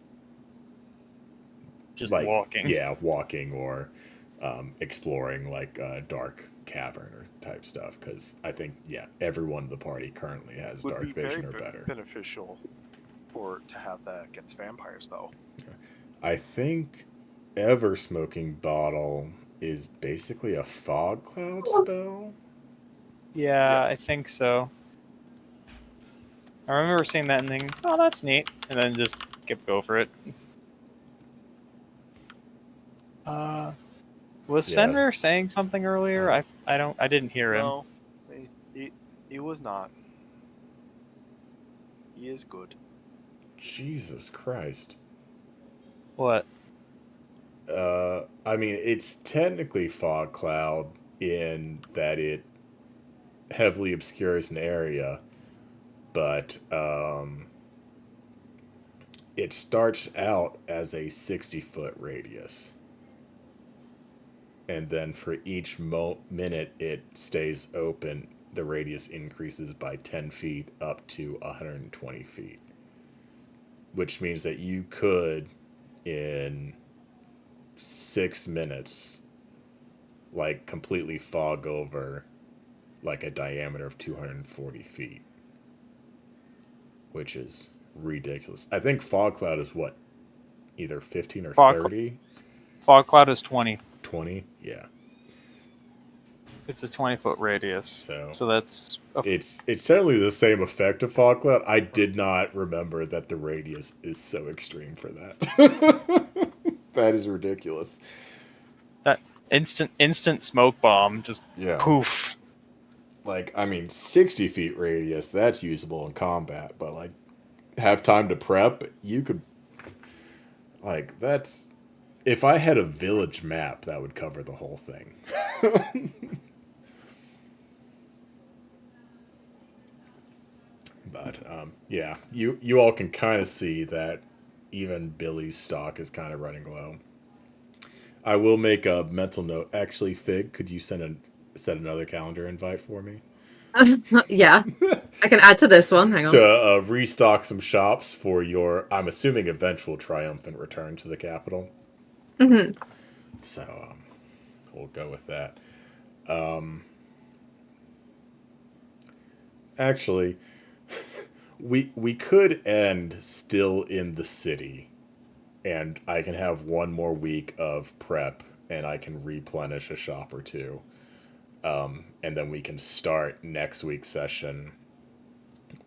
Just like walking. yeah, walking or exploring like dark cavern or type stuff, because I think everyone in the party currently has Would dark be vision very or better. beneficial to have that against vampires, though. I think Ever Smoking Bottle is basically a fog cloud spell. Yeah, I Yes. think so. I remember seeing that and thinking, "Oh, that's neat," and then just skip over it. Was Yeah. Fenrir saying something earlier? I didn't hear him. No, he was not. He is good. Jesus Christ. What? I mean, it's technically fog cloud in that it heavily obscures an area, but it starts out as a 60-foot radius. And then for each minute it stays open, the radius increases by 10 feet up to 120 feet. Which means that you could, in 6 minutes, like completely fog over like a diameter of 240 feet. Which is ridiculous. I think fog cloud is what? Either 15 or Fog 30? Fog cloud is 20. 20? Yeah. It's a 20-foot radius. So that's It's certainly the same effect of fog cloud. I did not remember that the radius is so extreme for that. That is ridiculous. that instant smoke bomb. Just Yeah. poof. Like, I mean, 60 feet radius, that's usable in combat, but like, have time to prep, you could, like, that's, if I had a village map, that would cover the whole thing. But yeah, you all can kind of see that even Billy's stock is kind of running low. I will make a mental note. Actually, Fig, could you set another calendar invite for me Yeah, I can add to this one. Hang on. to restock some shops for your, I'm assuming, eventual triumphant return to the capital. Hmm. So we'll go with that. Actually, we could end still in the city, and I can have one more week of prep, and I can replenish a shop or two, and then we can start next week's session,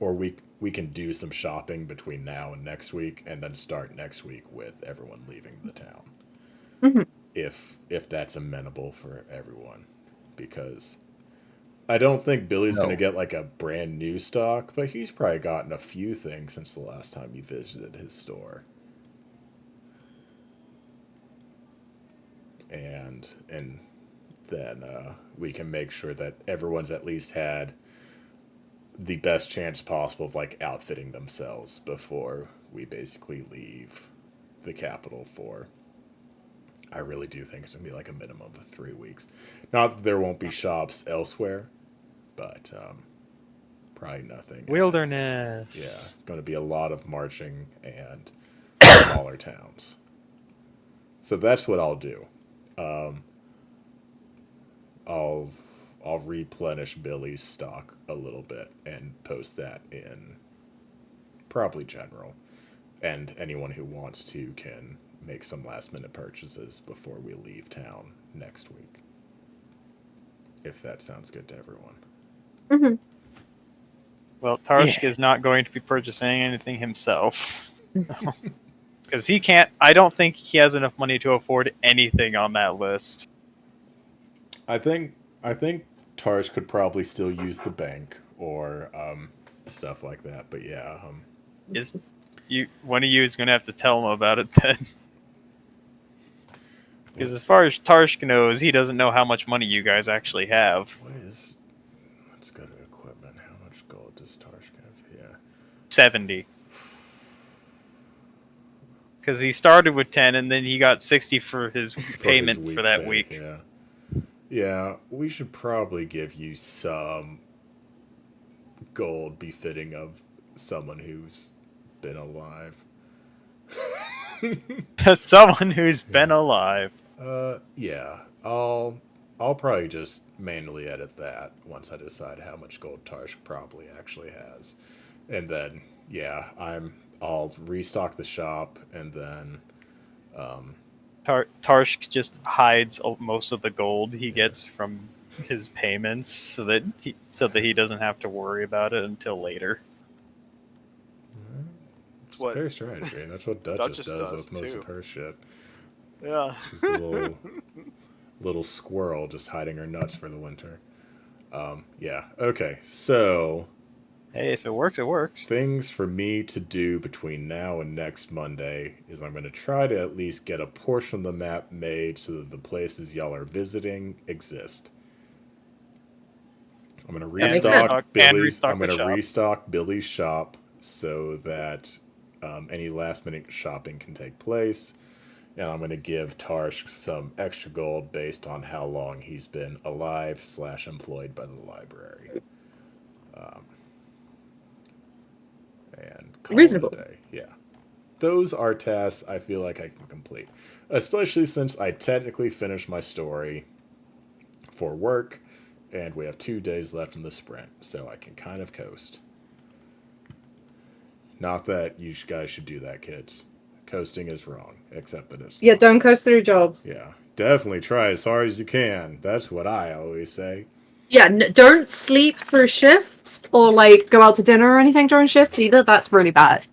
or we can do some shopping between now and next week, and then start next week with everyone leaving the town, Hmm. if that's amenable for everyone, because I don't think Billy's No. going to get like a brand new stock, but he's probably gotten a few things since the last time you visited his store. And then we can make sure that everyone's at least had the best chance possible of like outfitting themselves before we basically leave the capital for. I really do think it's going to be like a minimum of 3 weeks. Not that there won't be shops elsewhere, but probably nothing. Wilderness. Yeah, it's going to be a lot of marching and smaller towns. So that's what I'll do. I'll replenish Billy's stock a little bit and post that in probably general, and anyone who wants to can make some last minute purchases before we leave town next week. If that sounds good to everyone. Hmm. Well, Tarshk is not going to be purchasing anything himself. Because he can't. I don't think he has enough money to afford anything on that list. I think Tarsh could probably still use the bank or stuff like that. But yeah, One of you is going to have to tell him about it then. Because as far as Tarshk knows, he doesn't know how much money you guys actually have. Let's go to equipment. How much gold does Tarsh have? Yeah, 70. Because he started with 10 and then he got 60 for his payment his for that week's week. pay, yeah. We should probably give you some gold befitting of someone who's been alive. Someone who's been alive. Yeah. I'll probably just manually edit that once I decide how much gold Tarsh probably actually has. And then yeah, I'll restock the shop, and then Tarshk just hides most of the gold he gets from his payments so that he doesn't have to worry about it until later. it's fair strategy. That's what Duchess does with most of her shit. Yeah. She's a little squirrel just hiding her nuts for the winter. Yeah. Okay. So Hey, if it works, it works. things for me to do between now and next Monday is I'm going to try to at least get a portion of the map made so that the places y'all are visiting exist. I'm going to restock Billy's shop so that any last minute shopping can take place. And I'm going to give Tarsh some extra gold based on how long he's been alive / employed by the library. And call it Reasonable. a day. Yeah. Those are tasks I feel like I can complete. Especially since I technically finished my story for work, and we have 2 days left in the sprint, so I can kind of coast. Not that you guys should do that, kids. Coasting is wrong, except that it's Yeah, not. don't coast through jobs. Yeah, definitely try as hard as you can. That's what I always say. Yeah, don't sleep through shifts or like go out to dinner or anything during shifts either. That's really bad.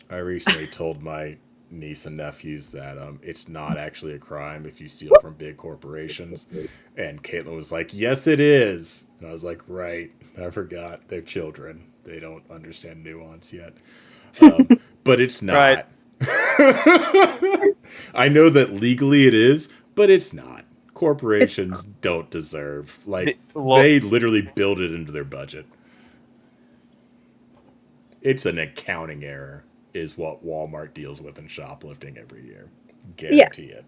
I recently told my niece and nephews that it's not actually a crime if you steal from big corporations, and Caitlin was like, "Yes, it is." And I was like, "Right, I forgot. They're children. They don't understand nuance yet." But it's not. Right. I know that legally it is, but it's not. Corporations don't deserve, like, they literally build it into their budget. it's an accounting error is what Walmart deals with in shoplifting every year. Yeah. Guarantee it.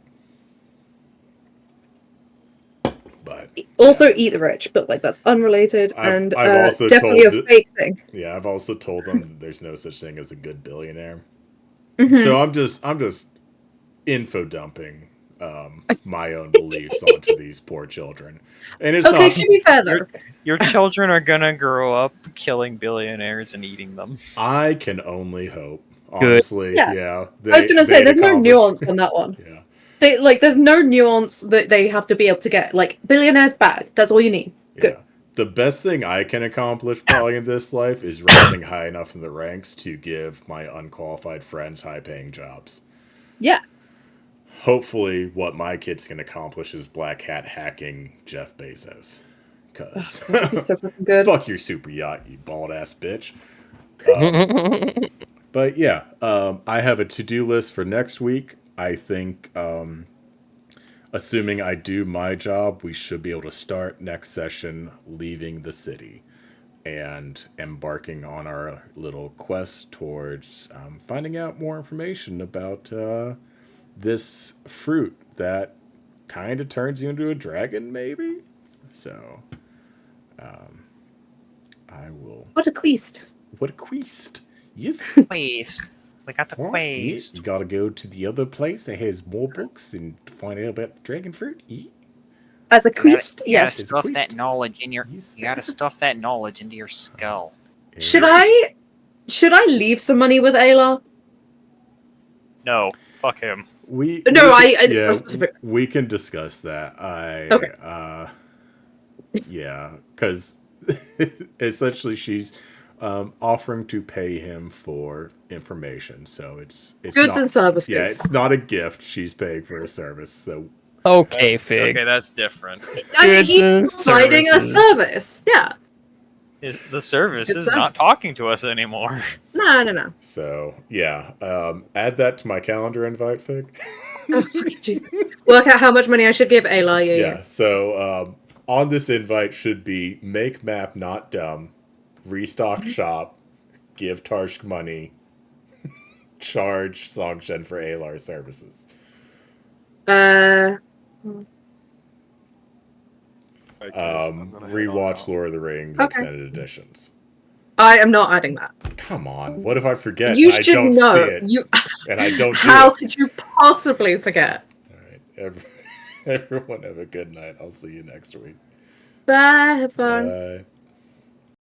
But Also, eat the rich, but like that's unrelated and I've also definitely told a fake thing. yeah, I've also told them there's no such thing as a good billionaire. Mhm. So I'm just info dumping my own beliefs onto these poor children, and it's Okay, not. to be fair though, Your children are gonna grow up killing billionaires and eating them. I can only hope. Good. Honestly, Yeah. yeah. I was gonna say they'd there's no accomplish- nuance on that one. Yeah. There's no nuance that they have to be able to get. Like billionaires bad. That's all you need. Good. Yeah. The best thing I can accomplish probably in this life is rising high enough in the ranks to give my unqualified friends high-paying jobs. Yeah. Hopefully, what my kids can accomplish is black hat hacking Jeff Bezos. Because That'd be so fucking good. fuck your super yacht, you bald ass bitch. But yeah, I have a to-do list for next week. I think, assuming I do my job, we should be able to start next session leaving the city and embarking on our little quest towards finding out more information about this fruit that kind of turns you into a dragon, maybe? So, I will... What a quest. What a quest! Yes! Quest. We got the Yeah, quest. you gotta go to the other place that has more books and find out about the dragon fruit. Yeah. As a quest, You gotta yes. It's a stuff quest. that knowledge in your. Yes. You gotta stuff that knowledge into your skull. Should I leave some money with Ayla? No, fuck him. No, yeah, specific. we can discuss that. Okay. Yeah, because essentially she's offering to pay him for information, so it's Goods not, and services. yeah, it's not a gift. She's paying for a service, so Okay, Fig. Okay, that's different. I mean, Goods he's and providing a services. service. Yeah. The service It's is service. not talking to us anymore. No. so yeah. Add that to my calendar invite, Fig. Oh, fucking Jesus. Work out how much money I should give Ayla. Yeah. So on this invite should be make map not dumb, restock shop, give Tarshk money, charge Songshen for ALAR services. Right, guys, I'm gonna head on Rewatch now. Lord of the Rings Okay. extended editions. I am not adding that. Come on, what if I forget? You and I should don't know. see it, You. and I don't. How do it. could you possibly forget? All right, everyone have a good night. I'll see you next week. Bye. Have fun. Bye.